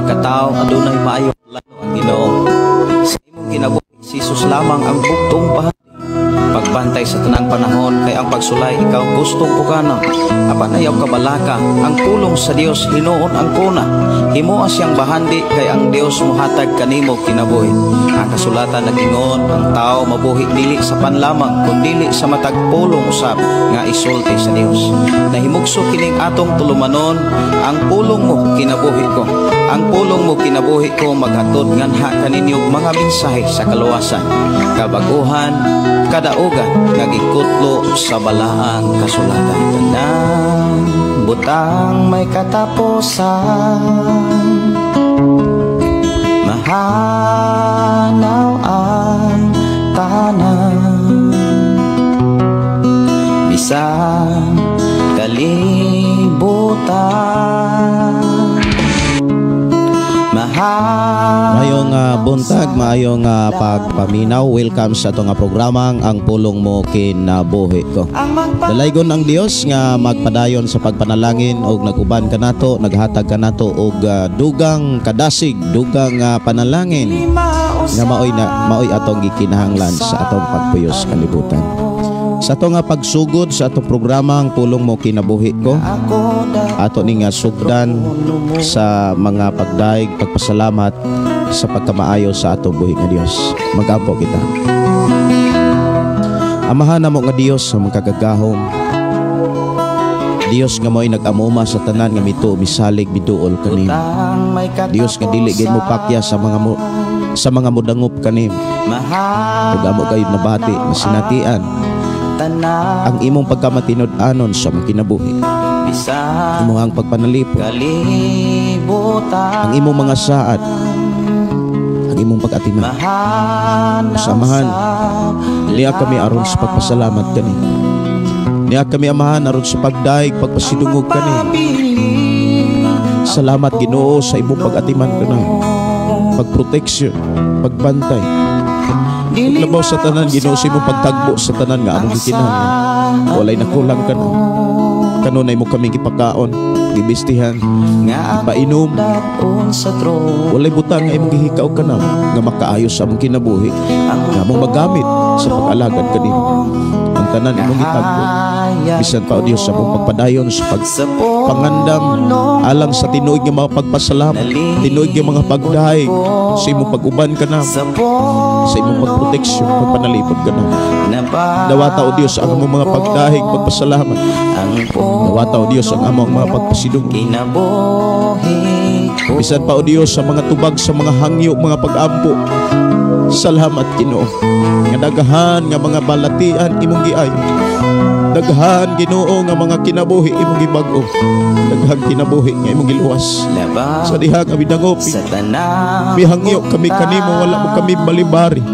pagkatao adunay maayo plano ang Ginoo. Sa imong kinabuhi si Jesus lamang ang bugtong bahagi. Pagbantay sa tanang panahon kay ang pagsulay ikaw gustong pugana. Apan ayaw kabalaka ang pulong sa Dios hinuon ang kuna. Himoa siyang bahandi kay ang Dios muhatag kanimo kinabuhi. Ang kasulatan nagingon ang tao mabuhi dili sa panlamang kundi sa matag pulong usab nga isulti sa Dios. Nahimugso kining atong tulumanon ang pulong mo kinabuhi ko. Ang pulong mo kinabuhi ko maghatod nganha kaninyong mga mensahe sa kaluwasan, kabaguhan, kadaugan nga gikutlo sa balaang kasulatan. Tanang butang may katapusan, mahanaw ang tanan, bisan kalibutan. Mayong buntag, mayong pagpaminaw. Welcome sa itong programang ang pulong mo kinabuhi ko. Dalaygon ang Dios nga magpadayon sa pagpanalangin og naguban ka nato, naghatag ka nato og dugang kadasig, dugang panalangin nga maoy atong gikinahanglan sa atong pagpuyos kalibutan. Sa ato nga pagsugod sa atong programa ang pulong mo kinabuhi ko, ato ni nga sugdan sa mga pagdaig, pagpasalamat sa pagkamaayo sa atong buhi nga Dios. Mag-ampo kita. Amahan namo nga Dios sa mga kagagahom, Dios nga mo'y nag-amuma sa tanan nga mito misalig biduol kanim. Dios nga dili gid mo pakya sa mga mudangop kanim. Ug amo kayo nabati na sinatian ang imong pagkamatinud-anon sa mong kinabuhi, imong ang pagpanalipod, ang imong mga saad, ang imong pag-atiman. Samahan niya kami aron sa pagpasalamat kani. Niya kami amahan aron sa pagdaig, pagpasidungog kani. Salamat Ginoo sa imong pag-atiman kana, pagproteksyon, pagbantay. Labaw sa tanan Ginoo sa imong pagtagbo sa tanan nga among gikinahanglan. Walay nakulang ka na. Kanunay mo kami gipakaon, gibistihan, ipainom. Walay butang nga imong gihikaw ka na nga makaayos sa among kinabuhi, nga among magamit sa pag-alagad kanimo. Ang tanan imong gitagbo, bisan pa o Dios sa among pagpadayon sa pagpangandam alang sa tinuig nga mga pagpasalamat, tinuig nga mga pagdaig sa imong pag-uban ka na, sa imong pagproteksyon, pagpanalipod ka na. Dawata o Dios ang among mga pagdahig, pagpasalamat. Dawata o Dios ang among mga pagpasidong. Bisan pa o Dios sa mga tubag, sa mga hangyo, mga pag-ampo. Salamat Ginoo nga daghan nga mga balatian imong giayo. Daghan Ginoo nga mga kinabuhi imong gibag-o. Daghan kinabuhi nga imong giluwas. Sa diha nga bidangopin, mihangyo kami kanimo, wala mo kami balibari.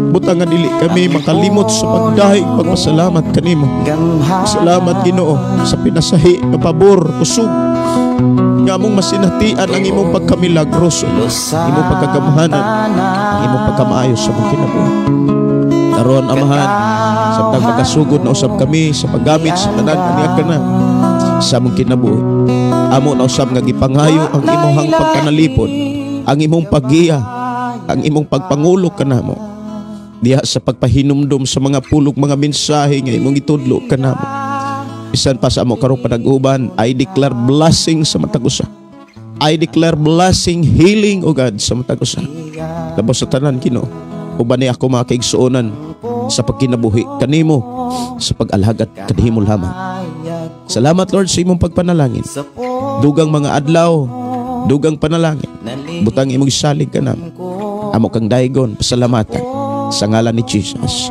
Butang nga dili kami makalimot sa pagdahig, pagpasalamat kanimo. Salamat Ginoo sa pinasahi nga pabor, usog nga among masinatian ang imong pagkamilagros, imong pagkagamahanan, ang imong pagkamaayos sa mong kinabuhi. Karon amahan, sabtang makasugod na usab kami sa paggamit sa tanan kaniya kana sa mong kinabuhi. Amo na usab nga gipangayo ang imong pagkanalipod, ang imong paggiya, ang imong pagpangulo kanamo diha sa pagpahinumdum sa mga pulog, mga mensahe nga imong itudlo kanamo. Bisan pa sa amo karong panag-uban, I declare blessing sa matag usa. I declare blessing, healing o God sa matag usa. Labos sa tanan Ginoo, uban ni ako mga kaigsuonan sa pagkinabuhi kanimo, sa pag-alhagat kanimo lamang. Salamat Lord sa imong pagpanalangin. Dugang mga adlaw, dugang panalangin, butang imong salig kanamo. Amo kang daygon, pasalamatan sa ngalan ni Jesus.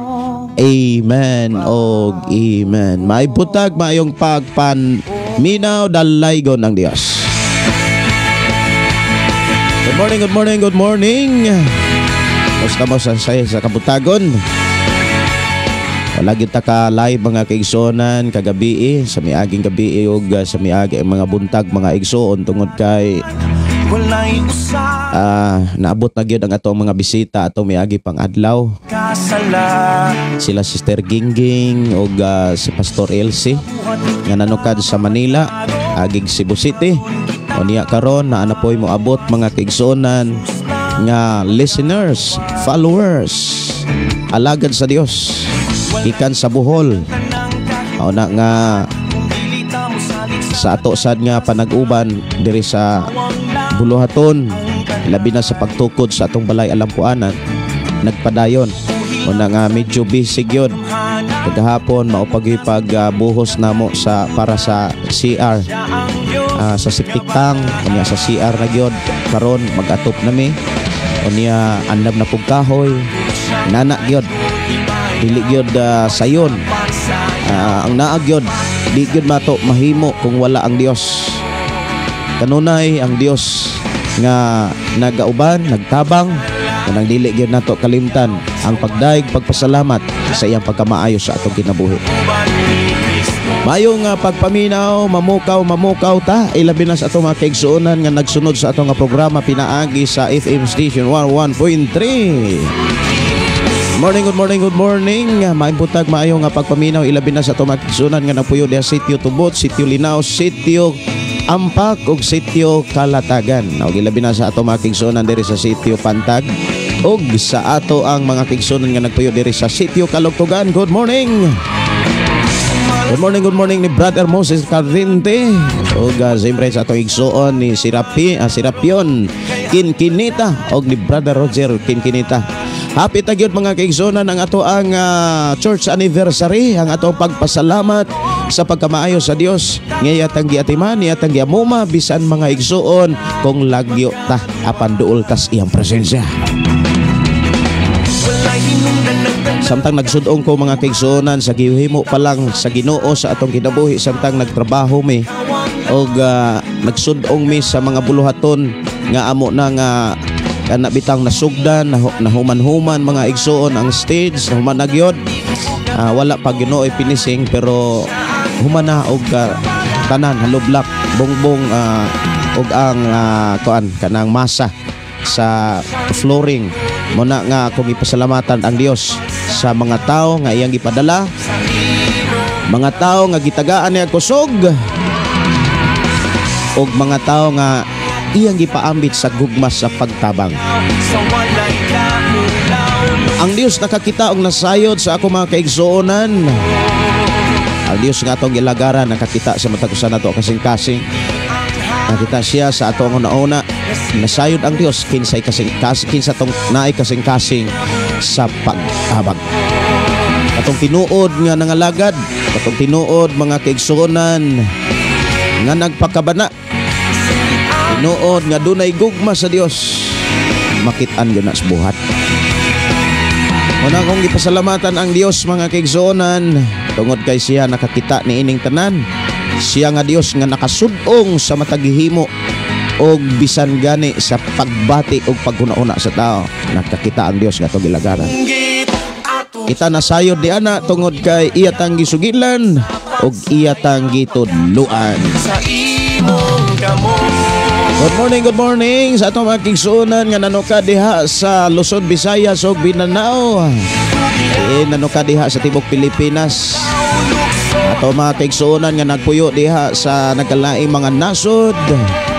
Amen o amen. May butag, mayong pagpaminaw, dalaygon ng Diyos. Good morning, good morning, good morning. Basta mo sa kabutagon. Wala kita ka live mga kaigsuonan kagabi sa miaging gabi o sa miagi mga buntag mga igsuon tungod kay naabot na gyud ang atong mga bisita atong miagi pang adlaw. Sila Sister Gingging o si Pastor Elsie nga nanukad sa Manila, agig Cebu City. O niya karon na anapoy mo abot mga kaigsuonan nga listeners, followers, alagad sa Dios ikan sa Bohol. O na nga sa ato sad nga panag-uban diri sa Buluhaton, labi na sa pagtukod sa atong balay alampuanan, nagpadayon. O na nga medyo busy gyud. Kagahapon maupag buhos namo sa para sa CR. Sa septic tank, unya sa CR na gyud karon mag-atop nami. Unya andam na pug kahoy. Nana gyud. Dili gyud sayon. Ang naa gyud di gyud mato mahimo kung wala ang Dios. Kanunay ang Dios nga nagauban, nagtabang, nang dili gyud nato kalimtan ang pagdaig pagpasalamat sa iyang pagkamaayo sa atong kinabuhi. Mayong pagpaminaw, mamukaw ta ilabi na sa atong mga kaigsuonan nga nagsunod sa atong programa pinaagi sa FM Station 101.3. Good morning. Maimbutag maayo nga pagpaminaw ilabi na sa atong mga kaigsuonan nga napuyo diha Sitio Tubot, Sitio Linao, Sitio Ampak ug Sitio Kalatagan. Og ilabi na sa atong mga kaigsuonan diri sa Sitio Pantag ug sa ato ang mga kaigsuonan nga nagpuyo diri sa Sitio Kalugtugan. Good morning ni Brother Moses Carrente ug siyempre sa atong igsuon ni Sirapion Kinkinita ug ni Brother Roger Kinkinita. Happy tagyod mga kaigsuonan ang ato ang church anniversary, ang atong pagpasalamat sa pagkamaayo sa Dios. Ngayatang giatiman, ngayatang giamuma bisan mga igsuon kung lagyo ta apan duol tas iyang presensya. Samtang nagsudong ko mga kaigsuonan sa gihimo pa lang sa Ginoo sa atong kinabuhi, samtang nagtrabaho mi og nagsudong mi sa mga buluhaton nga amo na nga kana bitang nasugdan, nahuman-human mga igsuon ang stage, nahuman na gyud. Wala pa Ginoo finishing pero human na og tanan halublak bongbong og ang kanang masa sa flooring. Muna nga akong ipasalamatan ang Dios sa mga tao nga iyang gipadala, mga tao nga gitagaan niya kusog, og mga tao nga iyang gipaambit sa gugma sa pagtabang. Ang Dios nakakita og nasayod sa ako mga kaigsuonan. Ang Dios nga atong gilagaran nakakita sa matag usa nato kasing-kasing. Nakita siya sa atong una-una, nasayod ang Dios kinsa tong naay kasing-kasing sa pagtabang. Atong tinuod nga nangalagad, atong tinuod mga kaigsuonan nga nagpakabana, tinuod nga dunay gugma sa Dios, makit-an yun na sa buhat. Una kong ipasalamatan ang Dios mga kaigsuonan tungod kay siya nakakita ni ining tanan. Siya nga Dios nga nakasudong sa matagihimo og bisan gani sa pagbati og paguna-una sa tao. Nakakita ang Dios nga itong gilagaran. Kita nasayod di ana tungod kay iya tang gisugilan og iya tang gitudluan. Good morning sa atong mga kaigsuonan nga nanuka diha sa Luzon, Visayas ug Mindanao. Nanuka diha sa tibok Pilipinas. Ato mga kaigsuonan nga nagpuyo diha sa nagkalaing mga nasod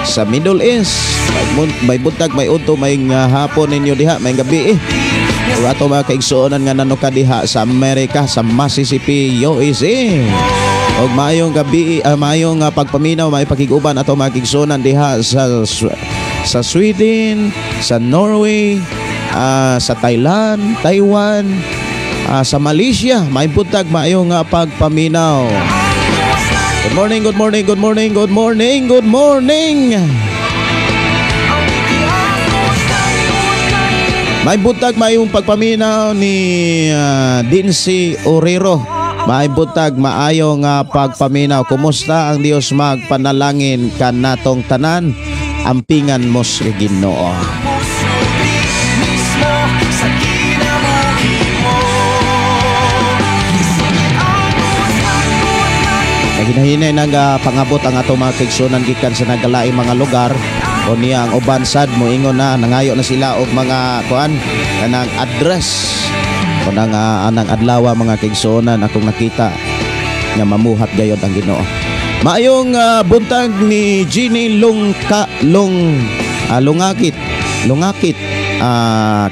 sa Middle East. May buntag, may udto, may hapon ninyo diha, may gabi O ato mga kaigsuonan nga nanuka diha sa Amerika, sa Mississippi, USA. Og maayong gabi, maayong pagpaminaw, may pakiguban ato mga kaigsuonan diha sa Sweden, sa Norway, sa Thailand, Taiwan, sa Malaysia. May buntag maayong pagpaminaw. Good morning. May buntag mayong pagpaminaw ni Dincy Orero. May buntag maayong pagpaminaw. Kumusta ang Dios magpanalangin kanatong tanan? Ampingan mo si Ginoo. Hinahinay pangabot ang ato mga kaigsuonan gikan sa nagalaing mga lugar o niya ang uban sad mo ingon na nangayo na sila og mga kanang address o anang adlaw mga kaigsuonan akong nakita nga mamuhat gayod ang Ginoo. Maayong buntag ni Ginny Lungakit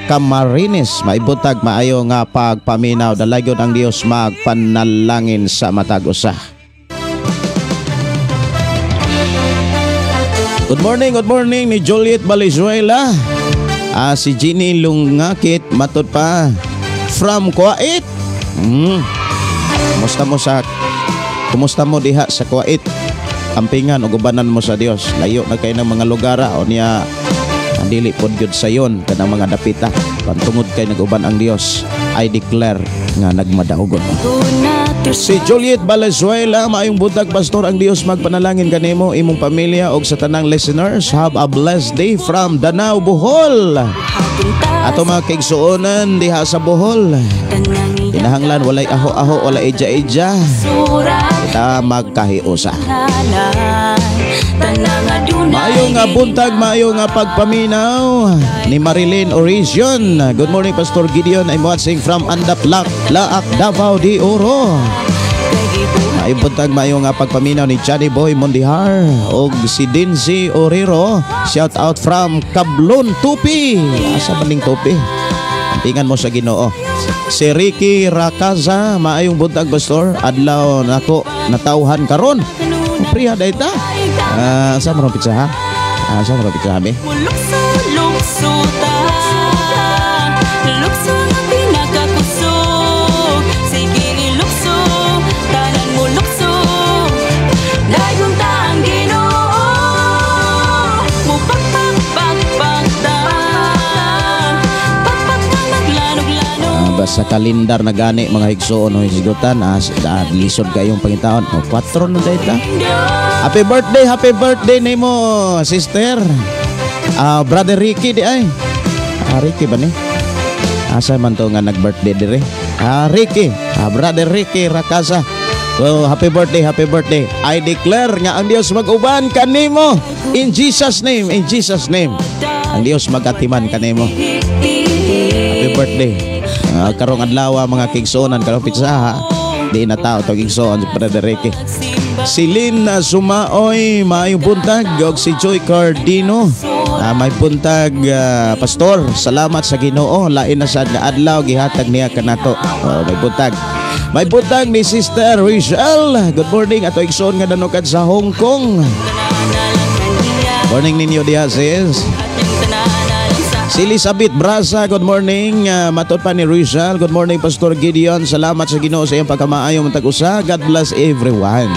Camarines. Maibutag maayo nga pagpaminaw. Dalagon ang Dios magpanalangin sa matag usa. Good morning ni Juliet Valenzuela. Si Ginny Lungakit matud pa from Kuwait. Kumusta mo diha sa Kuwait? Ampingan o gubanan mo sa Dios. Layo na kayo ng mga lugar o niya dili pod gyud sayon kanang mga dapita. Pantungod kay naguban ang Dios. I declare nga nagmadaugon. Si Juliet Valenzuela, maayong buntag pastor, ang Dios magpanalangin kanimo, imong pamilya og sa tanang listeners. Have a blessed day from Danao, Bohol. Ato mga kaigsuonan diha sa Bohol. Kinahanglan walay aho-aho, walay eja-eja. Kita magkahiusa. Maayong buntag, maayong pagpaminaw ni Marilyn Orizion. Good morning Pastor Gideon. I'm watching from Andap Laak, Davao de Oro. Maayong buntag, maayong pagpaminaw ni Johnny Boy Mondihar og si Dinzy Orero. Shout out from Kablon, Tupi. Asa maning Tupi? Tingnan mo sa Ginoo. Si Ricky Rakaza, maayong buntag pastor. Adlaw nako natawhan karon. Priya dayta. Sa mo pizza ha? Sa mo pizza be? Sa kalendar na gani mga higsoon o higsutan, lisod kayong pangitaon o 4 na dayta. Happy birthday nimo sister. Brother Ricky di ay. Ricky ba ni? Asa man to nga nag-birthday dire? Ricky, brother Ricky Rakasa. So happy birthday. I declare nga ang Dios mag-uban kanimo in Jesus name. Ang Dios magatiman kanimo. Happy birthday. Karong adlaw mga kigsoon karong pizza di na tao to kigsoon si Brother Ricky. Si Lynn Sumaoy, maayong buntag. Og si Joy Cardino, may buntag pastor. Salamat sa Ginoo, lain na sad nga adlaw gihatag niya kanato. May buntag ni Sister Rachel. Good morning ato igsoon nga nanukad sa Hong Kong. Morning ninyo diha sis. Si Elizabeth Brasa, good morning. Matud pa ni Rizal. Good morning Pastor Gideon. Salamat sa Ginoo sa iyong pagkamaayo matag usa. God bless everyone.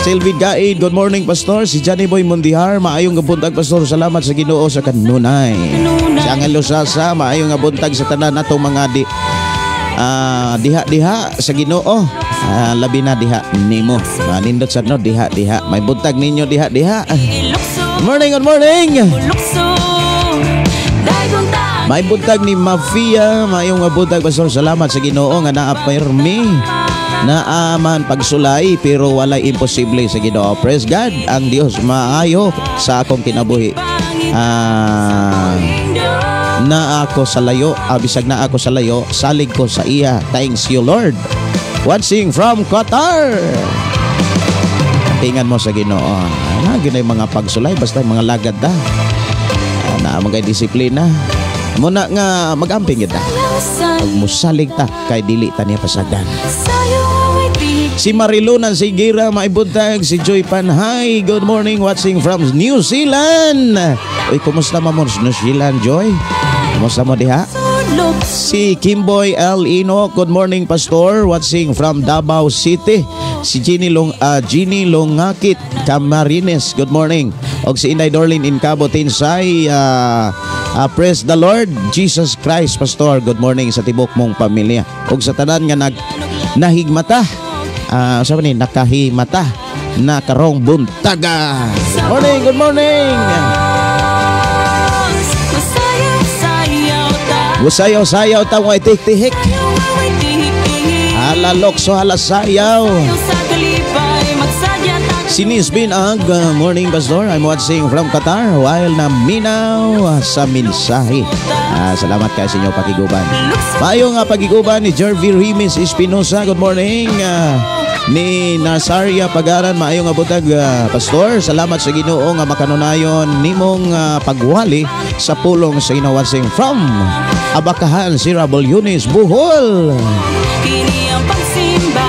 Sylvie Gaid, good morning Pastor. Si Johnny Boy Mondihar, maayong buntag Pastor. Salamat sa Ginoo sa kanunay. Si Angel Losasa, maayong buntag sa tanan natong mga diha sa Ginoo. Labi na diha nimo. Nindot sa no diha. May buntag ninyo diha. Good morning. May buntag ni Mafia, mayong buntag Pastor. Salamat sa Ginoo nga naapirmi na aman pagsulay pero walay imposible sa Ginoo. Praise God, ang Dios maayo sa akong kinabuhi. Na ako sa layo, bisag na ako sa layo, salig ko sa iya. Thanks you Lord. Watching from Qatar. Tingnan mo sa Ginoo. Ginay mga pagsulay basta mga lagad da. Na mga disiplina. Muna nga magamping kita. Pag musalig ta kay dili ta niya pasagdan. Si Marilunan Sigira, maibuntag. Si Joy Panhay, good morning, watching from New Zealand. Uy, kumusta mo New Zealand, Joy? Kumusta mo diha? Si Kimboy L. Ino, good morning Pastor, watching from Davao City. Si Ginny Lungakit Camarines, good morning. Og si Inday Dorlin in Cabo Tinsay, praise the Lord Jesus Christ Pastor, good morning sa tibok mong pamilya. Og sa tanan nga nahigmata, sabi ni nakahimata na karong buntaga. Good morning. Busayaw-sayaw ta mo itik-tihik. Halalokso halasayaw. Sinisbin ang morning Pastor. I'm watching from Qatar while naminaw sa mensahe. Salamat kayo sa inyong pakiguban. Maayong pakiguban ni Jervy Rimis Espinosa. Good morning. ni Nazaria Pagaran. Maayo nga butag, Pastor. Salamat sa Ginoo nga makanunayon nimong pagwali sa pulong sa Ginoo. Sing from Abakahan, Sira Bolyones, Bohol. Kini ang pagsimba.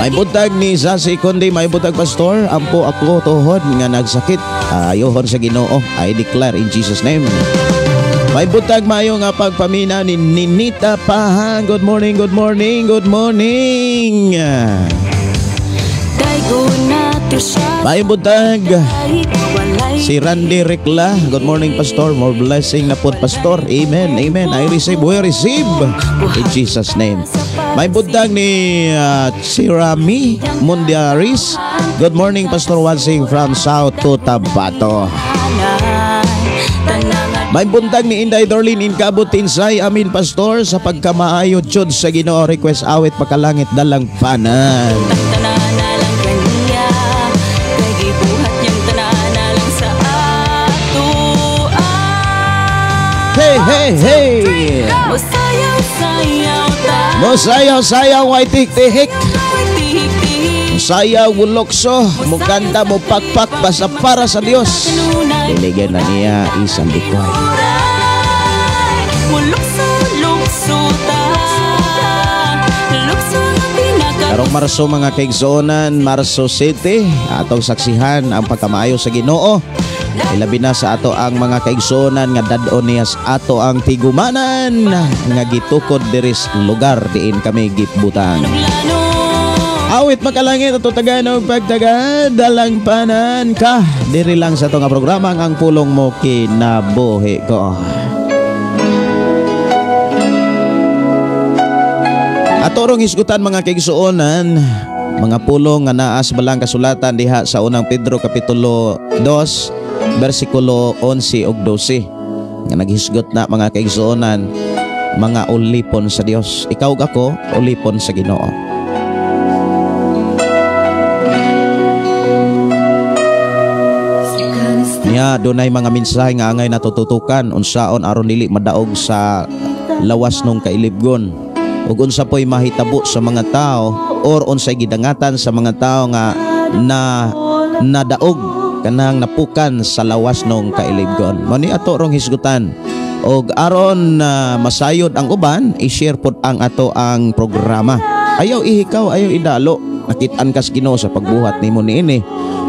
May butag ni Sasi kundi may butag, Pastor. Ampo ako tuhod nga nagsakit. Ayohon sa Ginoo. I declare in Jesus name. May butag mayo nga pagpamina ni Ninita Pahang. Good morning, good morning, good morning. May butag si Randy Ricla. Good morning, Pastor. More blessing na po, Pastor. Amen, amen. I receive, we receive in Jesus name. May butag ni si Rami Mundiaris. Good morning, Pastor. Watching from South Cotabato. May buntag ni Inday Dorlin in Kabutinsay. Amin, Pastor, sa pagkamaayo jud sa Ginoo. Request awit pakalangit dalang panan. Hey, hey, hey! Mosayaw-sayaw ay tik-tihik. Mosayaw wulokso. Mukanta mo pakpak basta para sa Dios. Iligyan na niya isang bikoy. Karong Marso mga kaigsuonan, Marso City, atong saksihan ang pagkamaayo sa Ginoo. Ilabi na sa ato ang mga kaigsuonan nga dadon niya sa ato ang tigumanan nga gitukod diri sa lugar diin kami gitbutang. Awit makalangit at Tagalog pagtagad dalang panan ka. Diri lang sa ito nga programa ang pulong mo kinabuhi ko. At orong hisgutan mga kaigsuonan, mga pulong nga naas balang kasulatan diha sa unang Pedro Kapitulo 2 versikulo 11 ug 12. Nga naghisgot na mga kaigsuonan, mga ulipon sa Dios. Ikaw ako, ulipon sa Ginoo. Nya dunay mga mensahe nga angay natututukan unsaon aron dili madaog sa lawas nung kailibgon ug unsa po'y mahitabo sa mga tao or unsay gidangatan sa mga tao nga nadaog kanang napukan sa lawas nung kailibgon. Mao ni ato rong hisgutan og aron masayod ang uban i-share pod ang ato ang programa. Ayaw ihikaw, ayaw idalo. Nakit-an kas Ginoo sa pagbuhat nimo niini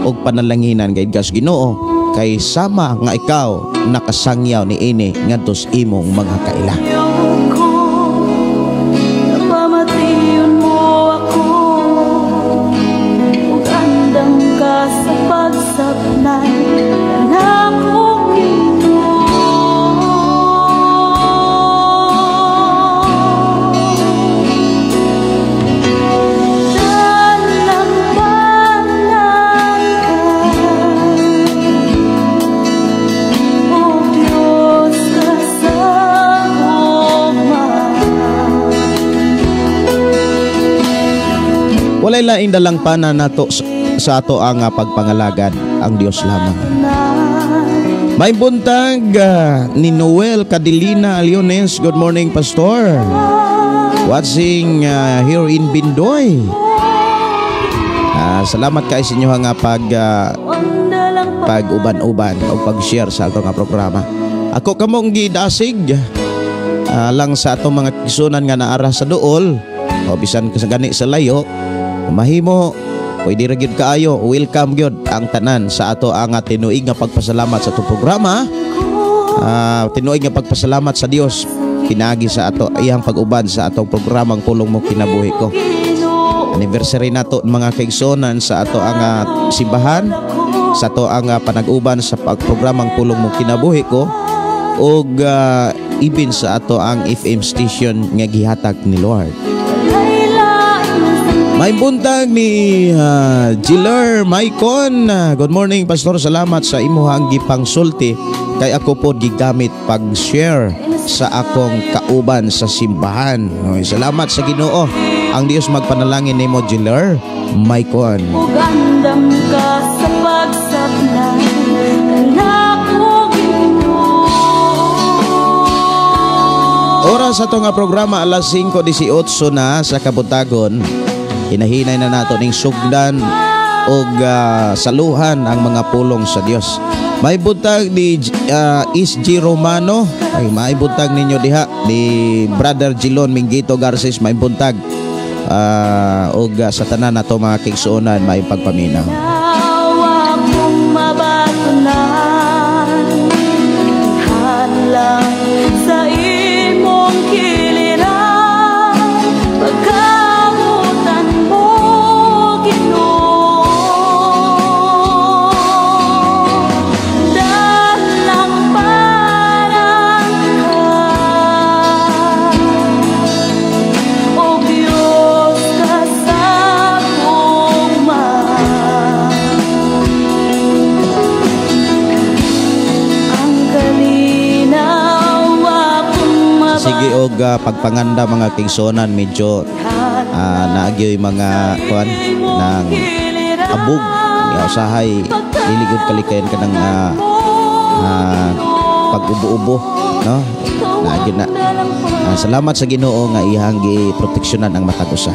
og panalanginan kay kas Ginoo. Kay sama nga ikaw nakasangyaw ni ini ngadto sa imong mga kaila. Pamatiyon mo ako ug andam ka sa pagsabnay na Walay laing dalang pana nato sa ato ang pagpangalagad ang Dios lamang. May buntag ni Noel Cadilina Leones. Good morning, Pastor. Watching here in Bindoy. Salamat kay sa inyo nga pag-uban-uban o pag-share sa ato nga programa. Ako kamong gidasig lang sa atong mga kisunan nga naara sa duol o bisan sa gani sa layo. Mahimo, pwede ra gyud kaayo, welcome gyud ang tanan sa ato ang tinuig nga pagpasalamat sa atong programa. Tinuig nga pagpasalamat sa Dios pinagi sa ato iyang pag-uban sa atong programang pulong mo kinabuhi ko. Anniversary nato mga kaigsonan sa ato ang simbahan, sa ato ang panag-uban sa programang pulong mo kinabuhi ko ug ibin sa ato ang FM station nga gihatag ni Lord. May buntag ni Giller Maicon. Good morning, Pastor. Salamat sa imuhang gipangsulti kay ako po gigamit pag-share sa akong kauban sa simbahan. Salamat sa Ginoo. Ang Dios magpanalangin nimo, Giller Maicon. Ugandam ka sa pagsapnay oras sa nga programa alas 5:18 na sa kabutagon. Hinahinay na nato ning sugdan og saluhan ang mga pulong sa Dios. May buntag ni SG Romano, ay may buntag ninyo diha ni Brother Gilon Minguito Garces, may buntag og sa tanan nato mga kigsuonan may pagpaminaw. Nawa kong mabatunan Hadlang sa imong kiliran Pagkamutan mo, Ginoo Dalang parang ka O Diyos ka sa akong Ang kalinaw akong Sige og pagpanganda mga kigsuonan medyo naagyoy mga kuan nang abog ya usahay liligod kalikayan ka ng pag-ubo-ubo no naagyo na. Salamat sa Ginoo nga iyang giproteksyonan ang matag usa.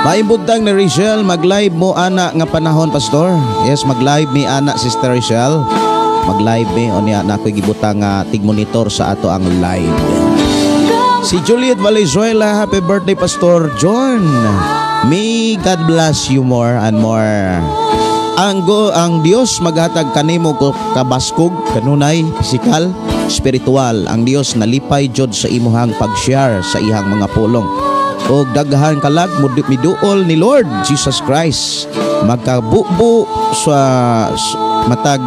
Maibuntang ni Rachel, mag-live mo ana nga panahon, Pastor. Yes, mag-live mi ana, Sister Rachel. Mag-live mi, o niya na ako'y gibutang tig-monitor sa ato ang live. Si Juliet Valenzuela, happy birthday, Pastor John. May God bless you more and more. Ang Dios maghatag kanimo ko kabaskog, kanunay, pisikal, spiritual. Ang Dios nalipay jud sa imuhang pag-share sa ihang mga pulong. O daghan kalag miduol ni Lord Jesus Christ magkabubo sa matag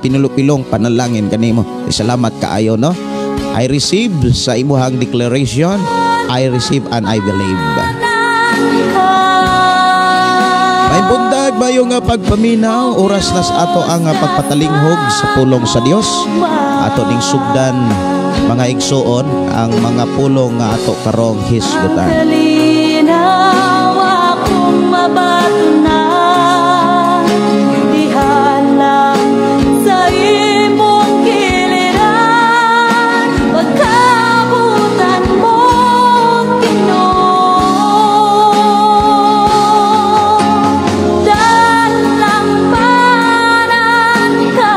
pinulupilong panalangin kanimo. Salamat kaayo no. I receive sa imuhang declaration. I receive and I believe. May bundag bayo nga pagpaminaw, oras nas ato ang pagpatalinghog sa pulong sa Dios. Ato ning sugdan mga igsuon ang mga pulong nga ato karong hisgutan. Kalinaw akong mabatunan Dihalang sa imong kiliran Pagkabutan mo, Ginoo Dalang parang ka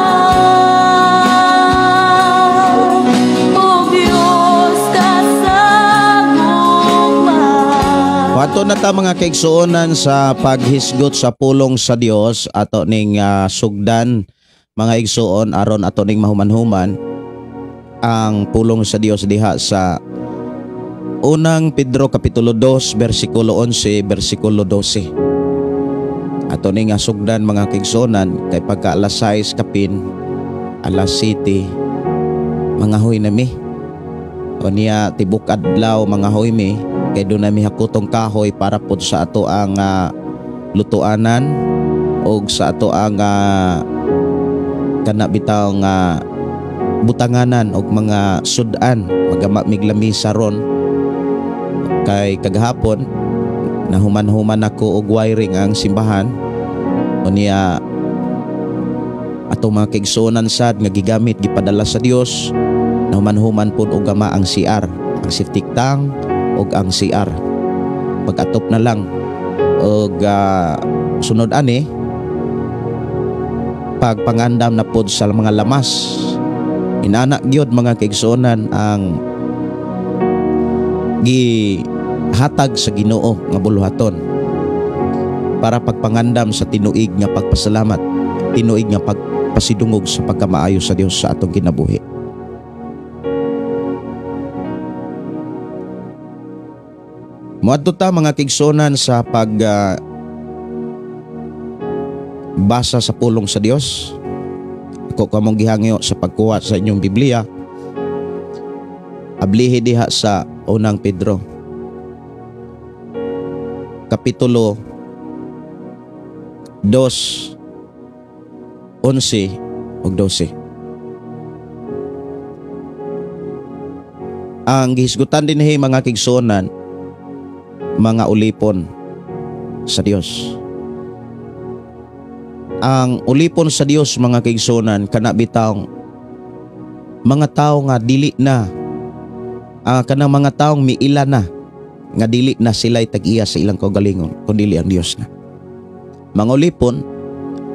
O Diyos ka sa akong Ato na ta mga kaigsuonan sa paghisgot sa pulong sa Dios ato ning sugdan mga igsuon aron ato ning mahuman-human ang pulong sa Dios diha sa unang Pedro kapitulo 2 bersikulo 11 bersikulo 12. Ato ning sugdan mga kaigsuonan kay pagka alas 6 kapin alas 7 mga huy na mi o niya tibuk adlaw mga huy mi kay doon na mi hakutong kahoy para po sa ato ang lutuanan o sa ato ang kanabitaw nga butanganan o mga sudan magama miglamisa ron kay kagahapon nahuman-human ako og wiring ang simbahan o niya ato mga kaigsuonan sad nga gigamit gipadala sa Dios nahuman-human pud og gama ang CR ang septic tank og ang CR pagkatop na lang og sunod ani pagpangandam na pod sa mga lamas inana gyud mga kaigsuonan ang gihatag sa Ginoo nga buluhaton para pagpangandam sa tinuig nga pagpasalamat tinuig nga pagpasidungog sa pagkamaayo sa Dios sa atong kinabuhi. Moadto ta mga kaigsuonan sa pag basa sa pulong sa Dios. Ako kamong gihangyo sa pagkuha sa inyong Biblia. Ablihi diha sa unang Pedro kapitulo 2 11 ug 12. Ang gihisgutan din mga kigsuonan, mga ulipon sa Dios. Ang ulipon sa Dios mga kigsuonan kana bitaw mga tao nga dili na kanang mga taong miila na nga dili na sila'y tag-iya sa ilang kaugalingon kundi ang Dios na. Mga ulipon,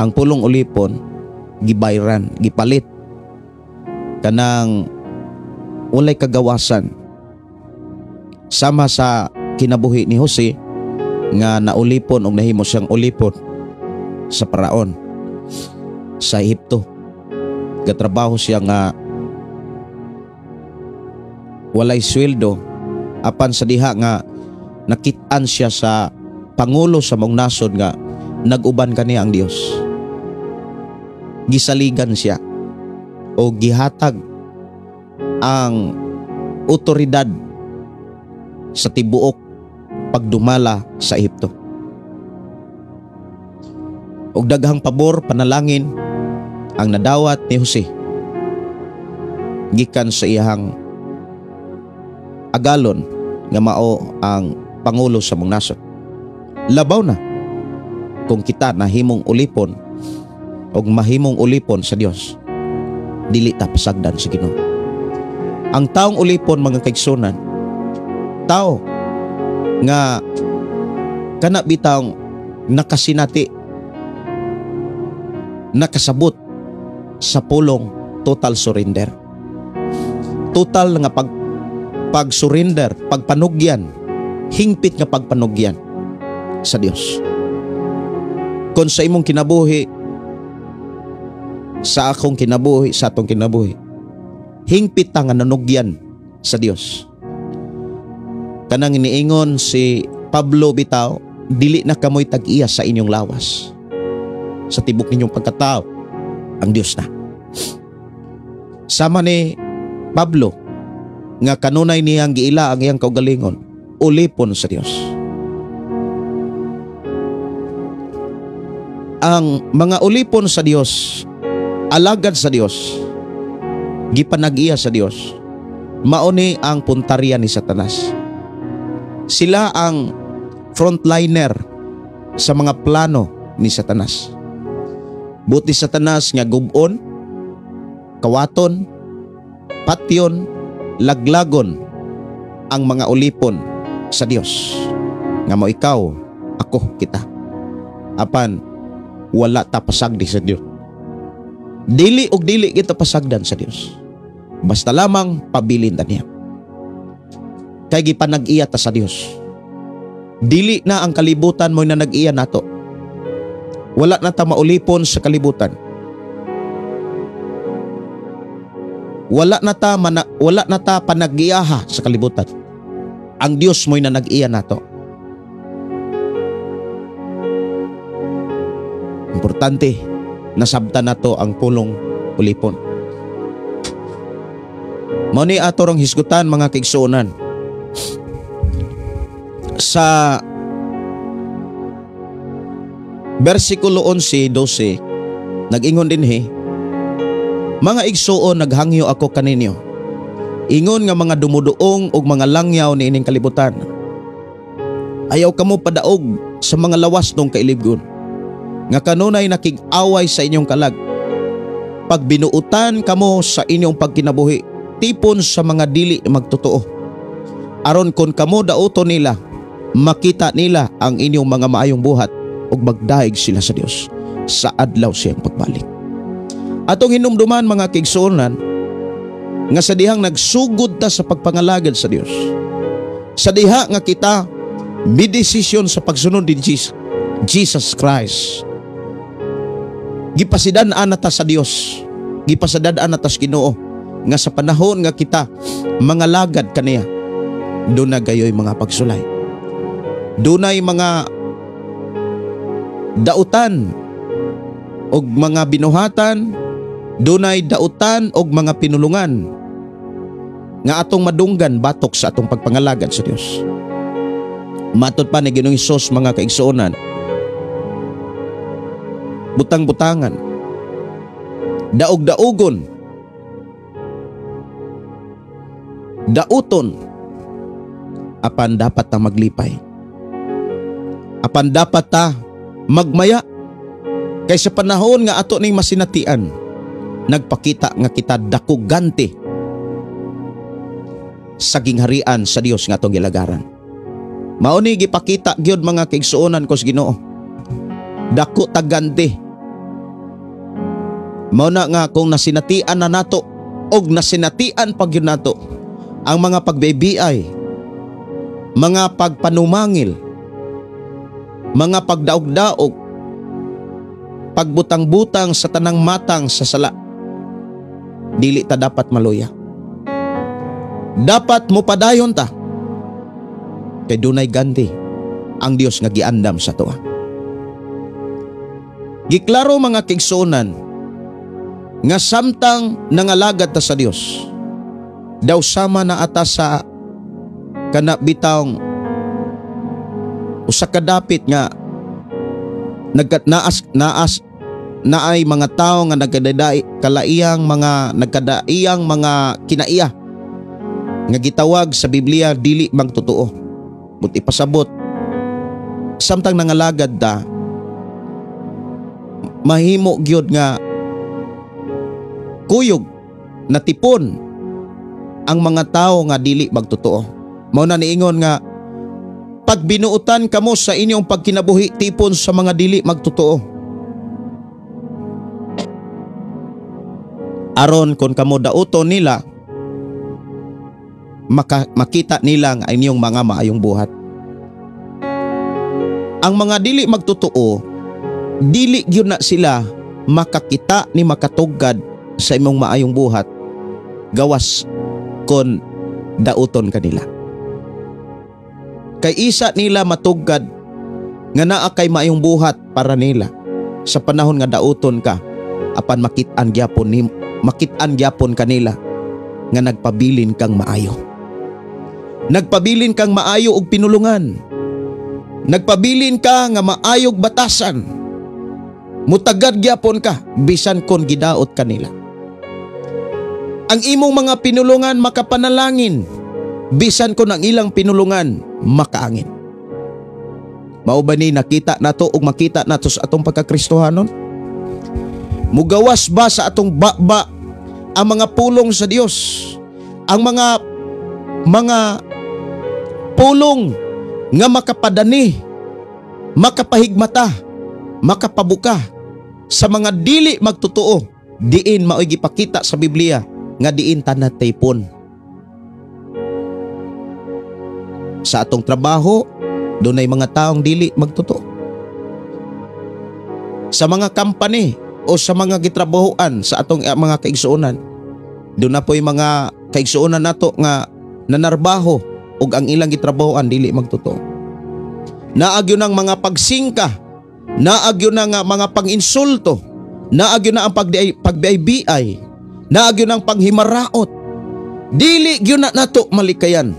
ang pulong ulipon gibayran, gipalit kanang walay kagawasan. Sama sa kinabuhi ni Jose nga naulipon og nahimo siyang ulipon sa paraon sa Ehipto. Gatrabaho siya nga walay sweldo apan sa diha nga nakit-an siya sa pangulo sa mong nasod nga nag-uban kaniya ang Dios. Gisaligan siya o gihatag ang otoridad sa tibuok pagdumala sa Ehipto. Og daghang pabor panalangin ang nadawat ni Jose gikan sa iyang agalon nga mao ang pangulo sa mong nasod. Labaw na kung kita nahimong ulipon og mahimong ulipon sa Dios, dili ta pasagdan sa Ginoo. Ang taong ulipon mga kaigsunan, tao nga kana bitaw nakasinati, nakasabot sa pulong total surrender. Total nga pag-surrender, pagpanugyan, hingpit nga pagpanugyan sa Dios. Kung sa imong kinabuhi, sa akong kinabuhi, sa atong kinabuhi, hingpit ta nga nanugyan sa Dios. Kanang iniingon si Pablo bitaw, dili na kamoy tag-iya sa inyong lawas. Sa tibok ninyong pagkatao, ang Dios na. Sama ni Pablo, nga kanunay niyang giila ang iyang kaugalingon, ulipon sa Dios. Ang mga ulipon sa Dios, alagad sa Dios, gipanag-iya sa Dios, mauni ang puntarya ni Satanas. Sila ang frontliner sa mga plano ni Satanas. Buti Satanas nga gubon, kawaton, patyon, laglagon ang mga ulipon sa Dios. Nga mo ikaw, ako, kita. Apan, wala ta pasagdi sa Dios. Dili og dili kita pasagdan sa Dios. Basta lamang pabilin ta niya. Kay gipanag-iya ta sa Dios. Dili na ang kalibutan mo na nag-iya nato. Wala na ta maulipon sa kalibutan. Wala na ta panag-iyaha sa kalibutan. Ang Dios mo'y na nag-iya nato. Importante, nasabtan nato ang pulong ulipon. Mao ni ato rong hisgutan mga kaigsuonan. Sa versikulo 11-12, nag-ingon din mga igsuon, naghangyo ako kaninyo. Ingon nga mga dumuduong og mga langyaw ni ining kalibutan. Ayaw kamo padaog sa mga lawas nung kailibgon. Nga kanunay nakig-away sa inyong kalag. Pag binuutan kamo sa inyong pagkinabuhi, tipon sa mga dili magtotoo. Aron kon kamo dauton nila, makita nila ang inyong mga maayong buhat ug magdaig sila sa Dios sa adlaw siyang pagbalik. Atong hinumduman mga kaigsuonan nga sa dihang nagsugod ta sa pagpangalagad sa Dios. Sa diha nga kita bidesisyon sa pagsunod ni Jesus Christ. Gipasidaan na ta sa Dios. Gipasidaan na ta sa Ginoo nga sa panahon nga kita mga lagad kaniya, doon na gayoy mga pagsulay. Dunay mga dautan og mga binuhatan, dunay dautan og mga pinulungan nga atong madunggan batok sa atong pagpangalagad sa Dios. Matud pa ni Ginoong Hesus mga kaigsuonan, butang-butangan, daog-daogon, dauton apan dapat ta maglipay. Apan dapat ta magmaya kay sa panahon nga ato ning masinatian, nagpakita nga kita dako ganti sa gingharian sa Dios nga atong gilagaran. Mao ni gipakita gyud mga kaigsuonan ko sa Ginoo. Dako ta ganti. Mao na nga kung nasinatian na nato og nasinatian pag yun nato ang mga pagbibiay, mga pagpanumangil, mga pagdaog-daog, pagbutang-butang sa tanang matang sa sala, dili ta dapat maluya. Dapat mo padayon ta kay dunay ganti ang Dios nga giandam sa tuwa. Giklaro mga kaigsuonan nga samtang nangalagad ta sa Dios, daw sama na ata sa kana bitawng usa ka dapit nga naay mga tao nga nagkadaiyang mga kinaiya nga gitawag sa Biblia dili magtotoo. Buti pasabot samtang nangalagad ta, mahimo gyud nga kuyog na tipon ang mga tao nga dili magtotoo. Mao na niingon nga pag binuutan kamo sa inyong pagkinabuhi tipon sa mga dili magtotoo, aron kon kamo dauton nila, makita nila ang inyong mga maayong buhat. Ang mga dili magtotoo, dili gyud na sila makakita ni makatugad sa imong maayong buhat gawas kon dauton kanila. Kay isa nila matugad nga naa kay maayong buhat para nila sa panahon nga dauton ka, apan makit-an gyapon kanila nga nagpabilin kang maayo. Nagpabilin kang maayo og pinulungan. Nagpabilin ka nga maayog batasan. Mutagad gyapon ka bisan kon gidaot kanila. Ang imong mga pinulungan makapanalangin bisan kon ang ilang pinulungan makaangin. Mao ba ni nakita nato ug makita nato sa atong pagkakristohanon? Mugawas ba sa atong baba ang mga pulong sa Dios? Ang mga pulong nga makapadani, makapahigmata, makapabuka sa mga dili magtotoo, diin maoy gipakita sa Biblia nga diin tanat taypon. Sa atong trabaho, dunay mga taong dili magtotoo. Sa mga company o sa mga gitrabahoan sa atong mga kaigsuonan, doon na po'y mga kaigsuonan nato nga nanarbaho ug ang ilang gitrabahoan dili magtotoo. Naagyo nang mga pagsingka, naagyo na nga mga panginsulto, naagyo na ang pagbiay-biay, naagyo nang panghimaraot. Dili gyud na nato malikayan.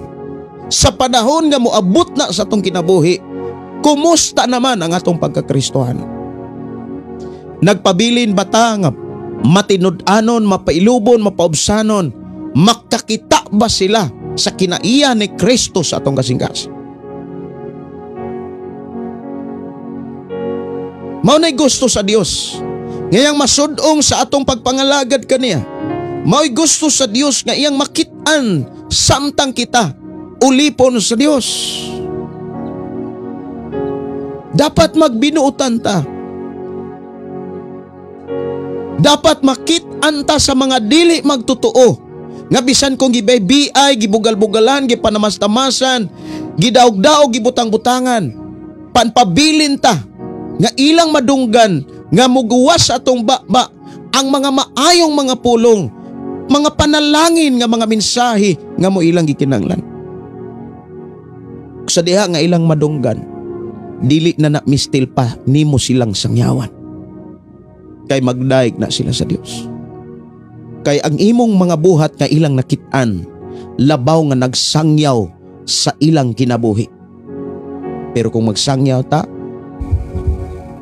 Sa panahon nga moabot na sa atong kinabuhi, kumusta naman ang atong pagkakristohanon? Nagpabilin bata nga matinud-anon, mapailubon, mapaubsanon, makakita ba sila sa kinaiya ni Kristo sa atong kasing-kasing? Maunay gusto sa Dios ngayang masudong sa atong pagpangalagad kaniya. Mao'y gusto sa Dios nga iyang makitaan samtang kita ulipon sa Dios. Dapat magbinuutan ta. Dapat makitaan ta sa mga dili magtotoo nga bisan kung gibay-biay, gibugal-bugalan, gipanamastamasan, gidaog-daog, gibutang-butangan, panpabilin ta nga ilang madunggan nga muguwas sa atong baba ang mga maayong mga pulong, mga panalangin nga mga mensahe nga mo ilang gikinanglan. Sa diha nga ilang madunggan, dili na mistil pa nimo silang sangyawan. Kay magdaig na sila sa Dios. Kay ang imong mga buhat nga ilang nakitaan, labaw nga nagsangyaw sa ilang kinabuhi. Pero kung magsangyaw ta,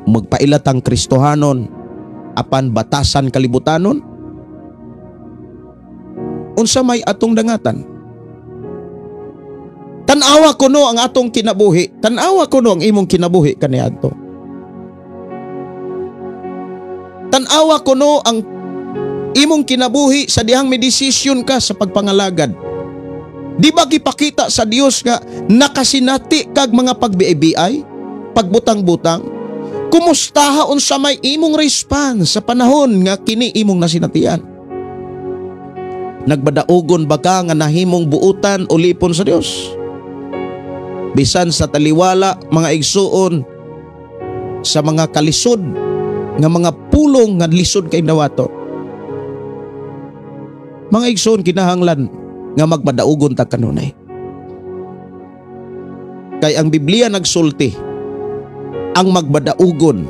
magpailatang Kristohanon, apan batasan kalibutanon, unsa may atong dangatan? Tanawa ko no ang atong kinabuhi. Tanawa ko no ang imong kinabuhi kaniadto. Tanawa ko no ang imong kinabuhi sa dihang may desisyon ka sa pagpangalagad. Di ba gipakita sa Dios nga nakasinati kag mga pagbiay, pagbutang-butang? Kumusta unsa may imong response sa panahon nga kini imong nasinatian? Nagbadaogon ba ka nga nahimong buutan o lipon sa Dios? Bisan sa taliwala, mga igsuon, sa mga kalisod, nga mga pulong nga lisod kay nawato. Mga igsuon, kinahanglan nga magmadaugon ta kanunay. Kay ang Biblia nagsulti, ang magmadaugon,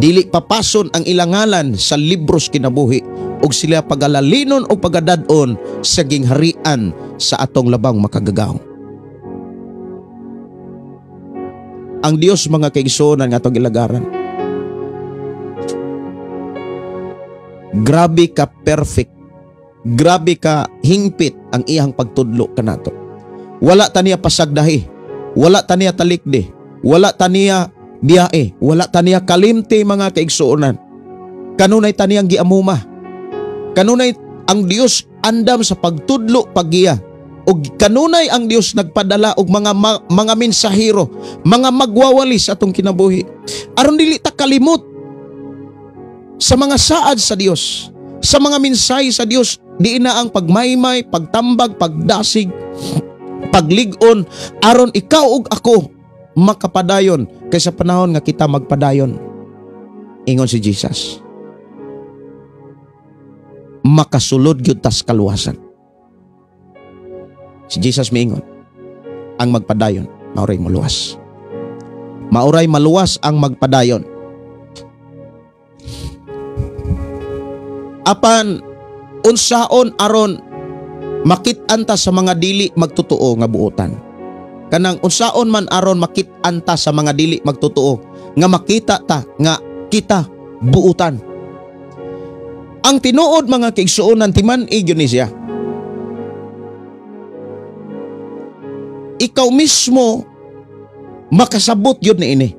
dili papason ang ilangalan sa libros kinabuhi, og sila pagalalinon o pagadadon sa gingharian sa atong labang makagagaw. Ang Dios mga kaigsuonan nga atong ilagaran. Grabe ka perfect. Grabe ka hingpit ang iyang pagtudlo kanato. Wala taniya pasagdahi. Wala taniya talikdi. Wala taniya biyae. Wala taniya kalimti mga kaigsuonan. Kanunay taniyang giamuma. Kanunay ang Dios andam sa pagtudlo paggiya. O kanunay ang Dios nagpadala og mga mensahero, mga magwawali sa atong kinabuhi. Aron dili ta kalimot sa mga saad sa Dios, sa mga mensahe sa Dios, di na ang pagmaymay, pagtambag, pagdasig, paglig-on, aron ikaw ug ako makapadayon kaysa panahon nga kita magpadayon. Ingon si Jesus. Makasulod gyud tas kaluwasan. Si Jesus miingon, ang magpadayon, mauray maluwas. Mauray maluwas ang magpadayon. Apan, unsaon aron makit-an ta sa mga dili magtotoo nga buotan. Kanang unsaon man aron makit-an ta sa mga dili magtotoo nga makita ta nga kita buutan. Ang tinuod mga kaigsuonan timan igyon ni siya. Ikaw mismo makasabot yun na ini.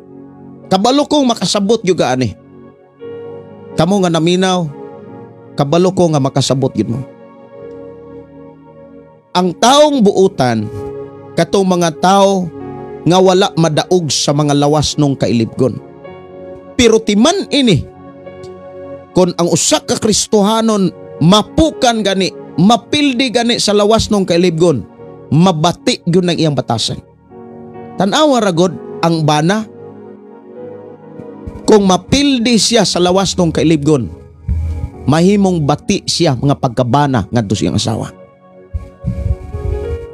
Kabalo kong makasabot yun ga ani. Kamu nga naminaw, kabalo ko nga makasabot yun mo. Ang taong buutan, katong mga tao nga wala madaog sa mga lawas nung kailibgon. Pero timan ini, kung ang usa ka Kristohanon mapukan gani, mapildi gani sa lawas nung kailibgon, mabati yun ng iyang batasan. Tanawa ragod ang bana, kung mapildi siya sa lawas ng kailibgon, mahimong bati siya mga pagkabana ngadto siyang asawa.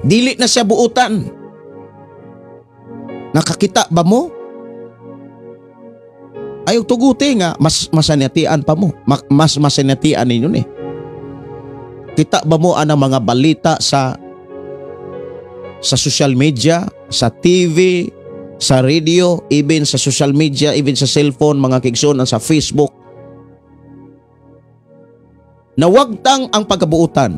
Dili na siya buutan. Nakakita ba mo? Ayaw tuguti nga, mas masanatian pa mo. Mas masanatian ninyo ni. Kita ba mo ang mga balita sa social media, sa TV, sa radio, even sa social media, even sa cellphone, mga kaigsuonan, sa Facebook. Nawagtang ang pagkabuutan.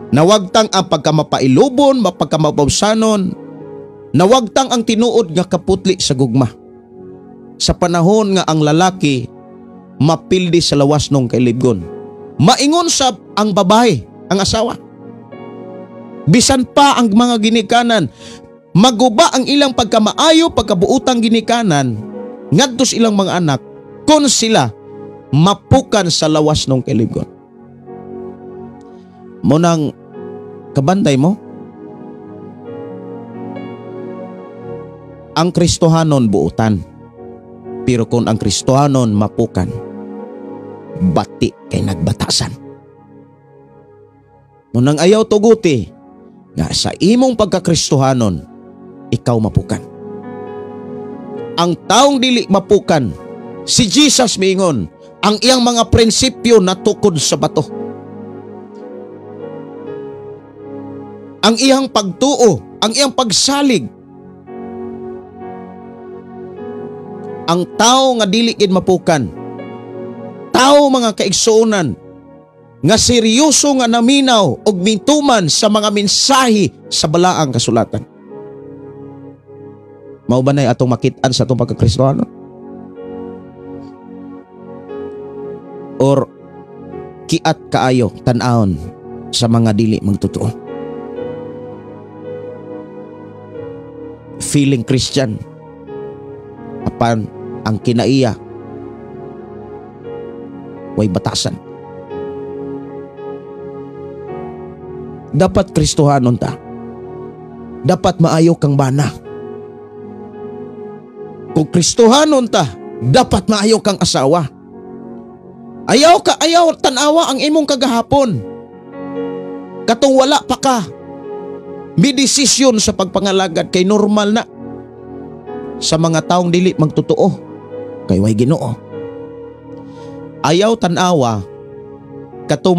Nawagtang ang pagkamapailubon, pagkamapausanon. Nawagtang ang tinuod nga kaputli sa gugma. Sa panahon nga ang lalaki mapildi sa lawas nung kailibgon. Maingon sa ang babae, ang asawa. Bisan pa ang mga ginikanan, maguba ang ilang pagkamaayo, pagkabuutang ginikanan, ngadto sa ilang mga anak, kung sila mapukan sa lawas ng kailibgon. Munang kabanday mo, ang Kristohanon buutan, pero kung ang Kristohanon mapukan, bati kay nagbatasan. Munang ayaw tuguti, nga sa imong pagkakristohanon, ikaw mapukan. Ang taong dili mapukan, si Jesus miingon, ang iyang mga prinsipyo natukod sa bato. Ang iyang pagtuo, ang iyang pagsalig. Ang tao nga dili gid mapukan, tao mga kaigsuonan, nga seryoso nga naminaw og mintuman sa mga mensahe sa balaang kasulatan. Mao ba nay atong makit-an sa atong pagka-Kristohano? Or kiat kaayo tan-awon sa mga dili magtotoo? Feeling Christian apan ang kinaiya way batasan. Dapat Kristohanon ta. Dapat maayo kang bana. Kung Kristohanon ta, dapat maayo kang asawa. Ayaw tanawa ang imong kagahapon. Katong wala pa ka. May desisyon sa pagpangalagad kay normal na. Sa mga taong dili magtotoo kay way Ginoo. Ayaw tanawa katong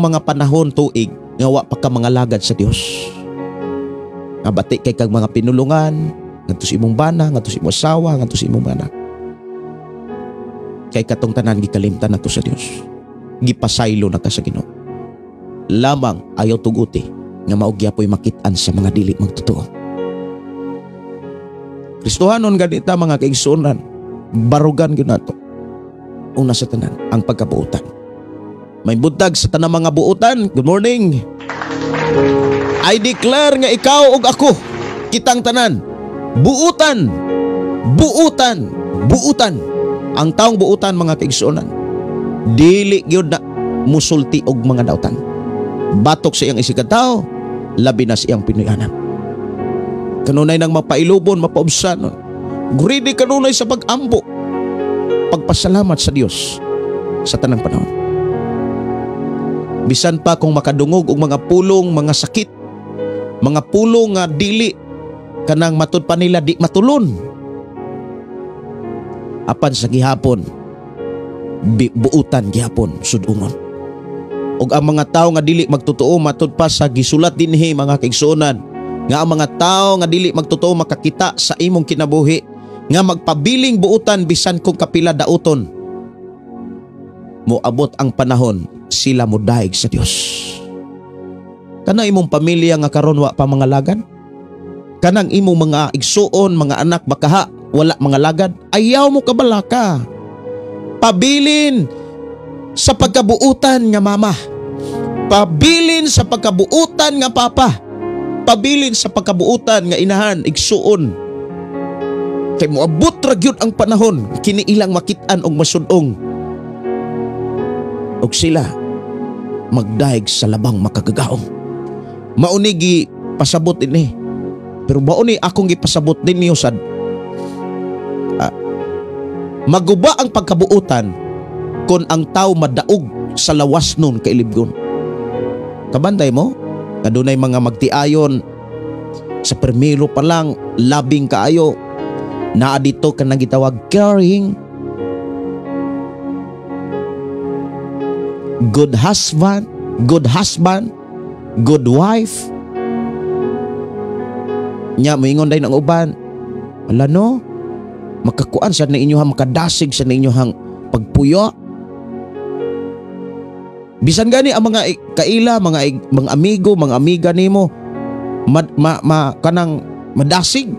mga panahon tuig nga wa pa ka mangalagad sa Dios. Nga bati kay kag mga pinulungan, ngadto sa imong bana, ngadto sa imong asawa, ngadto sa imong bana. Kay katong tanan gikalimtan nato sa Dios. Gipasaylo na ka sa Ginoo. Lamang ayaw tuguti nga mao gyapon makit-an sa mga dili magtotoo. Kristohanon ganita mga kaigsuonan, barugan gyud nato. Una sa tanan ang pagkabuutan. May buntag sa tanang mga buutan. Good morning. I declare nga ikaw ug ako, kitang tanan, buutan, buutan, buutan. Ang taong buutan mga kaigsuonan, dili gyud na musulti og mga dautan. Batok sa iyang isikataw, labi na sa iyang Pinoyanan. Kanunay nang mapailubon, mapaubsan. Gridi kanunay sa pag-ambo, pagpasalamat sa Dios sa tanang panahon. Bisan pa kung makadungog og mga pulong, mga sakit, mga pulong nga dili kanang matud pa nila di matulon. Apan sa gihapon, buutan gihapon sudungon. Og ang mga tawo nga dili magtotoo matud pa sa gisulat dinhi mga kaigsuonan, nga ang mga tawo nga dili magtotoo makakita sa imong kinabuhi, nga magpabiling buutan bisan kung kapila dauton. Moabot ang panahon sila modaig sa Dios. Kana imong pamilya nga karon wa pa mangalagan, kanang imong mga igsuon, mga anak bakaha wala mga lagad, ayaw mo kabalaka. Pabilin sa pagkabuutan nga mama. Pabilin sa pagkabuutan nga papa. Pabilin sa pagkabuutan nga inahan, igsuon. Kay moabot ra gyud ang panahon kini ilang makit-an og masud-ong. Og sila magdaig sa labang makagagaong. Maunigi pasabot ini. Pero mauni akong gipasabot ninyo sad. Maguba ang pagkabuutan kung ang tao madaog sa lawas nun kailibgon. Kabantay mo, kadunay mga magtiayon sa permilo pa lang, labing kaayo, naa dito ka nang gitawag caring, good husband, good wife. Nya moingon day ng uban, wala no, makakuan sa na inyohang makadasig sa na inyohang pagpuyo. Bisan gani ang mga kaila, mga amigo, mga amiga nimo kanang madasig.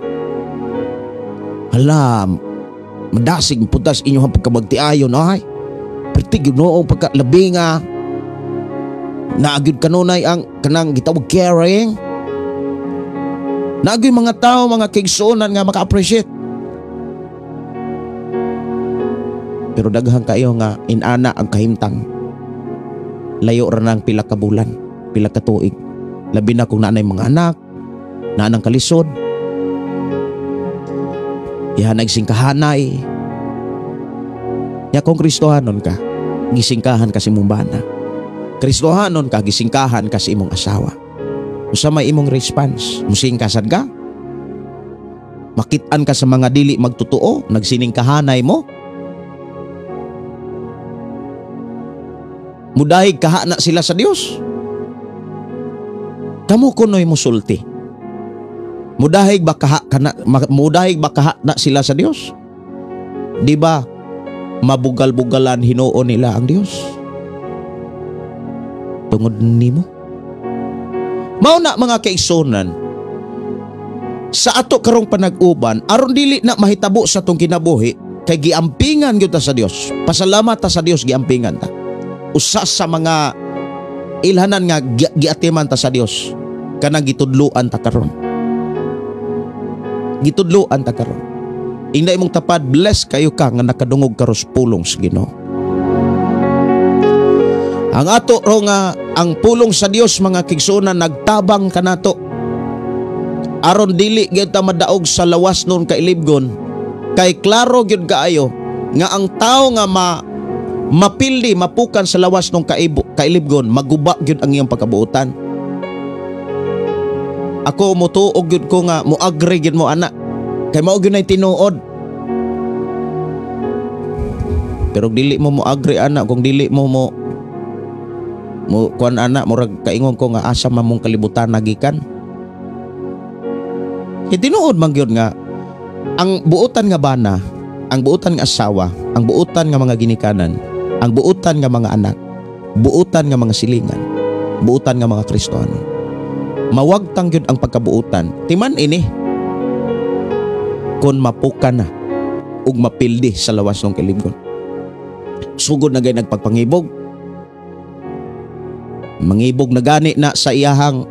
Hala, madasig putas inyohang pagkamagtiayon ay. Pertig yun noong pagkalabi nga naagid kanunay ang kanang gitawag caring. Naagid mga tao, mga kaigsuonan nga maka-appreciate. Pero daghan kayo nga inana ang kahimtang. Layo ra nang pila ka bulan, pila ka tuig. Labi na kung naanay mga anak, naanang kalisod. Ihanay singkahanay. Ya kung Kristohanon ka, gisingkahan ka sa imong bana. Kristohanon ka, gisingkahan ka sa imong asawa. Usa may imong response, musingkasan ka? Makit-an ka sa mga dili magtotoo, nagsiningkahanay mo? Mudahig kaha na sila sa Dios. Kamu kunoy musulti. Mudahig ba kaha na sila sa Dios? Di ba mabugal-bugalan Hinoo nila ang Dios? tungod nimo. Mao na mga kaigsunan, sa ato karong panag-uban aron dili na mahitabo sa tong kinabuhi kay giampingan gyud ta sa Dios. Pasalamat ta sa Dios, giampingan ta. Usa sa mga ilhanan nga giatiman ta sa Dios kanang gitudloan ta karon. Gitudloan ta karon. Inday mong tapad, bless kayo ka nga nakadungog karos pulong sa Ginoo. Ang ato ro nga ang pulong sa Dios mga kigsunan nagtabang kanato aron dili gyud ta madaog sa lawas nun kailibgon, kay klaro gyud kaayo nga ang tao nga mapildi mapukan sa lawas nung kailibgon maguba gyud ang iyang pagkabuutan. Ako mutuog gyud ko nga moagri gyud mo ana kay mao gyud nay tinuod. Pero dili mo moagri ana kung dili mo kuan ana murag kaingon ko nga asa man mong kalibutan nagikan. Tinuod man gyud nga ang buutan nga bana, ang buutan nga asawa, ang buutan nga mga ginikanan, ang buutan nga mga anak, buutan nga mga silingan, buutan nga mga Kristiyano, mawagtang gyud ang pagkabuutan. Timan ini kon mapukan na ug mapildi sa lawas ng kalibgon. Sugod na gay nagpagpangibog, mangibog na gani na sa iyang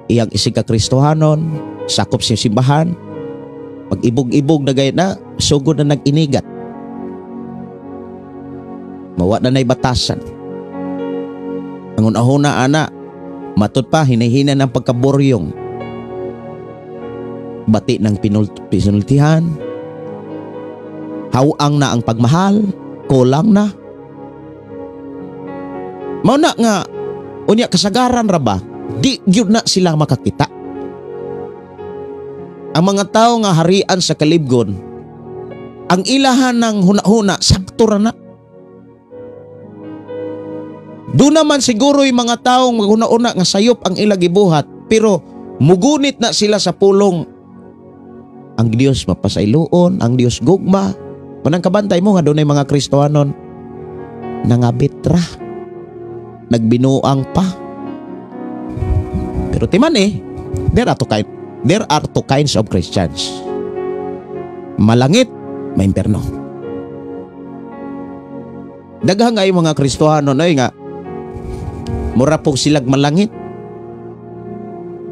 isig ka Kristohanon, sakop siya simbahan, pag-ibog-ibog na gayet na, sugod na nag-inigat. Mawa na na'y batasan. Ang una-una ana, matud pa, hinahina ng pagkaboryong. Bati ng pinultihan, hawang na ang pagmahal, kulang na. Mauna nga, unya kasagaran ra ba, di gyud na sila makakita. Ang mga tao nga harian sa kalibgon, ang ilahan ng huna-huna, sakto ra na. Doon naman siguro yung mga taong maghuna-una nga sayop ang ilang gibuhat, pero mugunit na sila sa pulong. Ang Dios mapasayloon, ang Dios gugma. Panang kabantay mo nga doon ay mga Kristohanon nangabitra, nagbinuang pa. Pero timan there are two kinds of Christians. Malangit, may imperno. Daghang nga yung mga Kristohanon ay nga mura po silag malangit.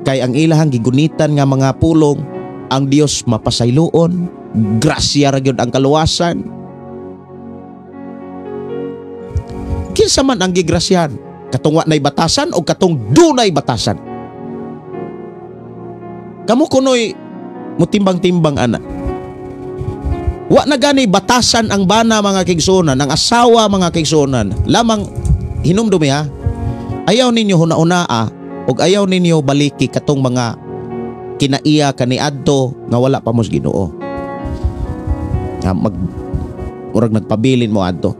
Kay ang ilahang gigunitan nga mga pulong, ang Dios mapasayloon, grasya ra gyud ang kaluwasan. Kinsa man ang gigrasyahan? Katong wa nay batasan o katong dunay batasan? Kamu kunoy mutimbang-timbang ana. Wa na gani batasan ang bana mga kigsunan, ang asawa mga kigsunan. Lamang hinumdumi ha. Ayaw ninyo huna-unaa ug ayaw ninyo baliki katong mga kinaiya kaniadto nga wala pa mos Ginoo. Murag nagpabilin mo adto.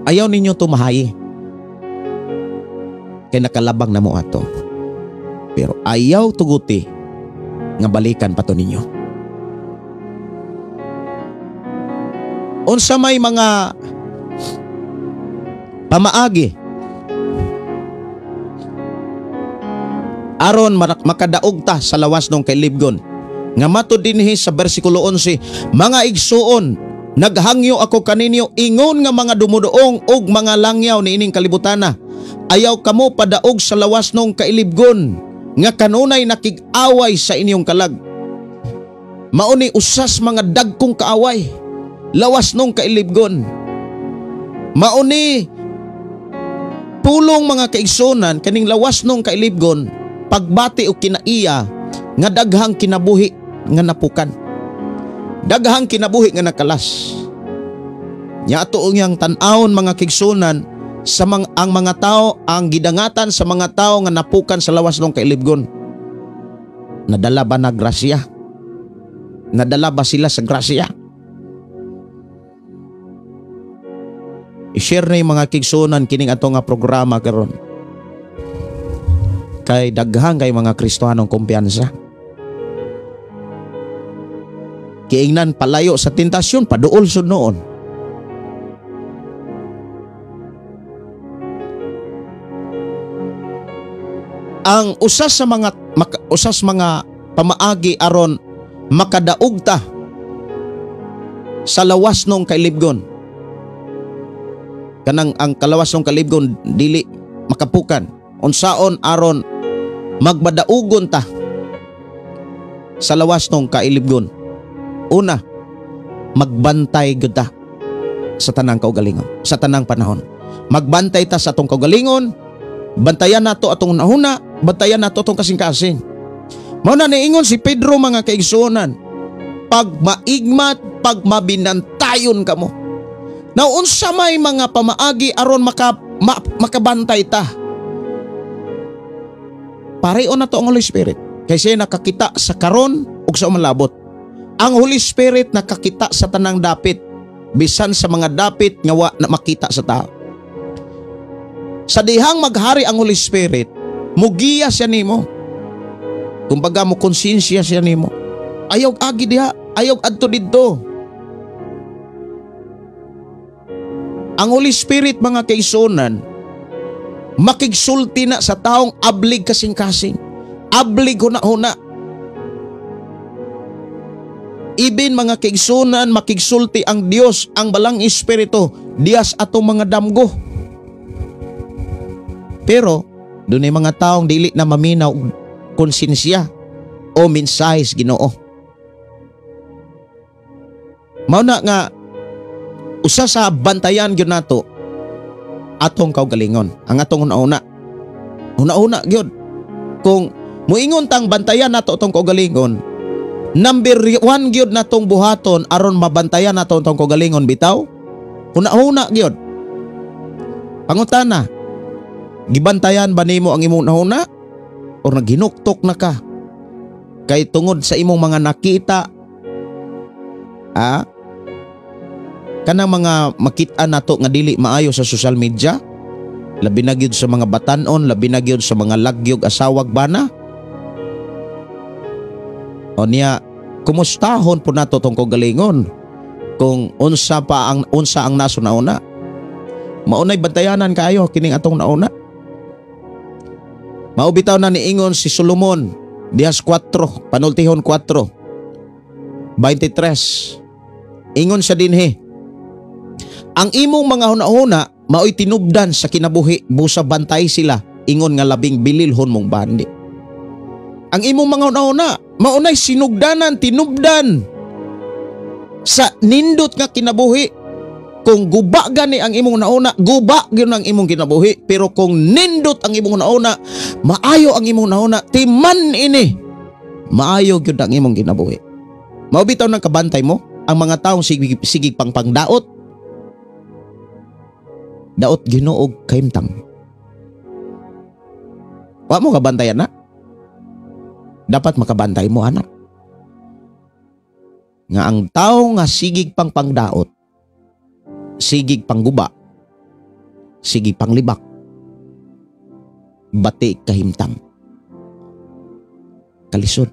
Ayaw ninyo tumahayi. Kay nakalabang na mo ato. Pero ayaw tuguti nga balikan pa to ninyo. Unsa may mga pamaagi aron makadaog ta sa lawas ng kailibgon. Nga matud dinhi sa bersikulo 11, mga igsuon, naghangyo ako kaninyo ingon nga mga dumuduong og mga langyaw ni ining kalibutana. Ayaw kamo padaog sa lawas ng kailibgon nga kanunay nakig-away sa inyong kalag. Mauni usas mga dagkong kaaway, lawas nung kailibgon. Mauni pulong mga kaigsunan kaning lawas nung kailibgon, pagbati o kinaiya nga daghang kinabuhi nga napukan, daghang kinabuhi nga nakalas. Nya ato yang tan-awon mga kaigsunan sa ang mga tao, ang gidangatan sa mga tao nga napukan sa lawas ng kailibgon. Nadala ba na grasya? Nadala ba sila sa grasya? I-share na yung mga kigsunan kining ato nga programa karon. Kay daghang kay mga Kristohanong kumpiyansa. Kiingnan palayo sa tentasyon, paduol sud noon. ang usas mga pamaagi aron makadaog ta sa lawas nung kailibgon. Kanang ang kalawas nung kalibgon dili makapukan. Unsaon aron magbadaugon ta sa lawas nung kailibgon. Una, magbantay gyud ta sa tanang kaugalingon, sa tanang panahon. Magbantay ta sa atong kaugalingon, bantayan nato atong nahuna, bantayan nato atong kasing-kasing. Mao na niingon si Pedro mga kaigsuonan, pag maigmat, pag mabinantayon kamo. Now unsa may mga pamaagi aron makabantay ta. Pareho na to ang Holy Spirit. Kay siya nakakita sa karon ug sa umalabot. Ang Holy Spirit nakakita sa tanang dapit, bisan sa mga dapit nga wa na makita sa tao. Sa dihang maghari ang Holy Spirit, mugiya siya nimo. Kumbaga mo konsensya siya nimo. Ayaw agi diha, ayaw adto didto. Ang Holy Spirit mga kaigsuonan, makigsulti na sa taong ablig kasing-kasing. Ablig huna-huna. Ibin mga kaigsuonan, makigsulti ang Dios, ang balang Espiritu, dias atong mga damgo. Pero, doon ay mga taong dili na maminaw konsensya o mensahe Ginoo. Mao na nga, usa sa bantayan gyud nato atong kaugalingon, ang atong una-una. Una-una gyud. Kung muingon tang bantayan nato atong kaugalingon, number 1 gyud natong buhaton aron mabantayan nato atong kaugalingon bitaw. Una-una gyud. Pangutana, gibantayan ba nimo ang imong una o naghinuktok na ka? Kay tungod sa imong mga nakita, kanang mga makita nato nga dili maayo sa social media, labi na gyud sa mga batanon, labi na gyud sa mga lagyog asawag bana. O niya, kumustahon po nato tong kaugalingon kung unsa ang naso nauna. Maunay bantayanan kaayo kining atong nauna. Maubitaw na niingon si Solomon Dias 4, panultihon 4, 23. Ingon siya dinhi, ang imong mga huna-huna mao'y tinubdan sa kinabuhi, busa bantay sila, ingon nga labing bililhon mong bandi. Ang imong mga huna-huna maunay sinugdanan, tinubdan sa nindot nga kinabuhi. Kung guba gani ang imong nauna, guba gyud ang imong kinabuhi. Pero kung nindot ang imong nauna, maayo ang imong nauna, timan ini, maayo gyud ang imong kinabuhi. Mao bitaw nang kabantay mo ang mga taong sigig pangpangdaot. Daot Ginoo og kahimtang. Wa mo kabantayan na? Dapat makabantay mo anak. Nga ang tao nga sigig pangpangdaot, sigig pangguba, sigig panglibak, bati kahimtang. Kalisod.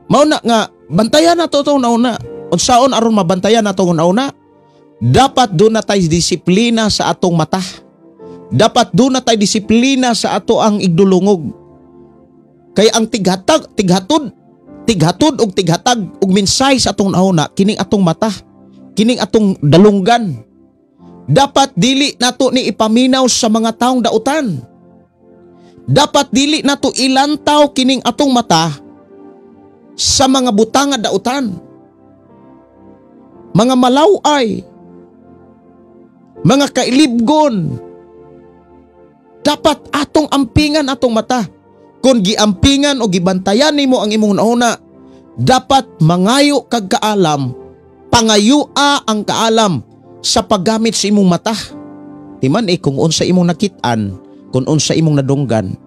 Mao na nga bantayan nato tong nauna. Unsaon aron mabantayan nato tong nauna? Dapat doon na tayo disiplina sa atong mata. Dapat doon na tayo disiplina sa ato ang igdulungog. Kaya ang tighatod og tighatag og mensahe sa atong nauna, kining atong mata, kining atong dalunggan. Dapat dili nato ni ipaminaw sa mga taong dautan. Dapat dili nato ilantaw kining atong mata sa mga butang nga dautan. Mga malaway, mga kailibgon, dapat atong ampingan atong mata. Kung giampingan o gibantayan nimo ang imong nauna, dapat mangayo kag kaalam, pangayua ang kaalam sa paggamit sa imong mata. Timan kung unsa imong nakitaan, kung unsa imong nadunggan,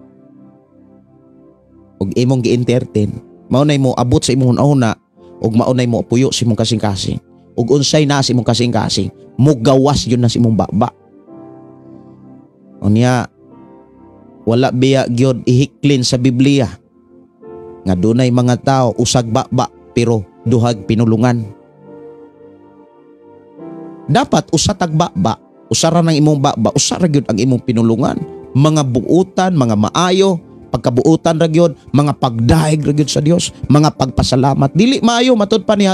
ug imong gi-entertain, maunay mo abot sa imong nauna, ug maunay mo puyo sa imong kasing-kasing. Ug unsay na sa imong kasing-kasing, mugawas yun na sa imong baba. Unya, wala biya gyud ihiklin sa Biblia nga dunay mga tao usag baba pero duhag pinulungan. Dapat usa tag baba, usara ng imong baba, usara gyud ang imong pinulungan. mga buutan, mga maayo, pagkabuutan ra gyud, mga pagdaig ra gyud sa Dios, mga pagpasalamat. Dili maayo matud pa ni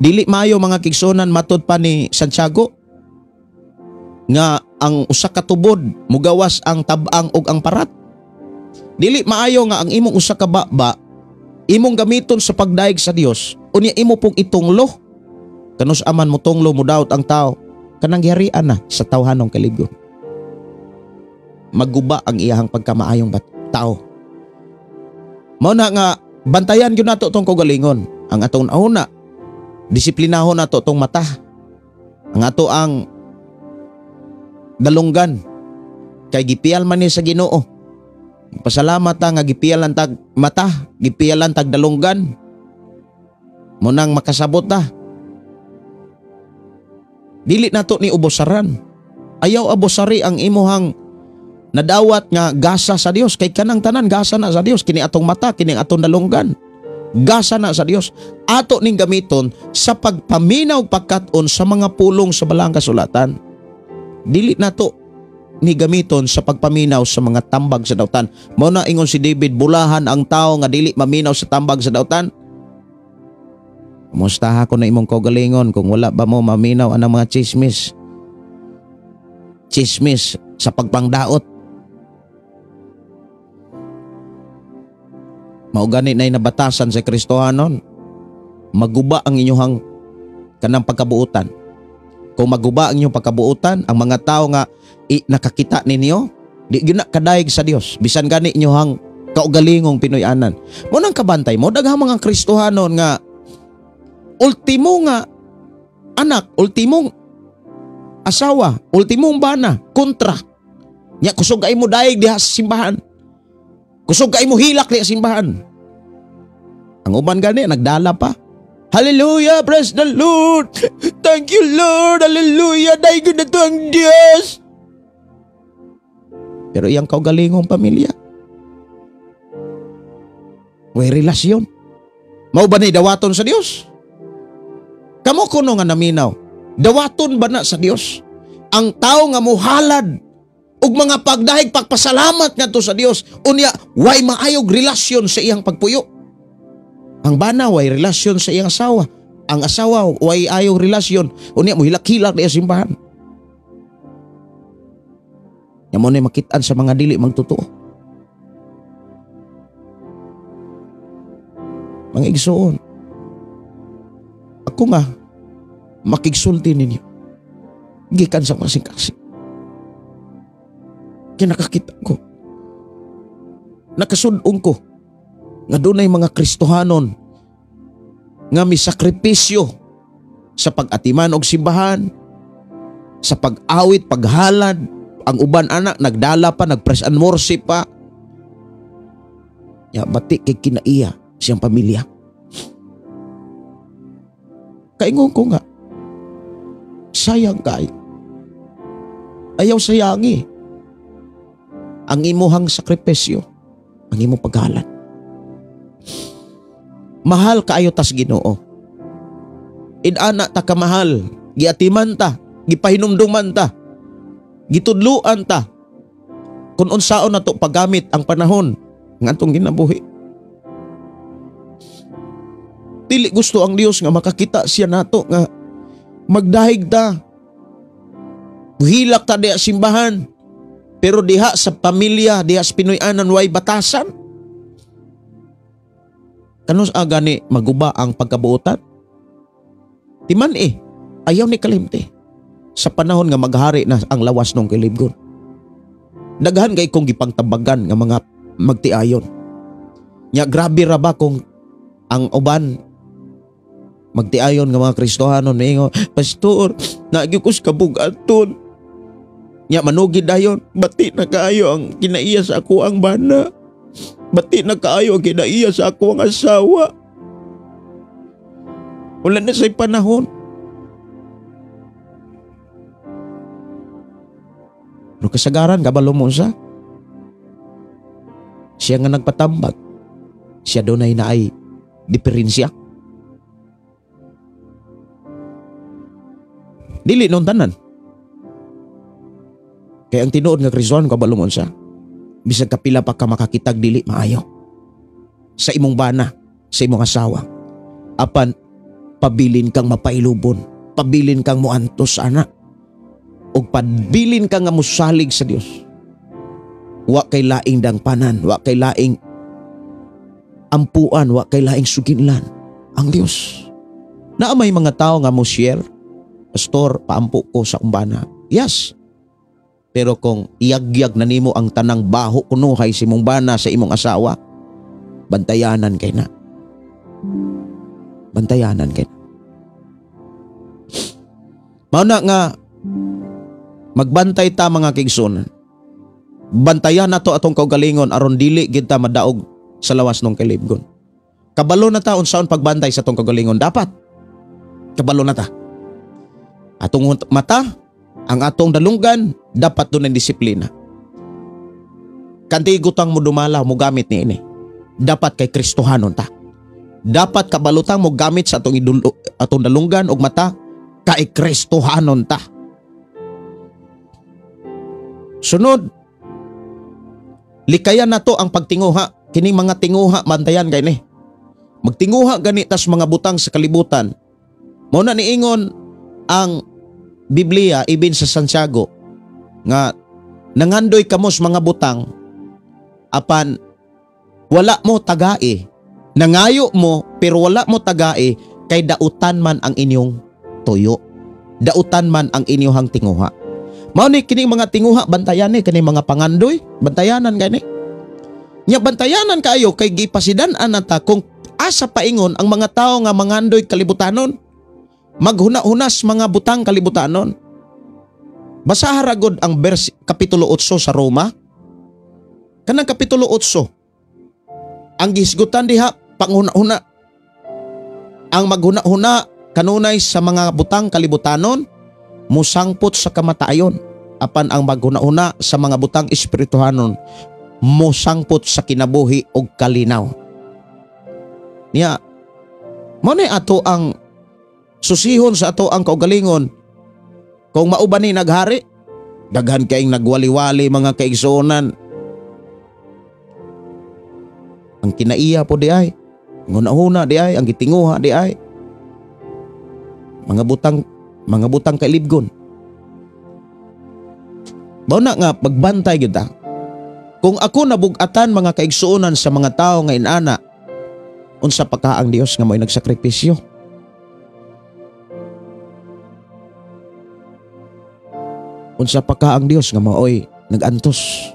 dili maayo mga kigsunan matud pa ni Santiago nga ang usa ka tubod mugawas ang tab-ang ug ang parat. Dili maayo nga ang imong usa ka baba imong gamiton sa pagdaig sa Dios, unya imo pong itunglo. Kanus aman mo tunglo mo daot ang tao, kanang giharian na sa tawhanong kaligyon. Magguba ang iyahang pagkamaayong tao. Mao na nga bantayan gyud nato tong kaugalingon. Ang atong una, disiplinahon nato tong mata. Ang ato ang dalunggan kay gipial man ni sa Ginoo. Pasalamat ta nga gipialan tag mata, gipialan tag dalunggan. Munang makasabot ta. Dili nato ni ubosaran. Ayaw abosari ang imuhang nadawat nga gasa sa Dios, kay kanang tanan gasa na sa Dios, kini atong mata, kini atong dalunggan. Gasa na sa Dios. Ato ning gamiton sa pagpaminaw pagkat-on sa mga pulong sa balang kasulatan. Dili nato ni gamiton sa pagpaminaw sa mga tambag sa dautan. Mao na ingon si David, bulahan ang tao nga dili maminaw sa tambag sa dautan. Kumustaha ko na imong kaugalingon kung wala ba mo maminaw anang mga chismis. Chismis sa pagpangdaot. Mao gani nay nabatasan sa Kristohanon. Maguba ang inyong kanang pagkabuutan. Kung maguba ang inyong pagkabuutan, ang mga tao nga nakakita ninyo, di gyud na kadaig sa Dios. Bisan gani inyong kaugalingong Pinoy-anan. Mo nang kabantay mo daghang mga Kristohanon nga ultimo nga anak, ultimong asawa, ultimong bana, kontra. Nya kusog kay mo daig diha sa simbahan. Kusog kay mo hilak diha sa simbahan. Ang uban gani nagdala pa. Hallelujah, praise the Lord. Thank you, Lord. Hallelujah. Daig na to ang Diyos. Pero iyang kaugalingong pamilya, way relasyon. Mao ba ni dawaton sa Dios? Kamo kuno nga naminaw, dawaton ba na sa Dios? Ang tao nga muhalad ug mga pagdahig pagpasalamat ngadto sa Dios, unya way maayog relasyon sa iyang pagpuyo. Ang bana way relasyon sa iyang asawa. Ang asawa way ayog relasyon, unya mo hilak-hilak diya simbahan. Nya mo na makitaan sa mga dili magtotoo. Mga igsoon, ako nga makigsulti ninyo gikan sa kasing-kasing. Kinakakita ko, nakasudong ko nga dunay mga Kristohanon nga misakripisyo sa pag-atiman og simbahan, sa pag-awit, paghalad. Ang uban anak nagdala pa, nag-praise and worship pa. Ya bati kay kinaiya siyang pamilya. Kaingon ko nga, sayang kay. Ayaw sayangi ang imuhang sakripisyo, ang imong paghalad. Mahal kaayo tas Ginoo. Inana ta kamahal, giatiman ta, gipahinumduman ta, gitudluan ta kung unsaon nato paggamit ang panahon ng atong ginabuhi. Dili gusto ang Dios nga makakita siya nato nga magdahig ta, hilak ta diha simbahan, pero diha sa pamilya, diha sa Pinoy-anan way batasan. Kanus agani maguba ang pagkabuotan? Timan ayaw ni kalimti. Sa panahon nga maghari na ang lawas ng kilibgon. Daghan kay kong gipangtabagan nga mga magtiayon. Nya grabe ra ba kung ang uban magtiayon nga mga Kristohanon ningo, Pastor, nagikus kabugaton. Nya manugid dayon, bati na kaayo ang kinaiya sa ako ang bana. Bati na kaayo ang kinaiya sa ako ang asawa. Wala na sa'y panahon. Pero kasagaran, kabalo mo siya nga nagpatambag. Siya doon ay naay diferensya. Dili nung tanan. Kaya ang tinuod nga Kristohano kabalungon sa bisag kapila pa ka makakitag dili maayo sa imong bana, sa imong asawa. Apan pabilin kang mapailubon, pabilin kang muantos ana, ug pabilin kang nga musalig sa Dios. Wa kay laing dangpanan, wa kay laing ampuan, wa kay laing suginlan ang Dios. Na may mga tao nga mo share, pastor, paampo ko sa kumbana. Yes. Pero kung iyagyag na nimo ang tanang baho kunuhay si mong bana sa imong asawa, bantayanan kay na. Bantayanan kay na. Mao na nga magbantay ta mga kaigsunan. Bantayan nato atong kaugalingon aron dili gid ta madaog sa lawas ng kalibgon. Kabalo na ta unsaon pagbantay sa atong kaugalingon dapat. Kabalo na ta. Atong mata, ang atong dalunggan, dapat doon ang disiplina. Kanti gutang mo dumala, mo gamit ni ini. Dapat kay Kristohanon ta. Dapat kabalutang mo gamit sa atong dalunggan og mata, kay Kristohanon ta. Sunod, likayan na to ang pagtinguha. Kining mga tinguha, bantayan kay ni. Magtinguha gani tas mga butang sa kalibutan. Muna niingon ang Biblia ibin sa Santiago nga nangandoy kamos mga butang apan wala mo tagai, nangayo mo pero wala mo tagai kay dautan man ang inyong tuyo, dautan man ang inyong tinguha. Mao ni kining mga tinguha bantayan ni kining mga pangandoy, bantayanan gani. Nya bantayanan kayo kay gipasidan-an nata kung asa paingon ang mga tao nga mangandoy kalibutanon. Maghuna-hunas mga butang kalibutanon. Basa haragod ang kapitulo 8 sa Roma. Kanang kapitulo 8. Ang gisgutan diha panghuna-huna. Ang maghuna-huna kanunay sa mga butang kalibutanon musangpot sa kamatayon. Apan ang maghuna-huna sa mga butang espirituhanon musangpot sa kinabuhi og kalinaw. Niya mo ni ato ang susihon sa ato ang kaugalingon. Kung mauban ni naghari, daghan kaing nagwali-wali mga kaigsuonan. Ang kinaiya po di ay, nguna-huna di ay, ang gitinguha di ay. Mga butang kailibgon. Mao na nga pagbantay gyud ta. Kung ako nabug-atan mga kaigsuonan sa mga tao nga inana, unsa pa ka ang Dios nga mo'y nagsakripisyo? Unsa pa ka ang Dios nga maoy nagantos.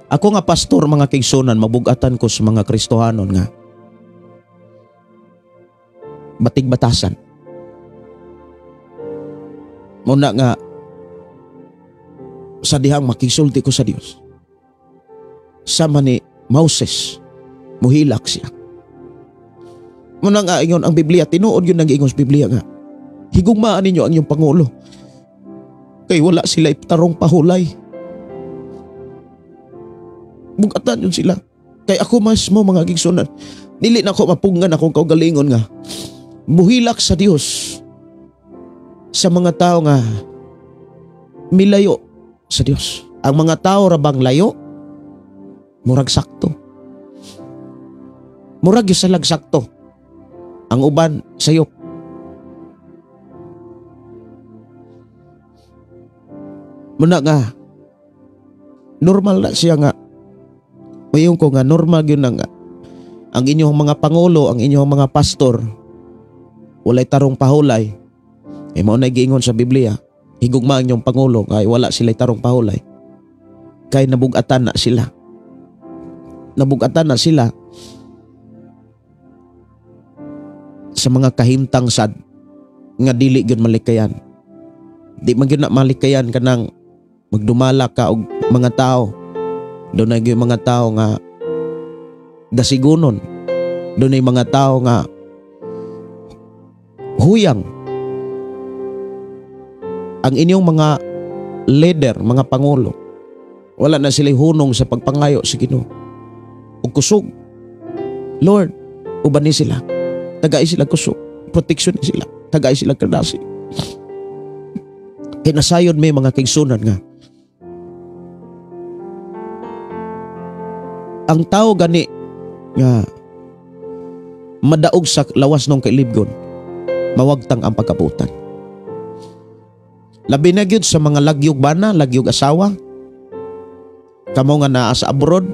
Ako nga pastor mga kaigsunan, mabugatan ko sa mga Kristohanon nga batig-batasan. Muna nga sa dihang makisulti ko sa Dios. Sama ni Moses, muhilak siya. Muna nga ingon ang Biblia, tinuod yun ang ingon sa Biblia nga. Higugmaan ninyo ang inyong Pangulo. Kay wala sila tarong pahulay. Bugatan yun sila. Kay ako mismo mga gigsunan, dili na ako mapungan akong kaugalingon nga muhilak sa Dios sa mga tao nga milayo sa Dios. Ang mga tao rabang layo, murag sakto. Murag yung salag sakto. Ang uban sayop. Muna nga, normal na siya nga. Mayroon ko nga, normal yun na nga. Ang inyong mga pangulo, ang inyong mga pastor, walay tarong pahulay. Mao na giingon sa Biblia, higugma ang inyong pangulo, kay wala sila'y tarong pahulay. Kay nabugatan na sila. Nabugatan na sila sa mga kahimtang sad nga dili gyud malikayan. Di man gyud na malikayan kanang magdumala ka og mga tao. Doon na yung mga tao nga dasigunon. Doon na yung mga tao nga huyang. Ang inyong mga leader, mga pangulo, wala na sila hunong sa pagpangayo sa Ginoo. O kusog. Lord, uban ni sila. Tagay sila kusog. Proteksyon ni sila. Tagay sila kadasi. Kinasayod may mga kaigsunan nga ang tao gani nga madaog sa lawas ng kailibgon, mawagtang ang pagkabutan. Labi na gyud sa mga lagyog bana, lagyog asawa, kamo nga naa sa abroad,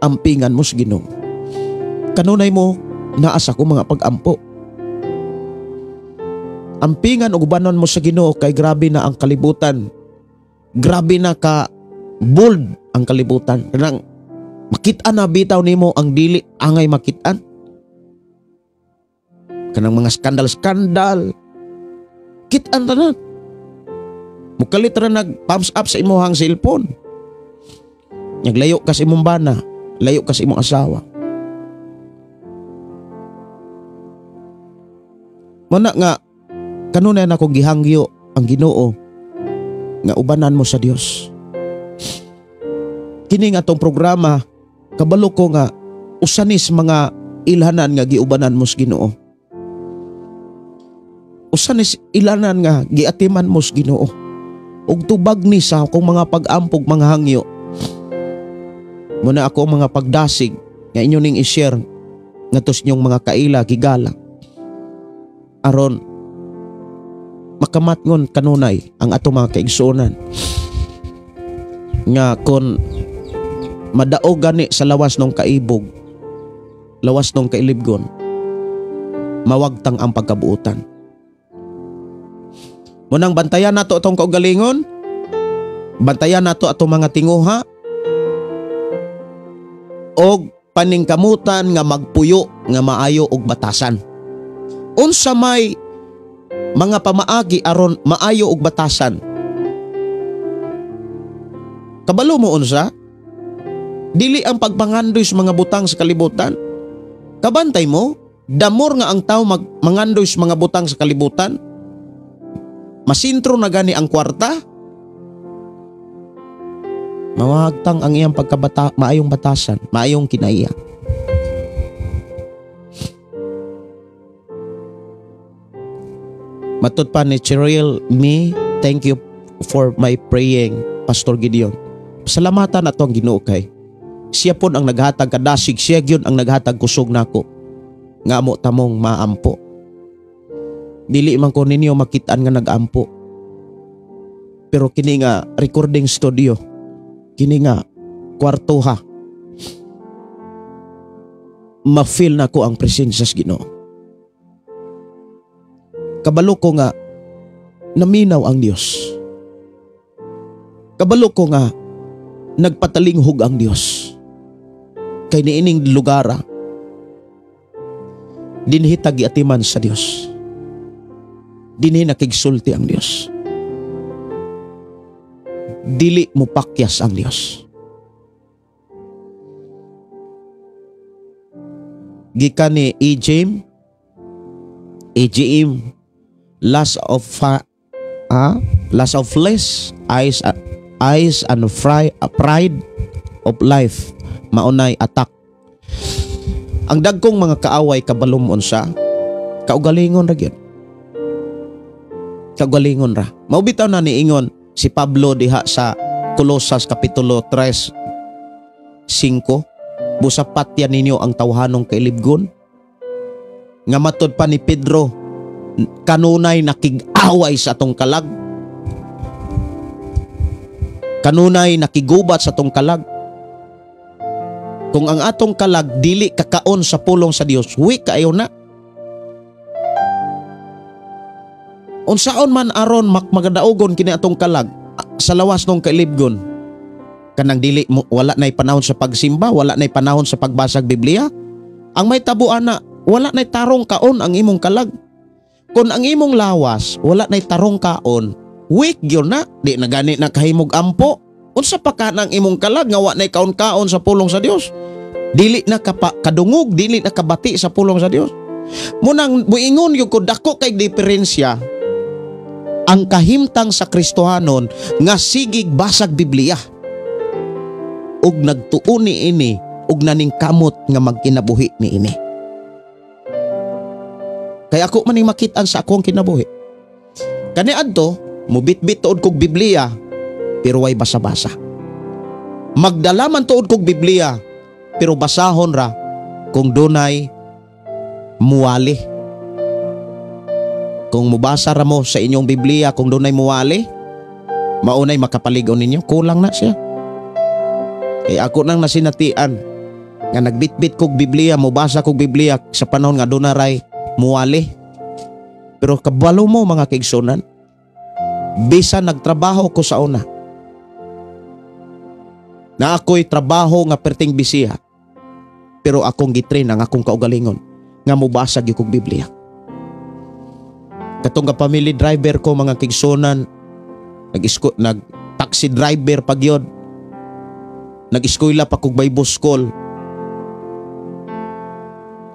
ampingan mo sa Ginoo. Kanunay mo naa sa ko mga pagampo. Ampingan ug banon mo sa Ginoo kay grabe na ang kalibutan. Grabe na ka bold ang kalibutan. Kanang makit-an na bitaw nimo ang dili angay makit-an. Kanang mga skandal-skandal. Kit-an tanan. Mukalit ra nag thumbs up sa imong cellphone. Naglayo ka sa imong bana, layo ka sa imong asawa. Muna nga kanunay na ko gihangyo ang Ginoo nga ubanan mo sa Dios. Kini nga tong programa kabalo ko nga usanis mga ilhanan nga giubanan mo sa Ginoo. Usanis ilanan nga giatiman mo sa Ginoo. Ug tubag ni sa akong mga pag-ampog mga hangyo. Muna ako mga pagdasig nga inyo ning i-share ngatos nyong mga kaila gigala. Aron makamatngon kanunay ang ato mga kaigsunan nga kon madaog gani sa lawas ng kaibog, lawas ng kailibgon, mawagtang ang pagkabuutan. Munang bantayan nato atong kaugalingon, bantayan nato atong mga tinguha, og paningkamutan nga magpuyo nga maayo og batasan. Unsa may mga pamaagi aron maayo og batasan? Kabalo mo unsa? Dili ang pagpangandoy sa mga butang sa kalibutan. Kabantay mo, damor nga ang tao mangandoy sa mga butang sa kalibutan. Masintro na gani ang kwarta. Mawagtang ang iyang maayong batasan, maayong kinaiya. Matod pa ni Cheryl, thank you for my praying, Pastor Gideon. Salamatan nato ang Ginoo kay siya pon ang naghatag kadasig, siya gyud ang naghatag kusog nako nga amo tamong maampo. Dili man ko ninyo makitaan nga nagampo. Pero kini nga recording studio, kini nga kwartuha, ma-feel na ko ang presensya sa Ginoo. Kabalo ko nga naminaw ang Dios. Kabalo ko nga nagpatalinghog ang Dios. Kay niining lugara dinhi tagiatiman sa Dios. Dinhi nakigsulti ang Dios. Dili mo pakyas ang Dios. Gikan ni EJM, lust of flesh, eyes and pride of life, maunay attack. Ang dagkong mga kaaway kabalom unsa, kaugalingon ra gyud. Kaugalingon ra. Maubitaw na niingon si Pablo diha sa Colosas kapitulo 3:5, busapat yan ninyo ang tawhanong kailibgon. Nga matod pa ni Pedro, kanunay nakig-away sa atong kalag. Kanunay nakigubat sa atong kalag. Kung ang atong kalag dili kakaon sa pulong sa Dios, huwi kaayo na. Unsaon man aron magadaogon kini atong kalag sa lawas ng kailibgon. Kanang dili mo, wala nay panahon sa pagsimba, wala nay panahon sa pagbasag Biblia. Ang may tabuan na, wala nay tarong kaon ang imong kalag. Kung ang imong lawas, wala nay tarong kaon, weak gyud na, di na gani na kahimog ampo. Unsa pa ka nang imong kalag nga wa nay kaon-kaon sa pulong sa Dios? Dili na kadungog, dili na kabati sa pulong sa Dios. Munang buingon yung ko dako kay diferensya ang kahimtang sa Kristohanon nga sigig basag Biblia ug nagtuo ni ini ug naningkamot nga magkinabuhi ni ini. Kaya ako maning makitaan sa akong kinabuhi. Kani adto Mubitbit tuod kog Biblia pero way basa-basa. Magdala man tuod kog Biblia pero basahon ra kung dunay muwali. Kung mubasa ra mo sa inyong Biblia kung dunay muwali, maunay makapaligon ninyo, kulang na siya. Ako nang nasinatian nga nagbitbit kog Biblia, mubasa kog Biblia sa panahon nga dunay muwali. Pero kabalo mo mga kaigsunan, bisan nagtrabaho ko sa una, na ako'y trabaho nga perting bisiha, pero akong gitrain ang akong kaugalingon nga mubasa gyud kog Biblia. Katong nga family driver ko mga kaigsunan, nag-taxi driver pag yun, nag-eskwela pa kog Bible school.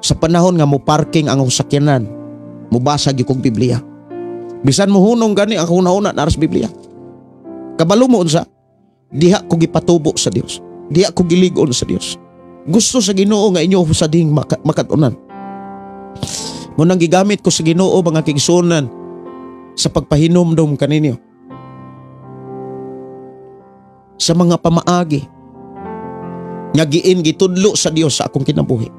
Sa panahon nga mo parking ang sakyanan, mubasa gyud kog Biblia. Bisan mo hunong gani ang hunahuna naras Biblia. Kabalo mo unsa? Diha ko gipatubo sa Dios. Diha ko gilig-on sa Dios. Gusto sa Ginoo nga inyo sa ding makatunan. Mo nang gigamit ko sa Ginoo mga kaigsunan sa pagpahinomdom kaninyo. Sa mga pamaagi nga giin gitudlo sa Dios sa akong kinabuhi.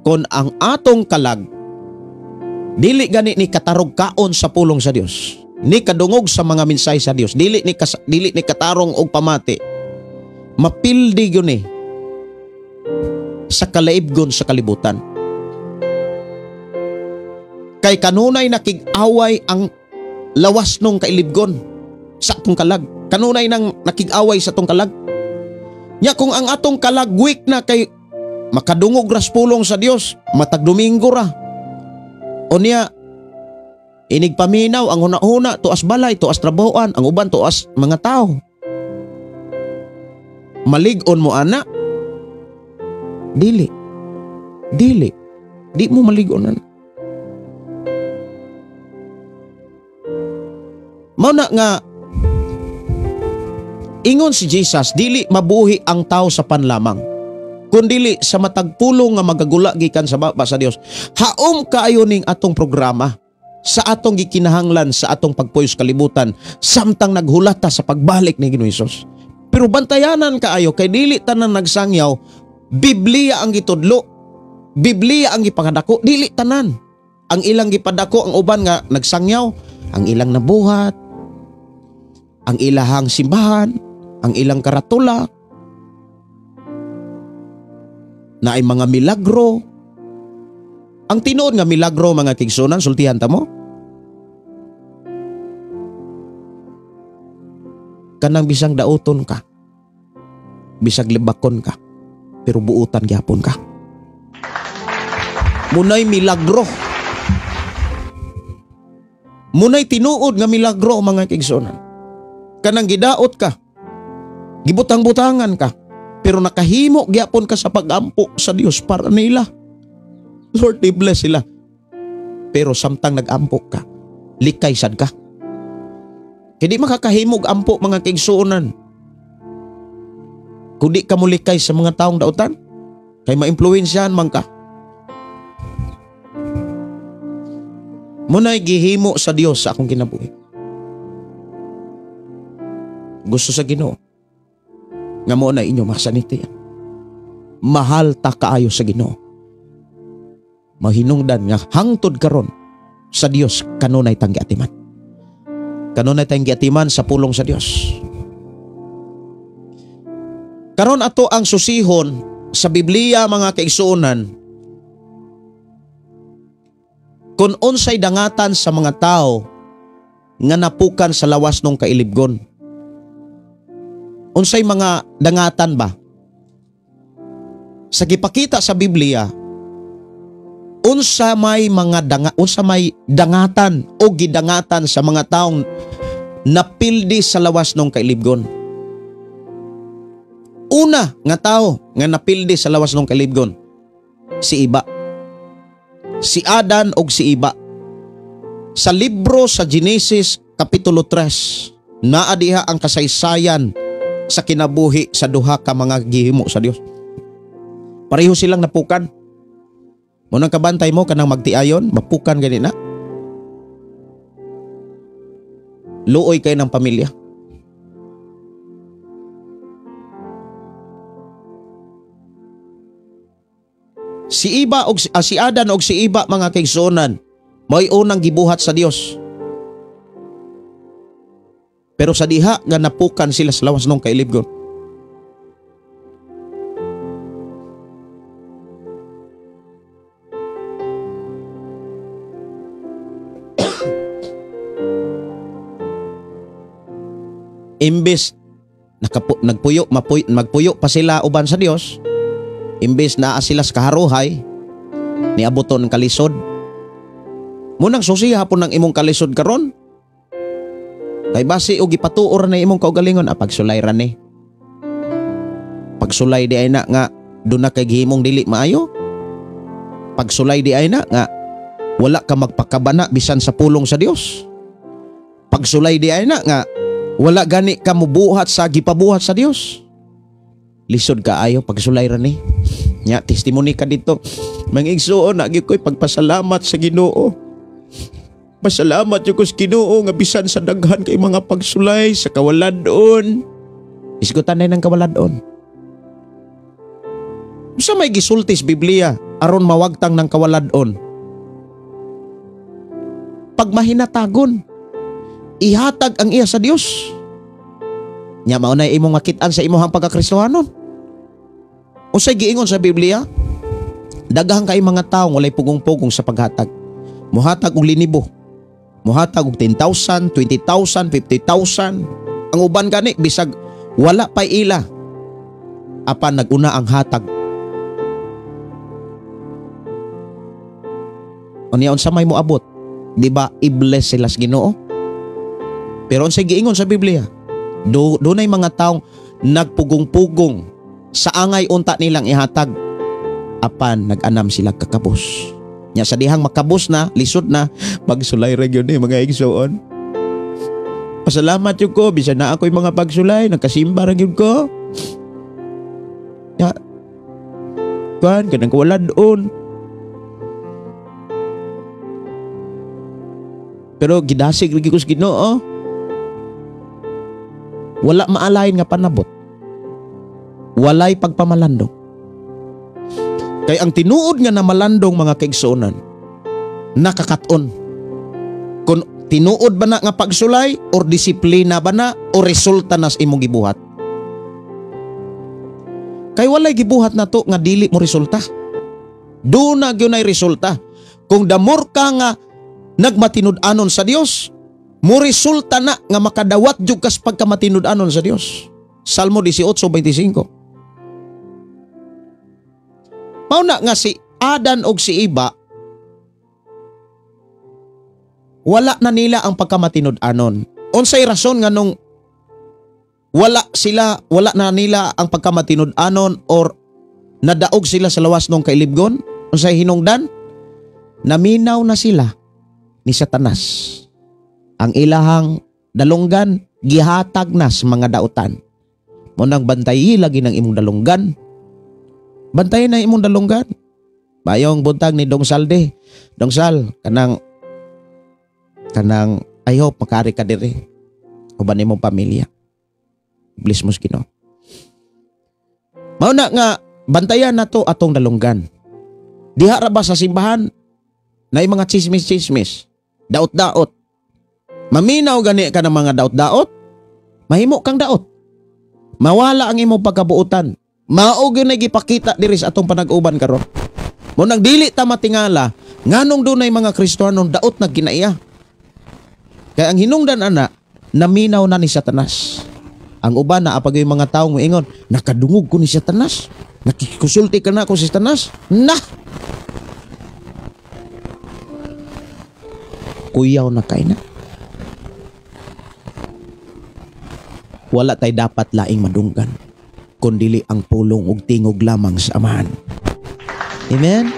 Kon ang atong kalag dili gani ni katarog kaon sa pulong sa Dios, ni kadungog sa mga mensahe sa Dios, dili ni katarong og pamati, mapildi gyud ni sa kalaibgon sa kalibutan. Kay kanunay nakig-away ang lawas nung kailibgon sa atong kalag. Kanunay nang nakig-away sa atong kalag. Nya kung ang atong kalag weak na kay makadungog ras pulong sa Dios, matag Domingo ra. O niya, inigpaminaw ang huna-huna, tuas balay, tuas trabahoan, ang uban tuas mga tao. Malig-on mo ana? Dili. Di mo malig-on ana. Mao na nga, ingon si Jesus, dili mabuhi ang tao sa panlamang, kundili sa matagpulong nga magagula gikan sa baba sa Dios. Haom kaayo ning atong programa sa atong gikinahanglan sa atong pagpuyo sa kalibutan samtang naghulata sa pagbalik ni Ginoong Hesus. Pero bantayanan kaayo kay dili tanan nagsangyaw Biblia ang gitudlo, Biblia ang gipangadako, dili tanan. Ang ilang gipadako ang uban nga nagsangyaw, ang ilang nabuhat, ang ilahang simbahan, ang ilang karatula, na ay mga milagro. Ang tinuod nga milagro mga kaigsunan, sultihan ta mo, kanang bisang dauton ka, bisag libakon ka, pero buutan gyapon ka. Munay milagro. Munay tinuod nga milagro mga kaigsunan. Kanang gidaot ka, gibutang-butangan ka, pero nakahimo gyapon ka sa pag-ampo sa Dios para nila. Lord, i-bless sila. Pero samtang nag-ampo ka, likay sad ka. Kaya di makakahimog ampo mga kaigsuonan. Kung di ka mo likay sa mga taong dautan, kay ma-impluwensyahan man ka. Muna'y gihimo sa Dios sa akong kinabuhi. Gusto sa Ginoo nga mo na inyo masanitian. Mahal ta kaayo sa Ginoo. Mahinungdan nga hangtod karon sa Dios kanunay tang giatiman. Kanunay tang giatiman sa pulong sa Dios. Karon ato ang susihon sa Biblia mga kaigsuonan kung unsay dangatan sa mga tao nga napukan sa lawas ng kailibgon. Unsay mga dangatan ba? Sa gipakita sa Biblia, unsa may dangatan o gidangatan sa mga taong napildi sa lawas ng kailibgon. Una nga tao nga napildi sa lawas ng kailibgon, si Iba. Si Adan og si Iba. Sa libro sa Genesis Kapitulo 3, naa diha ang kasaysayan sa kinabuhi sa duha ka mga gihimo sa Dios. Pareho silang napukan. Munang kabantay mo kanang magtiayon, mapukan gani na. luoy kayo ng pamilya. Si Adan og si Iba mga kaigsuonan, mo'y unang gibuhat sa Dios. Pero sa diha nga napukan sila sa lawas nung kailibgon. Imbes magpuyo pa sila uban sa Dios, imbes naa sila sa kaharuhay, niabuton ng kalisod. Munang susi hapon ng imong kalisod karon. Kay basi og ipatuor na imong kaugalingon pagsulay ra ni. Pagsulay di ay na nga doon na kay gihimong dili maayo. Pagsulay di ay na nga wala ka magpakabana bisan sa pulong sa Dios. Pagsulay di ay na nga wala gani ka mubuhat sa gipabuhat sa Dios. Lisod ka ayo pagsulay ra ni. Nya testimony ka dito. Mangigsuon na gyud ko'y pagpasalamat sa Ginoo. Pasalamat yung kus Ginoo nga bisan sa daghan kay mga pagsulay sa kawaladon. Isgutan na ng kawaladon. Sa may gisultis Biblia aron mawagtang ng kawaladon. Pag mahinatagon, ihatag ang iya sa Dios. Nya mao na imong makit-an sa imong pagkakristohanon. Unsay giingon sa Biblia? Daghang kay mga tawo walay pugong-pugong sa paghatag. Muhatag og linibo. Muhatag og 10,000, 20,000, 50,000. Ang uban gani bisag wala pay ila. Apan naguna ang hatag. Unya unsa may moabot? Di ba i-bless sila sa Ginoo? Pero unsay giingon sa Biblia? Dunay mga taong nagpugong-pugong sa angay unta nilang ihatag, apan nag-anam sila kakabos. Nya sa dihang makabos na, lisod na, pagsulay ra gyud ni mga igsoon. Pasalamat yun ko, bisan na ako'y mga pagsulay, nagkasimba ra gyud ko. Nya kan kanang kawaladon. Pero gidasig ra gyud ko sa Ginoo. Wala maalayin nga panabot. Walay pagpamalandong. Kay ang tinuod nga na malandong mga kaigsuonan, nakakaton. Kung tinuod ba na nga pagsulay, or disiplina ba na, o resulta nas imong gibuhat. Kay walay gibuhat na to nga dili mo resulta. Doon na gyud nay resulta. Kung damor ka nga nagmatinud-anon sa Dios, mo resulta na nga makadawat jud kas pagkamatinud-anon sa Dios. Salmo 18:25. Mao na nga si Adan og si Iba, wala na nila ang pagkamatinud-anon. Unsay rason nga nung wala na nila ang pagkamatinud-anon or nadaog sila sa lawas nung kailibgon? Unsay hinungdan? Naminaw na sila ni Satanas. Ang ilahang dalunggan gihatag na sa mga dautan. Munang bantayi lagi ng imong dalunggan. Bantayin na imong dalunggan. Bayong buntag ni Dong Salde. Dong Sal, kanang I hope makari ka diri. Uban imong pamilya. Bless mo Ginoo. Mao na nga bantayan na to atong dalunggan. Diha ra ba sa simbahan na mga chismis-chismis, daot-daot. Maminaw gani ka ng mga daot-daot, mahimo kang daot. Mawala ang imong pagkabuutan. Mao gyud na gipakita diri sa atong panag-uban karon. Mo nang dili ta matingala nganong dunay mga Kristiyanon daot na ginaiya. Kaya ang hinungdan ana, naminaw na ni Satanas. Ang uban na apag yung mga tawo moingon, nakadungog ko ni Satanas. Nakikusulti ka na ako si Satanas. Na! Kuyaw na kay na. Wala tay dapat laing madunggan, kundili ang pulong ug tingog lamang sa Amahan. Amen?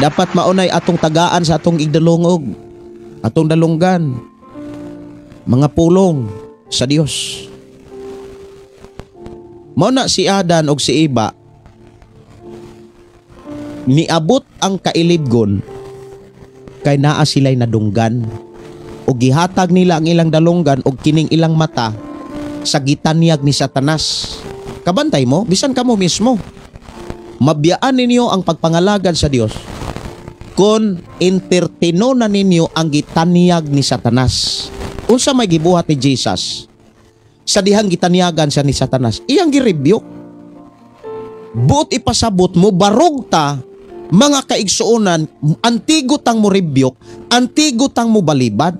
Dapat maunay atong tagaan sa atong igdalungog, atong dalunggan, mga pulong sa Dios. Mao na si Adan ug si Iba, niabot ang kailibgon kay naa sila'y nadunggan o gihatag nila ang ilang dalunggan o kining ilang mata sa gitanyag ni Satanas. Kabantay mo, bisan kamo mismo. Mabiyaan ninyo ang pagpangalagad sa Dios kung entertaino na ninyo ang gitanyag ni Satanas. Unsa may gibuhat ni Jesus sa dihang gitanyagan siya ni Satanas, iyang gi-rebuke. Buot ipasabot mo, barog ta, mga kaigsuonan, antigo tang mo rebuke, antigo tang mo balibad.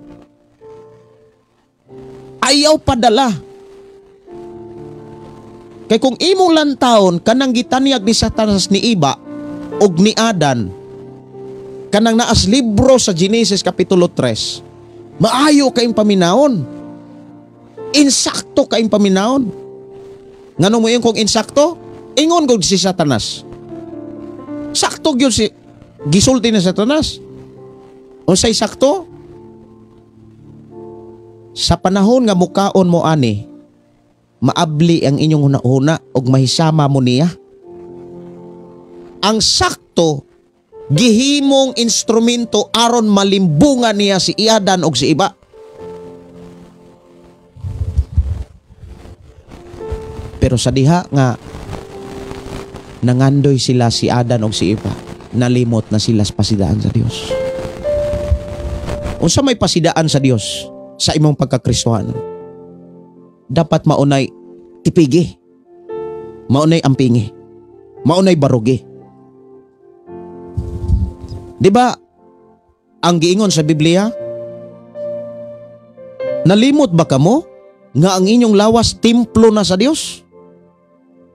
Ayaw padala. Kay kung imong lantawon kanang gitanyag ni Satanas ni Iba og ni Adan, kanang naas libro sa Genesis Kapitulo 3, maayo kayong paminahon. Insakto kayong paminahon. Nganong mo yung kung insakto? Ingon kong si Satanas. Sakto yun si gisulti na Satanas. O say sakto? Sa panahon nga mukaon mo ani, maabli ang inyong hunahuna og mahisama mo niya. Ang sakto, gihimong instrumento aron malimbungan niya si Adan og si Iba. Pero sa diha nga nangandoy sila si Adan og si Iba, nalimot na sila sa pasidaan sa Dios. Unsa may pasidaan sa Dios sa imong pagkakristohanon? Dapat maunay tipigi, maunay ampingi, maunay barugi. Di ba ang giingon sa Biblia? Nalimot ba kamo nga ang inyong lawas templo na sa Dios?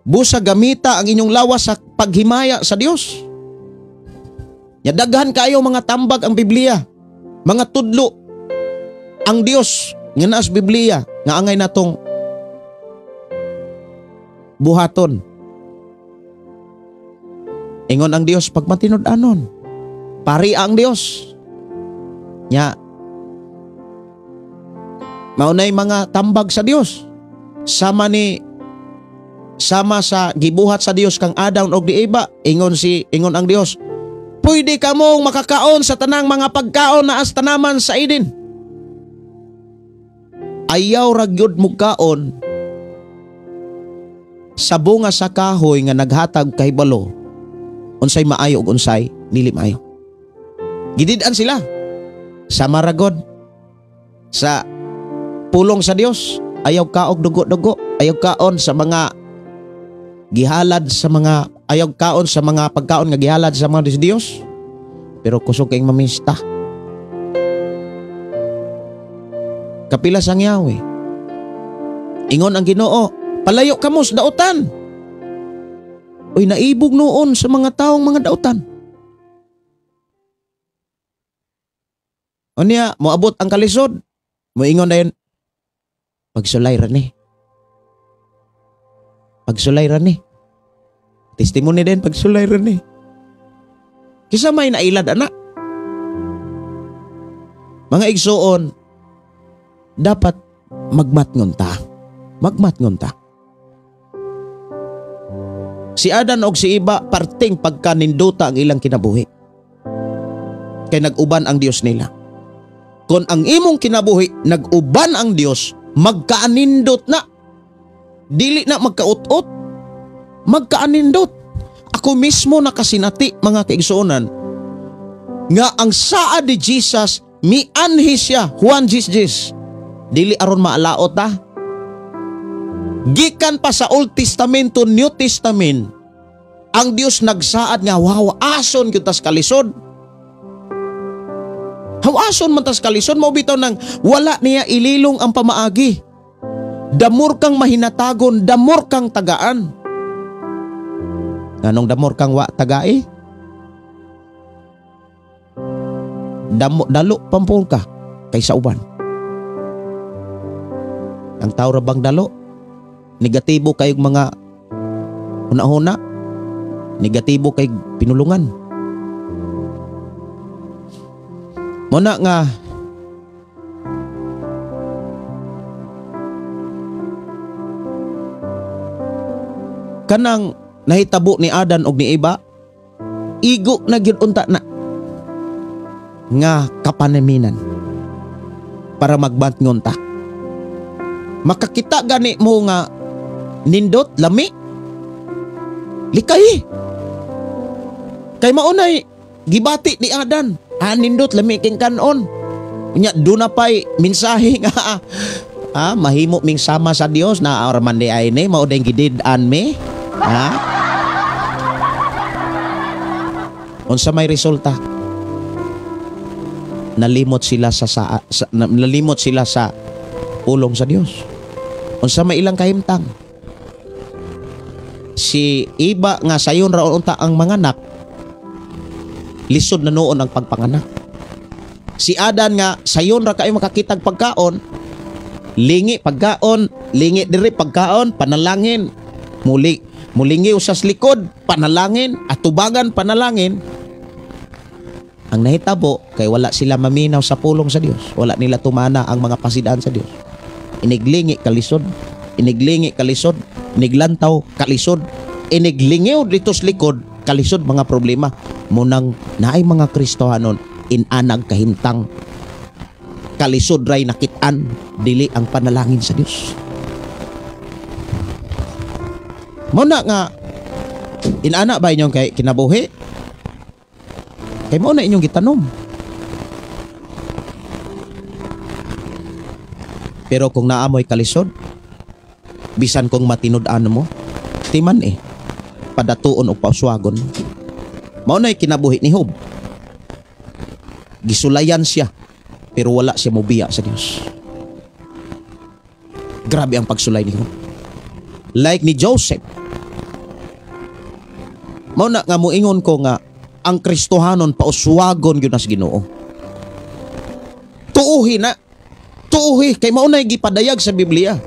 Busa gamita ang inyong lawas sa paghimaya sa Dios. Daghan kayo mga tambag ang Biblia, mga tudlo ang Dios nga naa sa Biblia nga angay natong buhaton. Ingon ang Dios pag matinud-anon, pari ang Dios. Nya maunay mga tambag sa Dios. Sama sa gibuhat sa Dios kang Adan og di Iba, ingon ang Dios, pwede ka mong makakaon sa tanang mga pagkaon na as tanaman sa Eden. Ayaw ra gyud mo kaon sa bunga sa kahoy nga naghatag kahibalo, unsay maayo ug unsay dili maayo. Gidid-an sila sa maragod sa pulong sa Dios. Ayaw ka og dugo-dugo, ayaw kaon sa mga gihalad sa mga, ayaw kaon sa mga pagkaon nga gihalad sa mga Dios, pero kusog kayong mamista. Kapila sang Yahweh, ingon ang Ginoo, palayo kamo sa dautan. Uy, naibog noon sa mga taong mga dautan. O niya, moabot ang kalisod, moingon na yun, pagsulay ra ni. Pagsulay ra ni. Testimony din pagsulay ra ni. Kisa may nailad anak. Mga igsuon, dapat magmatngon ta. Magmatngon ta. Si Adan og si Iba parting pagkaninduta ang ilang kinabuhi. Kay nag-uban ang Dios nila. Kung ang imong kinabuhi nag-uban ang Dios, magkaanindot na. Dili na magkaut-ut, magkaanindot. Ako mismo nakasinati mga kaigsuonan nga ang saad ni Jesus mianhi siya, Juan Jesus. Dili aron maalaot ta. Gikan pa sa Old Testamento, New Testament, ang Dios nagsaad nga hawason gyud tas kalisod. Hawason man tas kalisod, mao bitaw nang wala niya ililong ang pamaagi. Damor kang mahinatagon, damor kang tagaan. Anong damor kang wa tagai? Dalo pampul ka kaysa uban. Ang tao ra bang dalo? Negatibo kayong mga huna-huna. Negatibo kay pinulungan. Muna nga kanang nahitabo ni Adan og ni Iba, igo na gyud unta na nga kapanaminan. para magbantngon ta. Makakita gani mo nga nindot lami likay. Kay maunay gibati ni Adan, nindot lami king kanon. Unya do na pay mensahe nga mahimo ming sama sa Dios na arman di ay ni mao ding gidid-an me. Unsa may resulta? Nalimot sila nalimot sila sa pulong sa Dios. Unsa may ilang kahimtang? Si iba nga sayon ra unta ang manganak, lisod na noon ang pagpanganak. Si Adan nga sayon ra kayo makakitag pagkaon, lingi pagkaon, lingi diri pagkaon, panalangin, mulingi usas likod, panalangin, atubagan panalangin. Ang nahitabo kay wala sila maminaw sa pulong sa Dios, wala nila tumana ang mga pasidaan sa Dios. Iniglingi kalisod, iniglingi kalisod, iniglantaw kalisod, iniglingiw dito sa likod kalisod mga problema. Munang naay mga Kristohanon inanag kahintang kalisod ray nakitaan dili ang panalangin sa Dios. Muna nga inana ba inyong kay kinabuhi? Kay mo na inyong gitanom. Pero kung naamoy kalisod, bisan kung matinud-an mo, timan padatuon o pauswagon. Mao na'y kinabuhi ni Job. Gisulayan siya, pero wala siya mobiya sa Dios. Grabe ang pagsulay ni Job. Like ni Joseph. Mao na nga moingon ko nga ang Kristohanon pauswagon gyud nas Ginoo. Tuuhi na. Tuuhi kay mao nay gipadayag sa Biblia.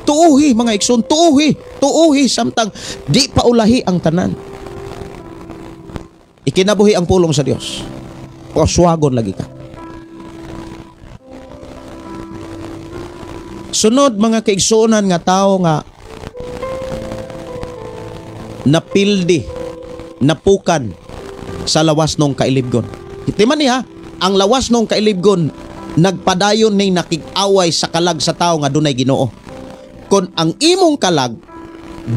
Tuuhi mga igsoon, tuuhi, tuuhi samtang di paulahi ang tanan. Ikinabuhi ang pulong sa Dios. Pauswagon lagi ka. Sunod mga kaigsuonan nga tao nga napildi, napukan sa lawas nung kailibgon. Itiman niya, ang lawas nung kailibgon nagpadayon ning nakig-away sa kalag sa tao nga dunay Ginoo. Kung ang imong kalag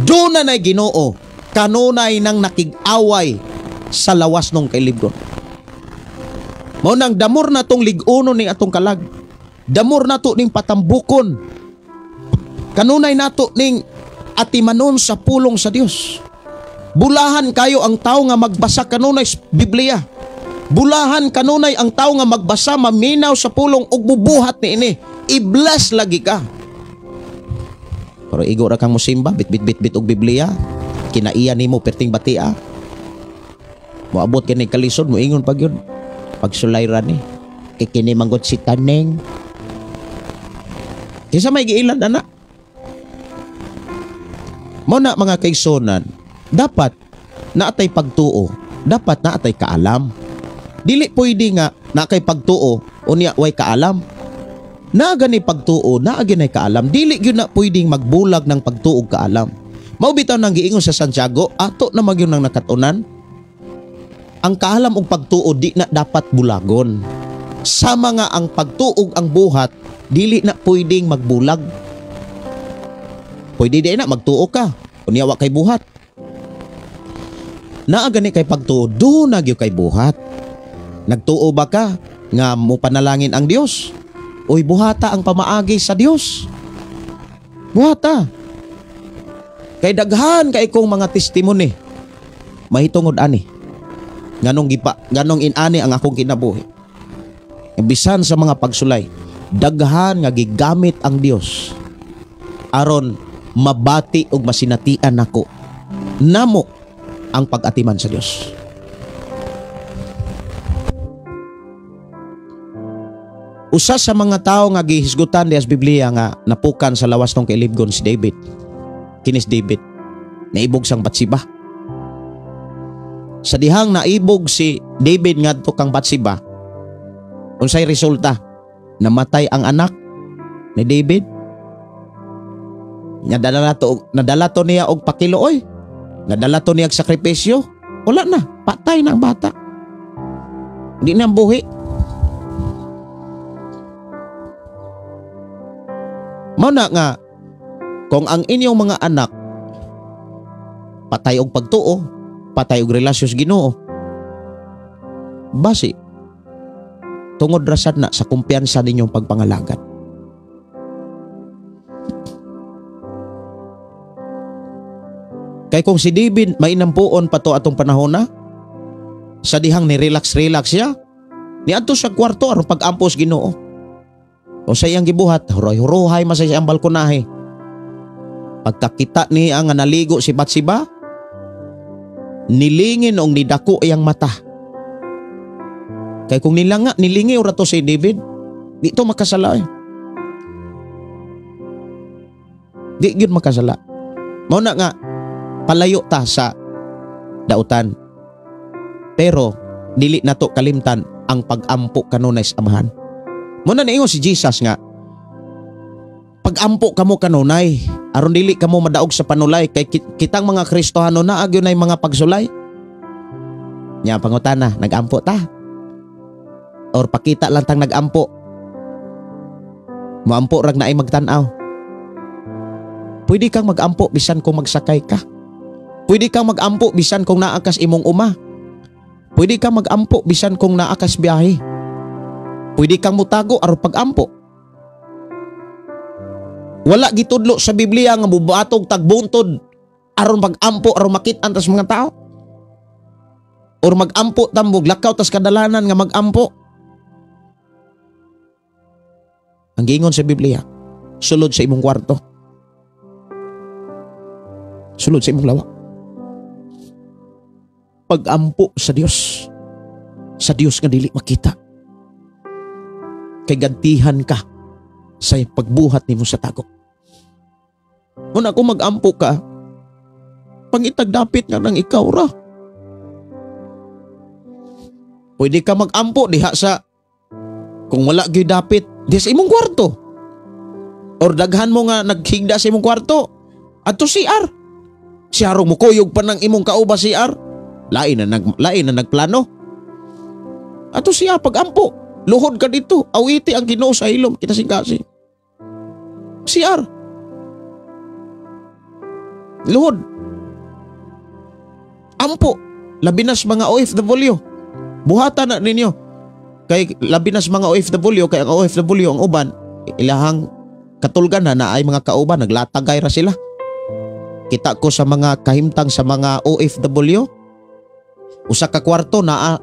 dunay Ginoo, kanunay nang nakig-away sa lawas nung kailibgon. Mao nang damor na tong lig-unon ning atong kalag. Damor na to ning patambukon. Kanunay nato ning atimanon sa pulong sa Dios. Bulahan kayo ang tao nga magbasa kanunay Biblia. Bulahan kanunay ang tao nga magbasa, maminaw sa pulong ug bubuhat ni ini. I-bless lagi ka. Pero igo ra kang musimba, bit og Biblia, kinaiya nimo perting batia. Moabot kini kalisod mo ingon pag yun. Pagsulay ra ni. Kay kini manggot si Taneng. Kisa may giilan ana. Mo na mga kaigsonan, dapat naatay pagtuo, dapat naatay kaalam. Dili pwede nga na kay pagtuo unya way kaalam. Na gani pagtuo, na gani kaalam. Dili gyud na pwedeng magbulag ng pagtuo ug kaalam. Mao bitaw nang giingon sa Santiago, ato na magyud nang nakatunan. Ang kaalam ug pagtuo di na dapat bulagon. Sama nga ang pagtuo ug ang buhat, dili na pwedeng magbulag. Pwede di na magtuo ka, unya wa kay buhat. Na gani kay pagtuo, do na gyud kay buhat. Nagtuo ba ka nga mo panalangin ang Dios? Uy, buhata ang pamaagi sa Dios. Buhata. Kay daghan kay kong mga testimony. Mahitungod ani. Ganong inani ang akong kinabuhi. Bisan sa mga pagsulay, daghan nga gigamit ang Dios aron mabati ug masinatian nako namo ang pag-atiman sa Dios. Usa sa mga tao nga gihisgutan di as Biblia nga napukan sa lawas ng kailibgon si David. Kinis David, naibog sang Batsiba. Sa dihang naibog si David ngadto kang Batsiba, unsay resulta? Namatay ang anak ni David. Nadala to niya og pakiluoy. Nadala to niya og sakripisyo. Wala na, patay na ang bata. Hindi na buhi. Mao na nga, kung ang inyong mga anak patay og pagtuo, patay og relasyon sa Ginoo, basi tungod rasad na sa kumpiyansa ninyong pagpangalagad. Kay kung si David mainampuon pa to atong panahon na, sa dihang ni relax siya, niadto sa kwarto aron pag-ampos Ginoo. O sa iyang gibuhat, huroy-hurohay masay siyang balkonahe. Pagkakita niya nga naligo si Batsiba, nilingin og nidako iyang mata. Kay kung nilingi ora to si David, di to makasala. Di gyud makasala. Mao na nga palayo ta sa dautan. Pero dili nato kalimtan ang pag-ampo kanunay sa amahan. Muna niingon si Jesus nga, pag-ampo kamo kanunay, aron dili kamo madaog sa panulay, kay kitang mga Kristohano na agyo nay mga pagsulay. Nya pangutana, nag-ampo ta? Or pakita lang tang nag-ampo? Moampo rag na ay magtan-aw. Pwede kang mag-ampo bisan kung magsakay ka. Pwede kang mag-ampo bisan kung naakas imong uma. Pwede kang mag-ampo bisan kung naakas biyahe. Pwede kang mutago aron pag-ampo. Wala gitudlo sa Biblia nga bubatog tagbuntod aron pag-ampo aron makit-an tas mga tao. Or mag-ampo tambog lakaw tas kadalanan nga mag-ampo. Ang giingon sa Biblia, sulod sa imong kwarto. Sulod sa imong lawak. Pag-ampo sa Dios. Sa Dios nga dili makita. Kay gantihan ka sa pagbuhat nimo sa tago. Kung ako mag-ampo ka, pangitagdapit nga ng ikaw ra. Pwede ka mag-ampo diha sa, kung wala gyud dapit, di sa imong kwarto. Or daghan mo nga naghigda sa imong kwarto, adto CR. Siyaro mo kuyog pa ng imong kauba CR. Lain na nagplano. Ato siya pag-ampo. Luhod ka dito. Awiti ang Ginoo sa ilom. Kinasing-kasi. CR. Luhod. Ampo. Labinas mga OFW. Buhatan na ninyo. Kay labinas mga OFW. Kay ang OFW ang uban. Ilahang katulgan na ay mga kauban. Naglatagay ra sila. Kita ko sa mga kahimtang sa mga OFW. Usa ka kwarto na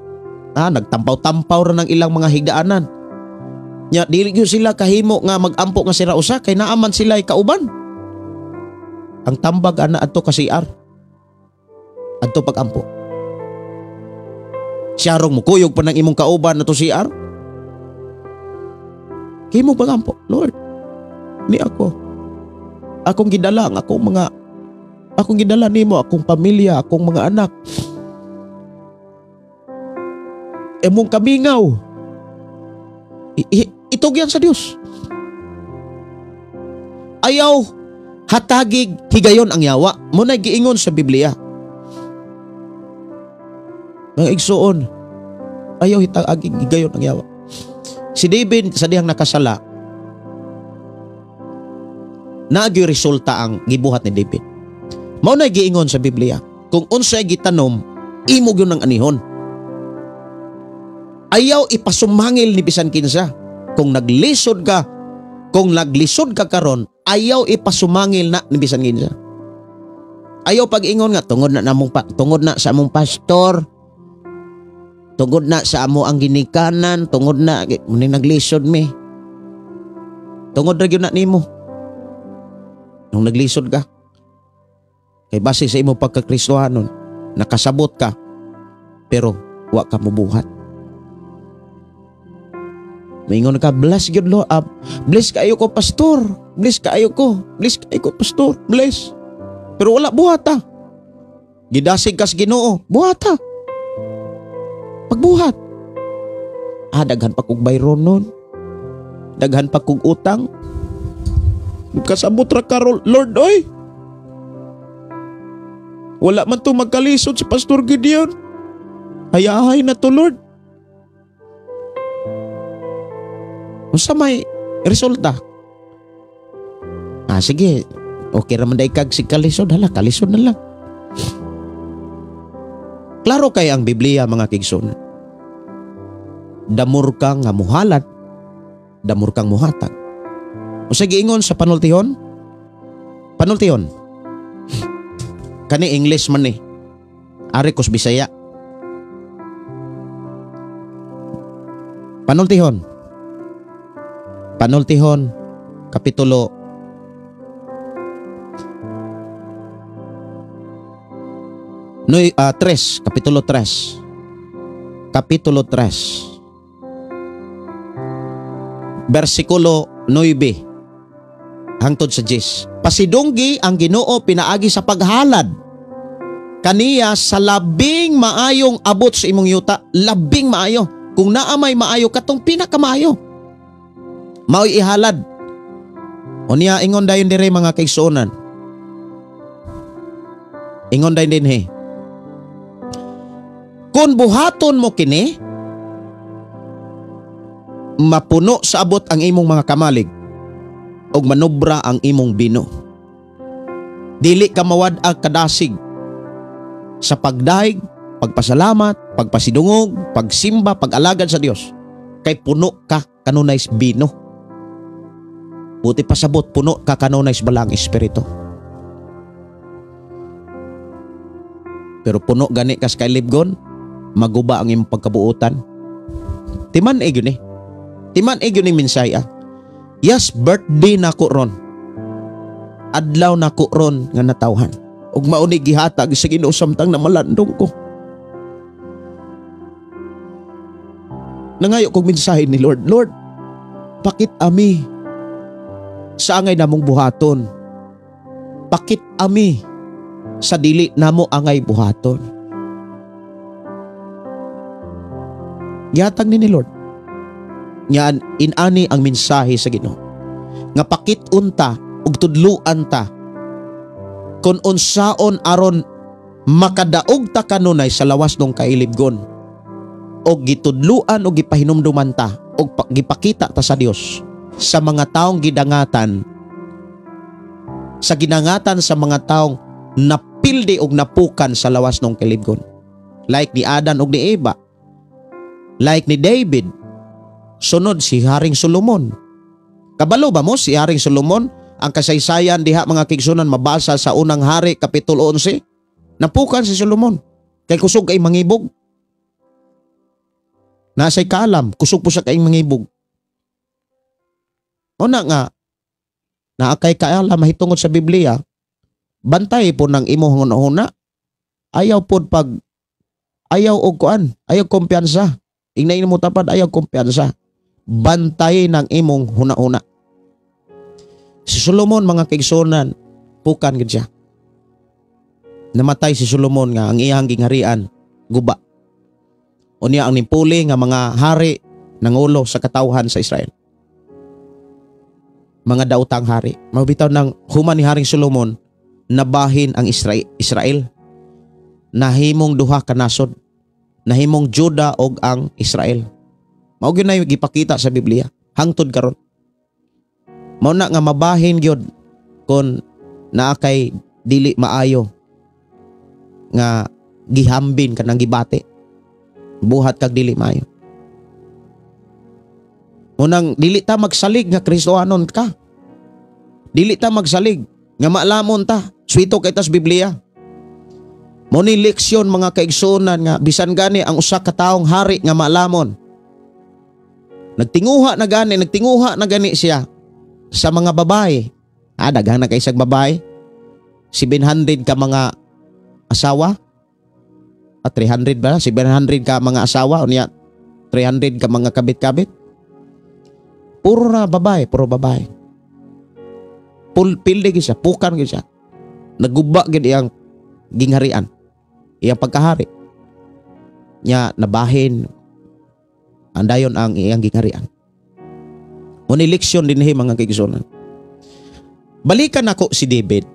nagtampaw-tampaw ra ng ilang mga higdaanan. Nya dili gyud sila kahimo nga mag-ampo nga sira usa kay naaman sila kauban. Ang tambag ana adto ka CR. Adto pag-ampo. Siyarong mo kuyog pa ng imong kauban na to CR. Kahimo pag-ampo, Lord. Ni ako. Akong gidala ang akong gidala nimo, akong pamilya, akong mga anak. Emong kamingaw. Itugyan sa Dios. Ayaw hatagig higayon ang yawa. Muna giingon sa Biblia. Mga igsuon, ayaw hatagig higayon ang yawa. Si David sa dihang nakasala, naagyo resulta ang gibuhat ni David. Mao na giingon sa Biblia, kung unsay gitanom, imo gyud ang anihon. Ayaw ipasumangil ni bisan kinsa. Kung naglisod ka karon, ayaw ipasumangil na ni bisan kinsa. Ayaw pag-ingon nga tungod na sa among pastor, tungod na sa amo ang ginikanan, tungod na muni naglisod mi. Tungod ra gyud na nimo. Nung naglisod ka, kay base sa imong pagkakristohanon, nakasabot ka, pero wa ka mubuhat. Maingon ka, bless God Lord. Bless kayo ko pastor. Bless kayo ko pastor. Bless. Pero wala buhat ta. Gidasig kas Ginoo. Buhat ta. Pagbuhat. Daghan pa kog bayron nun. Daghan pa kog utang. Kasabot ra karol, Lord oy. Wala man to magkalisod si Pastor Gideon. Hayahay na to, Lord. Unsa may resulta? Sige, okay raman day kag si kalisod, hala, kalisod na lang. Klaro kay ang Biblia mga kigson. Damor kang nga muhalat, damor kang muhatag. O sa giingon sa panultihon? Panultihon. Kani English man ni. Ari kos Bisaya. Panultihon. Panultihon, kapitulo 3, kapitulo 3. Kapitulo 3. Versikulo 9 hangtod sa 10. Pasidunggi ang Ginoo pinaagi sa paghalad kaniya sa labing maayong abot sa imong yuta. Labing maayo. Kung naamay maayo katong pinakamaayo, mao'y ihalad. O niya ingon dayon dire mga kaigsuonan. Ingon dayon din he. Kung buhaton mo kini, mapuno sa abot ang imong mga kamalig og manobra ang imong bino. Dili ka mawad-ag kadasig sa pagdaig, pagpasalamat, pagpasidungog, pagsimba, pag-alagad sa Dios. Kay puno ka kanunay bino. Buti pasabot, puno ka kanunay balang espiritu. Pero puno gani kas kay libgon, maguba ang imong pagkabuutan. Timan gyud ni. Timan gyud ni minsaya. Yes, birthday nako ron. Adlaw nako ron nga natawhan. Ug mao ni gihatag sa Ginoo samtang namalandong ko. Nangayo kog mensahe ni Lord, Lord, pakit ami sa angay namong buhaton. Pakit ami sa dili namo angay buhaton. Gihatag ni Lord. Yan inani ang mensahe sa Ginoo. Nga pakit unta ug tudluan ta kun unsaon aron makadaog ta kanunay sa lawas ng kailibgon. Og gitudluan og gipahinumduman ta og gipakita ta sa Dios sa mga taong gidangatan, sa ginangatan sa mga taong napildi og napukan sa lawas ng kailibgon. Like ni Adan og ni Eva. Like ni David. Sunod si Haring Solomon. Kabalo ba mo si Haring Solomon? Ang kasaysayan diha mga kigsunan mabasa sa unang hari kapitulo 11. Napukan si Solomon. Kay kusog kay mangibog. Nasa'y kaalam, kusog po siya kay mangibog. O na nga, naakay kaalam mahitungod sa Biblia, bantay po ng imong huna-huna. Ayaw po ayaw og kuan, ayaw kumpiyansa. Ingnayin mo tapad, ayaw kumpiyansa. Bantay ng imong huna-huna. Si Solomon mga kaigsunan, pukan gid siya. Namatay si Solomon nga ang iyang gingharian, guba. O niya ang nimpuli nga mga hari nangulo sa katawhan sa Israel. Mga daotang hari. Mabitaw ng human ni Haring Solomon, nabahin ang Israel. Nahimong duha ka nasod. Nahimong Juda og ang Israel. Mao gyud na gipakita sa Biblia hangtod karon. Mao na nga mabahin gyud kon naa kay dili maayo nga gihambin kanang gibate. Buhat kag dili maayo. Unang dili ta magsalig nga Kristohanon ka. Dili ta magsalig nga maalamon ta. Swito kay tas Biblia. Mo ni leksyon mga kaigsunan nga bisan gani ang usa ka taong hari nga maalamon. Nagtinguha na gani siya sa mga babae. Daghan na kay isang babae. 700 ka mga asawa. 300 ba? 700 ka mga asawa. O niya, 300 ka mga kabit-kabit. Puro babae. Pildi siya, pukan siya. Naguba gid iyang gingharian. Iyang pagkahari. Nya nabahin. Andayon ang iyang gingharian. Muni leksyon din mga kaigsunan. Balikan ako si David.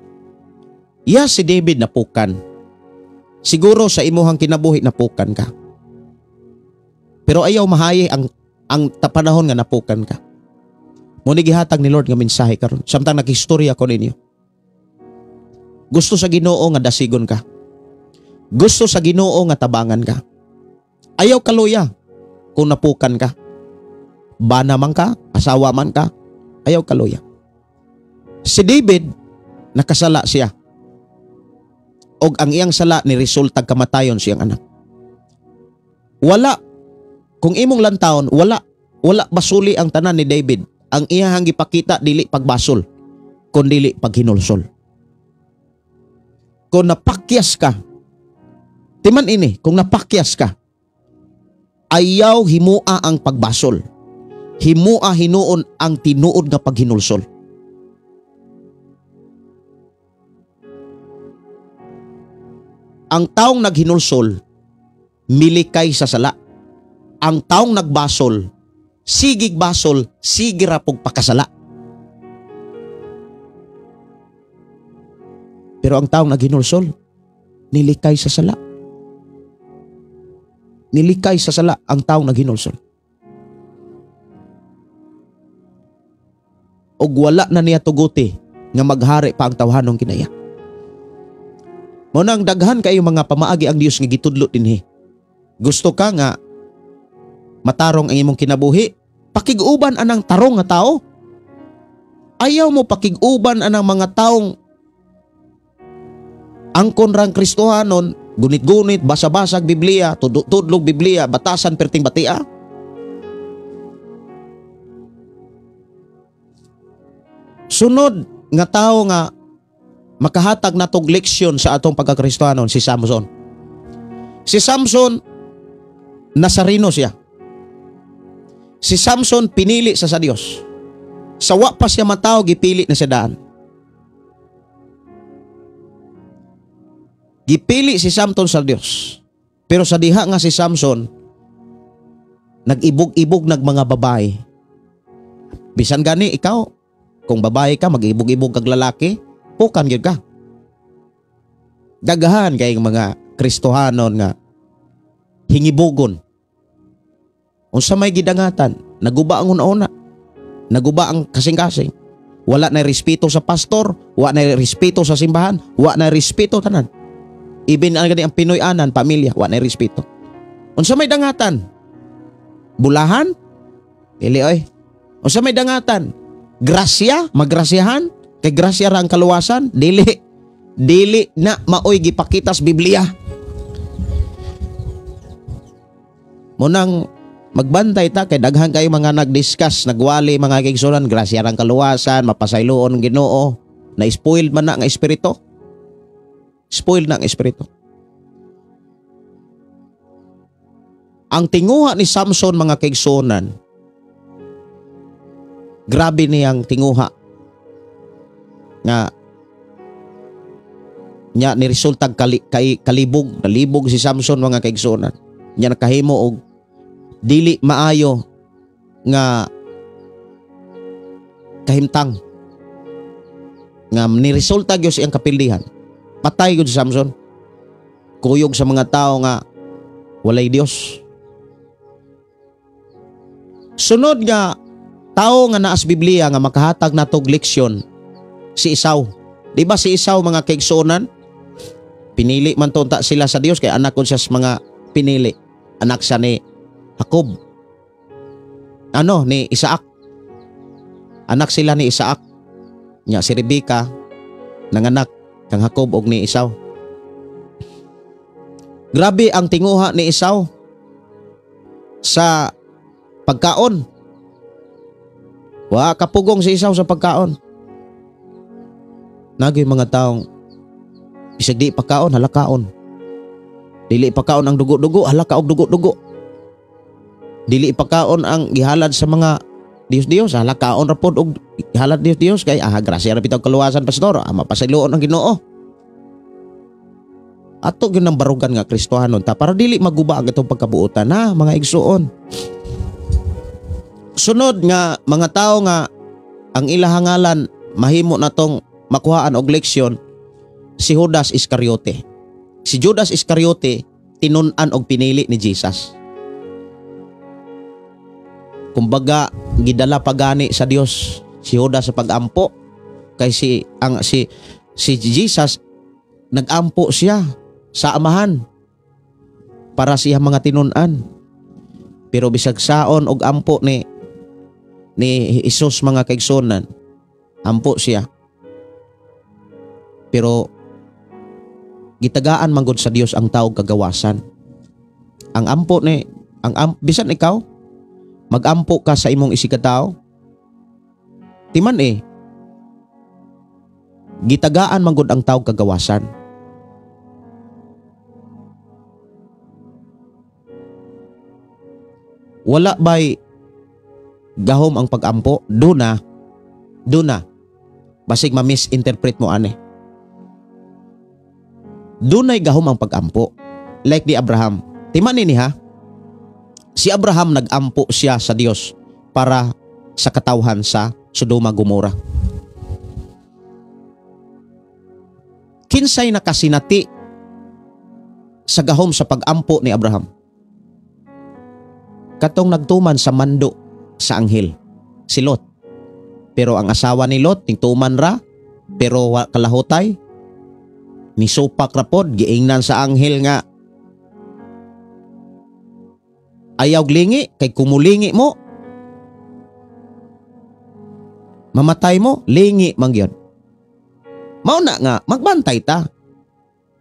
Si David napukan. Siguro sa imuhang kinabuhi napukan ka. Pero ayaw mahayi ang tapanahon nga napukan ka. Muna gihatag ni Lord nga mensahe karon. Samtang nakistorya ko ninyo. Gusto sa Ginoo nga dasigon ka. Gusto sa Ginoo nga tabangan ka. Ayaw kaluya kung napukan ka. Bana man ka, asawa man ka, ayaw kaluya. Si David, nakasala siya. Og ang iyang sala ni resulta kamatayon siyang anak. Wala, kung imong lantawon, wala basuli ang tanan ni David. Ang iyang gipakita dili pagbasol, kun dili paghinulsol. Kung napakyas ka, timan ini, kung napakyas ka, ayaw himua ang pagbasol. Himua hinuon ang tinuod nga paghinulsol. Ang taong naghinulsol, milikay sa sala. Ang taong nagbasol, sigig basol, sige ra pog pakasala. Pero ang taong naghinulsol, nilikay sa sala. Nilikay sa sala ang taong naghinulsol. Og wala na niya tuguti nga maghari pa ang tawhanong kinaya. Mao nang daghan kayo mga pamaagi ang Dios nga gitudlo dinhi. Gusto ka nga matarong ang imong kinabuhi, pakiguban anang tarong nga tao. Ayaw mo pakiguban anang mga taong angkon rang Kristohanon, gunit-gunit, basa-basag Biblia, tudlog Biblia, batasan perting batia. Sunod nga tao nga makahatag natog leksyon sa atong pagkakristohanon, si Samson. Si Samson, Nazareno siya. Si Samson pinili sa Diyos. Sa wa pa siya matao, gipili na siya daan. Gipili si Samson sa Diyos. Pero sa diha nga si Samson, nag-ibog-ibog nag mga babae. Bisan gani ikaw, kung babae ka, mag-ibog-ibog kag lalaki, pukan gyud ka. Dagahan kay mga Kristohanon nga hingibugon. Unsa may gidangatan, naguba ang una-una. Naguba ang kasing-kasing. Wala na respeto sa pastor, wala na respeto sa simbahan, wala na respeto tanan. Even ang Pinoy-anan, pamilya, wala na respeto. Unsa may dangatan? Bulahan? Dili oy. Unsa may dangatan? Grasya, magrasyahan, kay grasya ra ang kaluwasan, dili na maoy gipakitas Biblia. Munang magbantay ta kay daghan kayo mga nagdiscuss, nagwali mga kaigsunan, grasya ra ang kaluwasan, mapasayloon ang Ginoo, na spoiled man na ang espiritu. Spoiled na ang espiritu. Ang tinguha ni Samson mga kaigsunan, grabe niyang tinguha nga nya ni resultag kalibog si Samson mga kaigsunan. Nya nakahimo og dili maayo nga kahimtang nga ni resulta gyud siyang kapildihan. Patay gyud si Samson. Kuyog sa mga tao nga walay Dios. Sunod nga tao nga naas Biblia nga makahatag natog leksyon, si Esau. Di ba si Esau mga kaigsunan? Pinili man tonta sila sa Dios kay anak ko siya sa mga pinili. Anak siya ni Jacob. Ni Isaac. Anak sila ni Isaac. Nya si Rebecca nanganak kang Jacob og ni Esau. Grabe ang tinguha ni Esau sa pagkaon. Wa kapugong si Esau sa pagkaon. Nagay mga taong bisag di pagkaon, halakaon. Dili pagkaon ang dugo-dugo, halaka og dugo-dugo. Dili pagkaon ang gihalad sa mga Dios-Dios, halakaon ra pod og gihalad Dios-Dios kay grasya ra bitaw kaluwasan pastor, mapasayloon ang Ginoo. Ato gyud nang barugan nga Kristohanon ta para dili maguba ang itong pagkabuotan ha mga igsuon. Sunod nga mga tao nga ang ilahangalan mahimo natong makuhaan og leksyon, si Judas Iscariote. Si Judas Iscariote tinun-an og pinili ni Jesus. kumbaga gidala pagani sa Dios si Judas sa pagampo kay si Jesus nagampo siya sa amahan para siya mga tinun-an. Pero bisag saon og ampo ni Jesus mga kaigsunan, ampo siya. Pero gitagaan man gud sa Dios ang tawo kagawasan. Ang ampo ni bisan ikaw magampo ka sa imong isikataw, timan gitagaan man gud ang tawo kagawasan. Wala ba'y gahom ang pagampo? Duna. Basig ma-misinterpret mo ane. Dunay gahom ang pagampo. Like di Abraham. Timan nini ha? Si Abraham nagampo siya sa Dios para sa katawhan sa Sodoma Gomora. Kinsay nakasinati sa gahom sa pagampo ni Abraham? Katong nagtuman sa mando sa anghel, si Lot. Pero ang asawa ni Lot tingtuman ra, pero kalahutay ni supak ra pod, giingnan sa anghel nga ayaw glingi kay kumulingi mo mamatay mo, lingi man gyud. Mao na nga magbantay ta.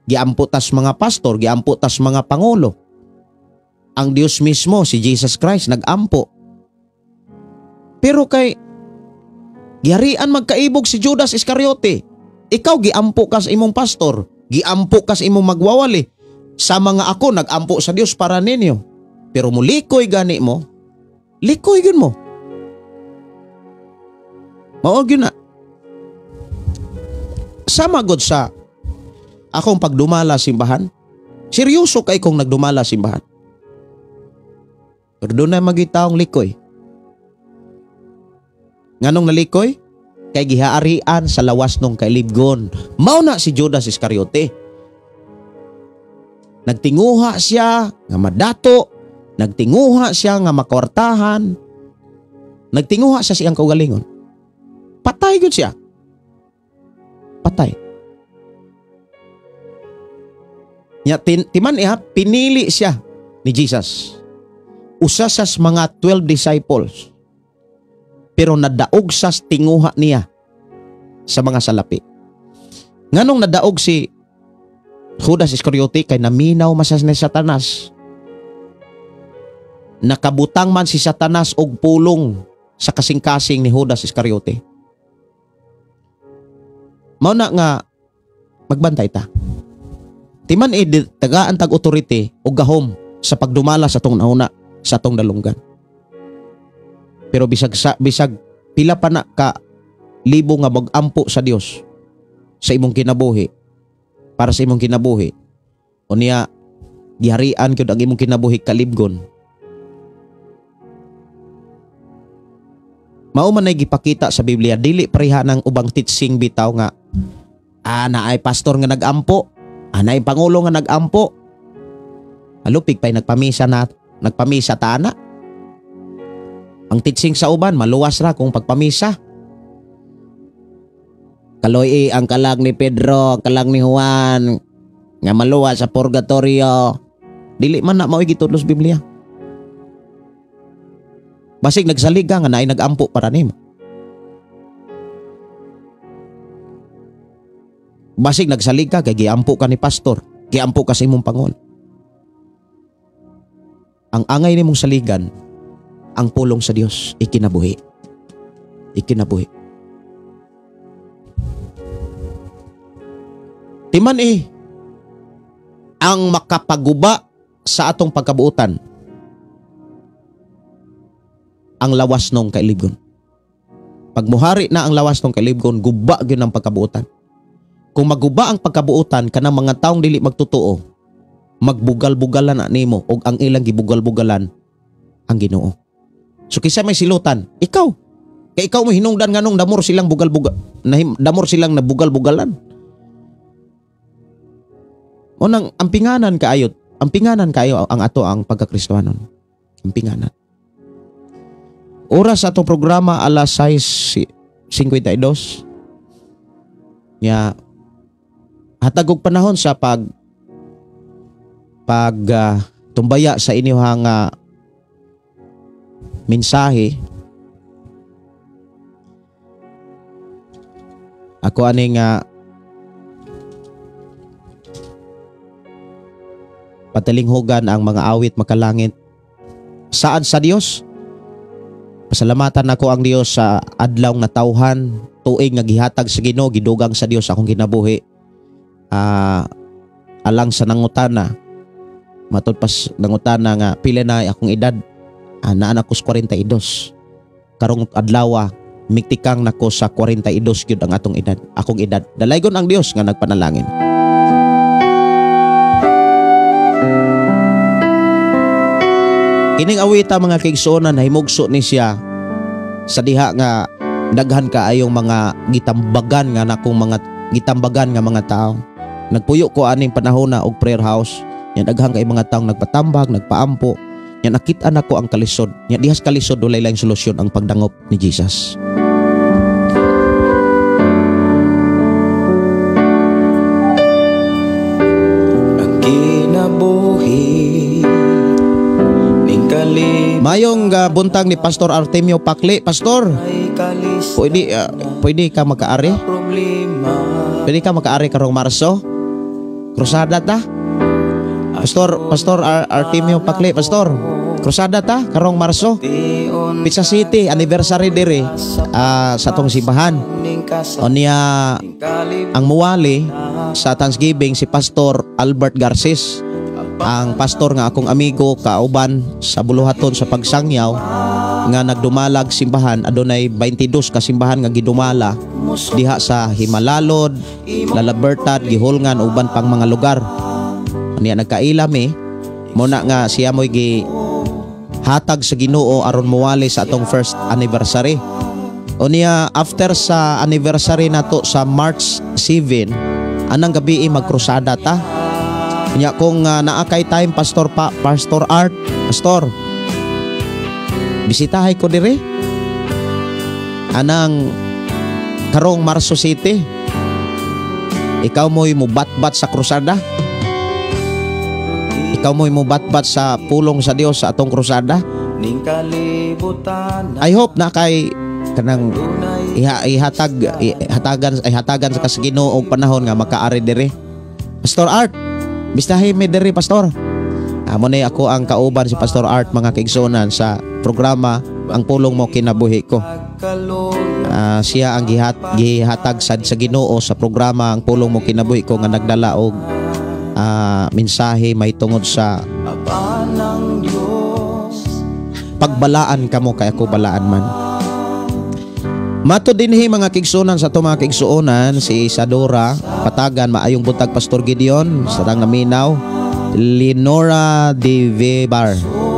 Giampo tas mga pastor, giampo tas mga pangulo. Ang Diyos mismo, si Jesus Christ, nag-ampo. Pero kay giharian magkaibog si Judas Iscariote. Ikaw giampo ka sa imong pastor, giampo ka sa imong magwawali. Sa mga ako nag-ampo sa Dios para ninyo. Pero mo likoy gani mo, likoy gyud mo. Mao gyud na. Sama gud sa akong pagdumala simbahan. Seryoso kay kong nagdumala simbahan. Pero doon na magitaong likoy. Nganong nalikoy? Kay gihaarian sa lawas nung kailibgon. Mao na si Judas Iscariote. Nagtinguha siya nga madato. Nagtinguha siya nga makwartahan. Nagtinguha siya siyang kaugalingon. Patay gud siya. Patay. Timan pinili siya ni Jesus. Usa sa mga 12 disciples. Pero nadaog sa tinguha niya sa mga salapi. Nganong nadaog si Judas Iscariote kay naminaw masas ni Satanas. Nakabutang man si Satanas og pulong sa kasing-kasing ni Judas Iscariote. Mao na nga magbantay ta. Timan tagaan tag authority o gahom sa pagdumala sa tong nauna sa tong dalunggan. Pero bisag pila pa na ka libo nga magampo sa Dios sa imong kinabuhi, para sa imong kinabuhi, o niya giharian gyud ang imong kinabuhi kalibgon. Mao man nay gipakita sa Biblia, dili pareha ng ubang teaching bitaw nga naay pastor nga nagampo, naay pangulo nga nagampo. Alupig pay nagpamisa ta ana. Ang teaching sa uban maluwas ra kung pagpamisa. Kaloy ang kalag ni Pedro, kalag ni Juan nga maluwas sa purgatorio. Dili man na mao gitudlos Biblia. Basig nagsaliga nga naay nagampo para nimo. Basig nagsaliga kay giampo ka ni pastor, giampo ka sa imong pangulo. Ang angay nimong saligan, ang pulong sa Dios, ikinabuhi. Ikinabuhi. Timan ang makapaguba sa atong pagkabuutan, ang lawas nung kailibgon. Pag muhari na ang lawas nung kailibgon, guba gyud ang pagkabuutan. Kung maguba ang pagkabuutan, kanang mga taong dili magtutuo, magbugal-bugalan na nimo, o ang ilang gibugal-bugalan ang Ginoo. So kisa may silutan, ikaw. Kaya ikaw mo hinungdan nganong damor silang bugal-bugal, damor silang nabugal-bugalan. O nang ampinganan kaayo ang ato ang pagkakristohanon. Ampinganan. Oras sa atong programa alas 6:52. Nya hatag og panahon sa tumbaya sa inyong mensahe. Ako aning patalinghugan ang mga awit makalangit. Saan sa Dios? Pasalamatan ako ang Dios sa adlaw nga tawhan, tuig nga gihatag sa Ginoo, gidugang sa Dios akong kinabuhi. Alang sa nangutana, matod pas nangutana nga pila na akong edad, naa ko sa 42. Karong adlaw miktikang nako sa 42 gyud ang akong edad. Dalaygon ang Dios nga nagpanalangin. Kining awita mga kaigsuonan nahimugso ni siya sa diha nga daghan kaayong mga gitambagan nga mga tao. Nagpuyo ko aning panahon na og prayer house. Yan daghan kay mga taong nagpatambag, nagpaampo. Yan nakita na ko ang kalisod. Yan dihas kalisod walay laing solusyon ang pagdangop ni Jesus. Ang kinabuhi Mayong buntag ni Pastor Artemio Pakli. Pastor, pwede ka makaari? Pwede ka makaari karong Marso? Krusada ta? Pastor Artemio Pakli, Pastor, krusada ta karong Marso? Pizza City anniversary diri sa tong simbahan. O niya ang muwali sa Thanksgiving si Pastor Albert Garces. Ang pastor nga akong amigo kauban sa buluhaton sa pagsangyaw nga nagdumalag simbahan, adunay 22 ka simbahan nga gidumala diha sa Himalalod, Lalabertad, Gihulngan uban pang mga lugar. Niya nagkailami muna nga siya mo'y hatag sa Ginoo aron muwali sa atong first anniversary. O niya after sa anniversary nato sa March 7, anang gabi magkrusada ta. Nya kung naakay time Pastor Art, Pastor, bisitahay ko dire anang karong Marso City. Ikaw mo'y mubatbat sa krusada. Ikaw mo'y mubatbat sa pulong sa Dios sa atong krusada. I hope na kay kanang ihatagan sa Ginoo og panahon nga makaari dire. Pastor Art, bistahin mi diri Pastor. Amo ni ako ang kauban si Pastor Art mga kaigsuonan sa programa Ang Pulong Mo Kinabuhi Ko. Siya ang gihatag sa Ginoo sa programa Ang Pulong Mo Kinabuhi Ko nga nagdala og mensahe may tungod sa pagbalaan kamo kay ako balaan man. Mato dinhi mga kaigsuonan sa ato mga kaigsuonan si Isadora Patagan, maayong buntag Pastor Gideon sarang naminaw. Lenora de Vebar,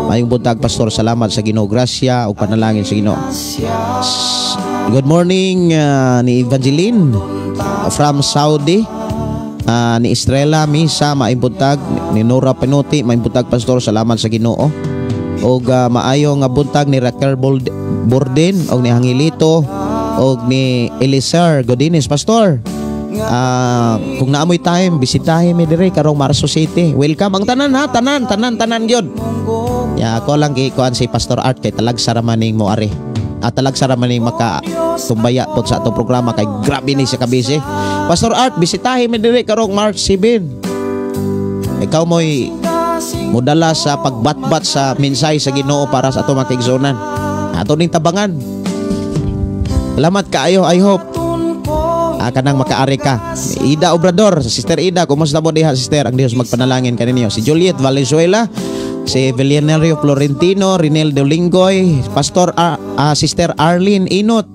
maayong buntag Pastor, salamat sa Ginoo, grasya ug panalangin sa Ginoo. Good morning ni Evangeline from Saudi. Ni Estrella Misa, maayong buntag. Ni Nora Penuti, maayong buntag Pastor, salamat sa Ginoo. Og maayong buntag ni Raquel Borden og ni Hangilito og ni Elisar Godines Pastor. Kung naamoy time bisitahin mi dire karong Marso City. Welcome ang tanan ha, tanan gyud. Ya ako lang kuan si Pastor Art kay talag saramaning mo ari. Talag saramaning maka tumbaya pod sa atong programa kay grabe ni sa kabisi. Pastor Art bisitahin mi dire karong March 7. Ikaw mo'y mudala sa pagbatbat sa mensahe sa Ginoo para sa atong mga kaigsuonan. Ato ning tabangan. Salamat kaayo, I hope kanang makaari ka. Ida Obrador, Sister Ida, kumusta mo diha Sister? Ang Dios magpanalangin kaninyo. Si Juliet Valenzuela, si Villarnerio Florentino, Rinel de Lingoy, Pastor Sister Arlene Inot,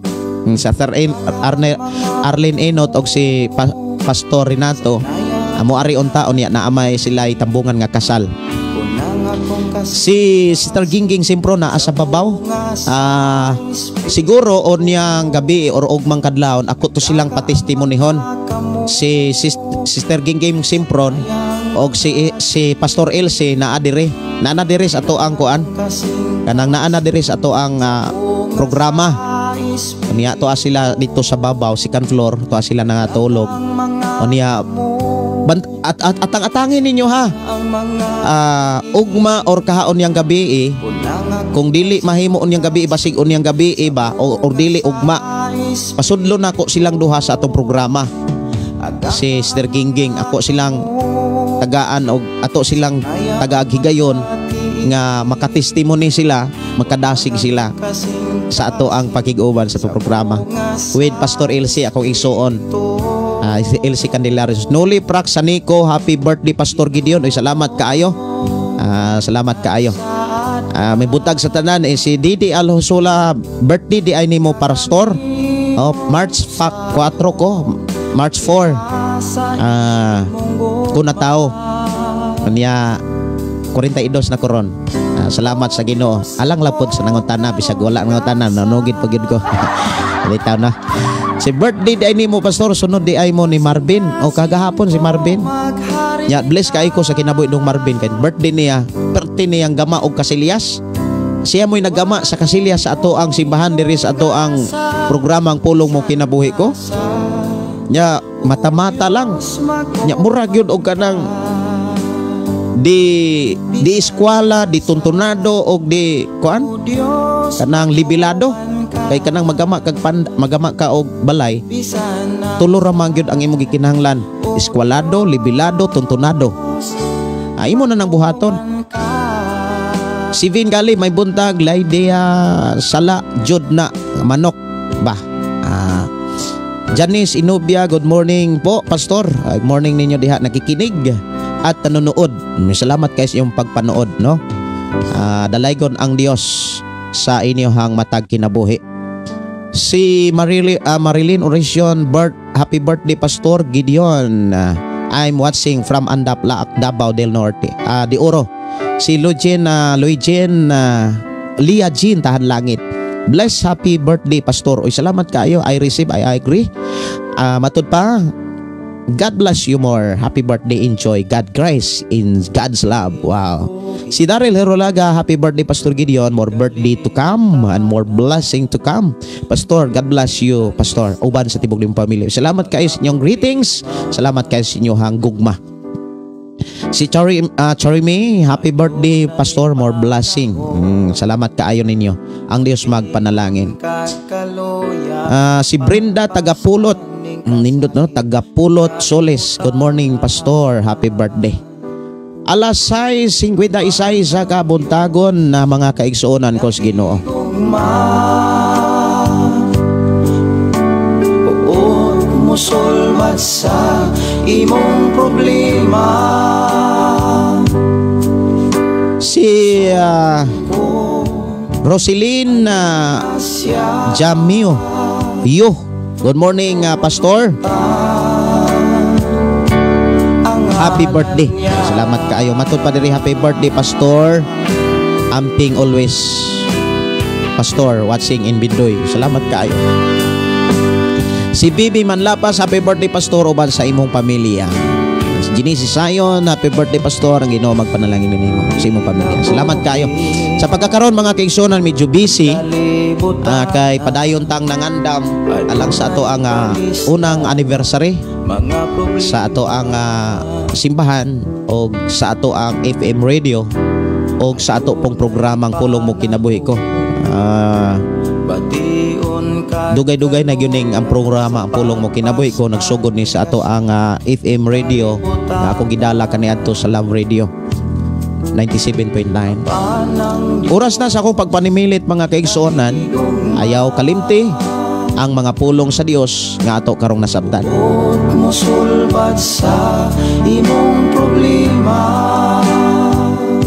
Sister Arlene Inot og si Pastor Renato. Amo ari unta unya naamay sila tambungan nga kasal. Si Sister Gingging Simpro na asa babaw. Siguro onyang gabi or ugmang kadlawon ako to silang patestimonihon. Si Sister Gingging Simpron og si Pastor Elsie na adire sa ato ang kuan kanang naana diri sa ato ang programa. Unya to sila dito sa babaw, second floor, to sila nangatulog. Unya atang-atangin ninyo ha. Ugma or kahaon yang gabi kung dili mahimo unyang gabi basig unyang gabi ba or dili ugma. Pasudlo na ako silang duha sa atong programa. Si Sister Gingging, ako silang tagaan og ato silang tagaaghigayon nga makatestimony sila, makadasig sila sa ato ang pakiguban sa atong programa. With Pastor Elsie akong igsuon. Si Elsie Candelares. Noli Prax Sanico, happy birthday Pastor Gideon. Oy, salamat kaayo. Salamat kaayo. May butag sa tanan si Didi Alhosula, birthday di ay nimo Pastor. March 4 ko. March 4. Kuna tao. Kanya 42 na koron. Salamat sa Ginoo. Alang lapod sa nangutana bisag wala nangutana nanugid pagid ko. Alitaw na. Si birthday di ay nimo Pastor, sunod di ay mo ni Marvin o kagahapon si Marvin. Ya bless kay ko sa kinabuhi dong Marvin kay birthday niya. Birthday niyang gama og Kasilyas. Siya mo'y naggama sa Kasilyas sa ato ang simbahan diri sa ato ang programang Pulong Mo Kinabuhi Ko. Nya mata-mata lang. Nya murag yun og kanang di eskwela, di tuntunado og di kuan kanang libilado kay kanang magama ka og balay tulo ra man gyud ang imong gikinahanglan, eskwelado, libilado, tuntunado. Imo na nang buhaton. Si Vin gali may buntag Laidia sala jud na manok ba. Janice Inubia, good morning po Pastor. Good morning ninyo diha nakikinig at nanonood. Salamat kayo sa iyong pagpanood, no? Dalaygon ang Dios sa inyong matag kinabuhi. Si Marilyn Oracion, happy birthday Pastor Gideon. I'm watching from Andapla, Davao del Norte. Di Oro. Si Lujen Lia Jean Tahan Langit. Bless, happy birthday Pastor. Oy, salamat kayo. I receive, I agree. Matud pa. God bless you more. Happy birthday, enjoy God grace in God's love. Wow. Si Daryl Herolaga, happy birthday Pastor Gideon. More birthday to come and more blessing to come. Pastor, God bless you Pastor. Uban sa tibok limang pamilya. Salamat kayo sa inyong greetings. Salamat kayo sa inyong gugma. Si Charimi, happy birthday Pastor, more blessing. Salamat kaayo ninyo. Ang Dios magpanalangin. Si Brenda Tagapulot, nindot no, Tagapulot Soles, good morning Pastor, happy birthday. Alas 6:51 sa kabuntagon na mga kaigsuonan ko sa Ginoo. Musulmat sa imong problema. Si Roselyn Jamio, good morning Pastor, happy birthday. Salamat kaayo. Matud pa diri, happy birthday Pastor. Amping always Pastor watching in Bidoy. Salamat kaayo. Si Bibi Manlapas, happy birthday Pastor uban sa imong pamilya. Si Genesis Sayon, happy birthday Pastor. Ang Ginoo magpanalangin ninyo sa imong pamilya. Salamat kayo. Sa pagkakaroon mga kaigsuonan medyo busy, kay padayon tang nangandam alang sa ato ang unang anniversary sa ato ang simbahan o sa ato ang FM radio o sa ato pong programang Pulong Mo Kinabuhi Ko. Dugay-dugay na gyuning ang programa ang Pulong Mo Kinabuhi Ko nagsugod ni sa ato ang FM radio na akong gidala kaniadto sa Love Radio 97.9. Oras na sa akong pagpanimilit mga kaigsuonan, ayaw kalimti ang mga pulong sa Dios nga ato karong nasabtan. Musulbat sa imong problema.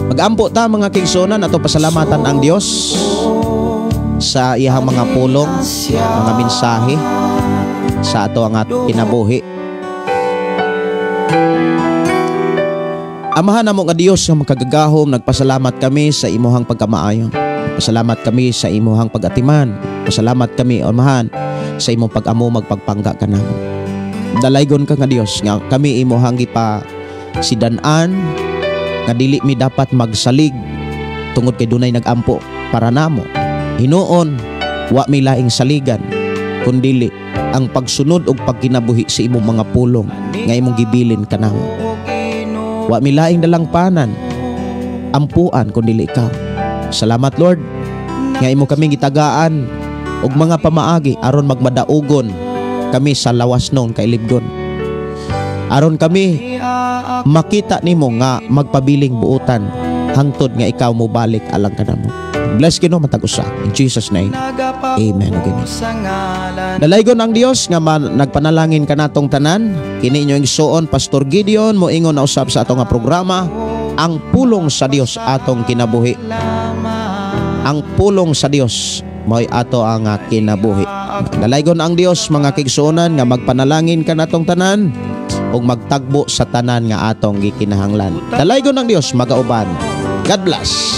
Mag-ampo ta mga kaigsuonan, ato pasalamatan ang Dios sa iyang mga pulong, mga mensahe sa ato ang kinabuhi. Amahan namo nga Dios nga makagagahom, nagpasalamat kami sa imuhang pagkamaayo. Pasalamat kami sa imuhang pag-atiman. Pasalamat kami, Amahan, sa imong pag-amo magpagpangga ka namo. Dalaygon ka nga Dios nga kami imuhang gipa sidan-an nga dili mi dapat magsalig tungod kay dunay nagampo para namo. Hinuon, wa mi laing saligan, kundili ang pagsunod og pagkinabuhi sa imong mga pulong nga imong gibilin kanamo. Wa mi laing dalangpanan, ampuan kundili ikaw. Salamat Lord nga imo kaming gitagaan og mga pamaagi aron magmadaugon kami sa lawas noon kay libgon. Aron kami makita nimo nga magpabiling buutan hangtod nga ikaw mo balik alang kanamo. Bless Ginoo matag usa. In Jesus name. Amen again. Dalaygon ang Dios nga nagpanalangin kanatong tanan. Kini inyong igsuon Pastor Gideon moingon na usab sa atong nga programa, ang pulong sa Dios atong kinabuhi. Ang pulong sa Dios mo'y ato ang kinabuhi. Dalaygon ang Dios mga kigsuonan nga magpanalangin kanatong tanan ug magtagbo sa tanan nga atong gikinahanglan. Dalaygon ang Dios magauban. God bless.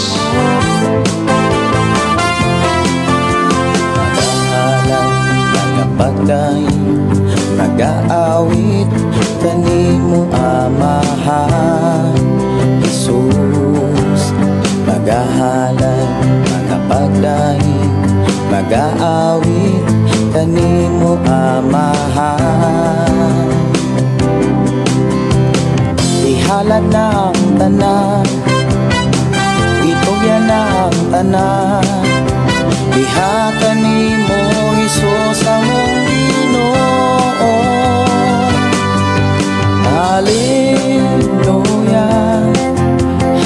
Pagday nag-aawit kanimo amahan Jesus, magahalay mga pagday mag-aawit kanimo amahan. Ihalad na ang tanan, itugyan na ang tanan, diha kanimo Jesus among Ginoo. Hallelujah,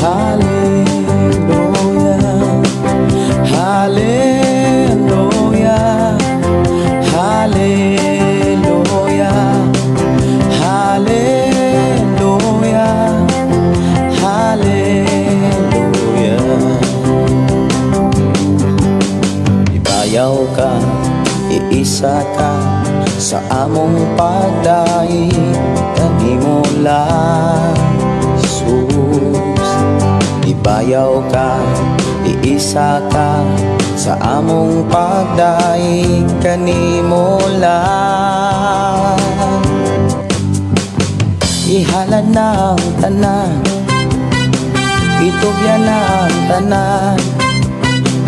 hallelujah, hallelujah, hallelujah, hallelujah, hallelujah. Ibayaw ka, iisa ka sa among pagdahi kanimo lang Jesus. Ibayaw ka, iisa ka sa among pagdahi kanimo lang. Ihalad na ang tanan, itugyan na ang tanan,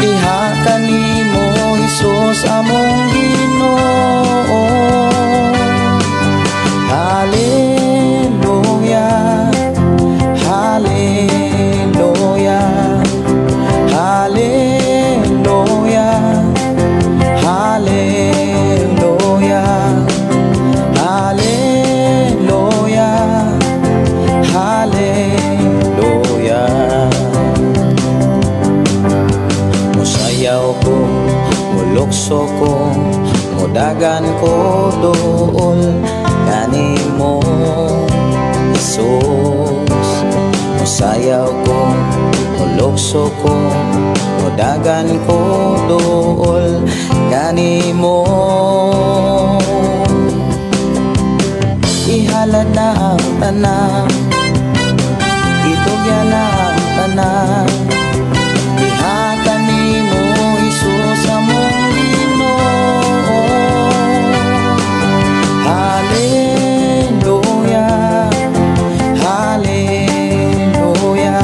diha kanimo Jesus among Ginoo. Hallelujah, hallelujah, hallelujah, hallelujah, hallelujah, hallelujah. Musayaw ko, mulukso ko, mudagan ko dool kanimo Jesus. Musayaw ko, mulukso ko, mudagan ko dool kanimo. Ihalad na ang tanan, itugyan na ang tanan, diha kanimo Jesus among Ginoo. Hallelujah, hallelujah,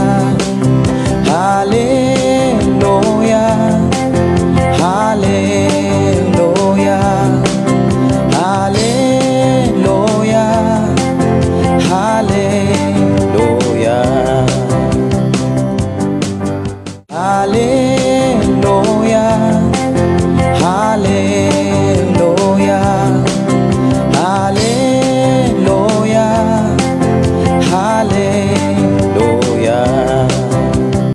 hallelujah, hallelujah, hallelujah, hallelujah, hallelujah, hallelujah, hallelujah, hallelujah.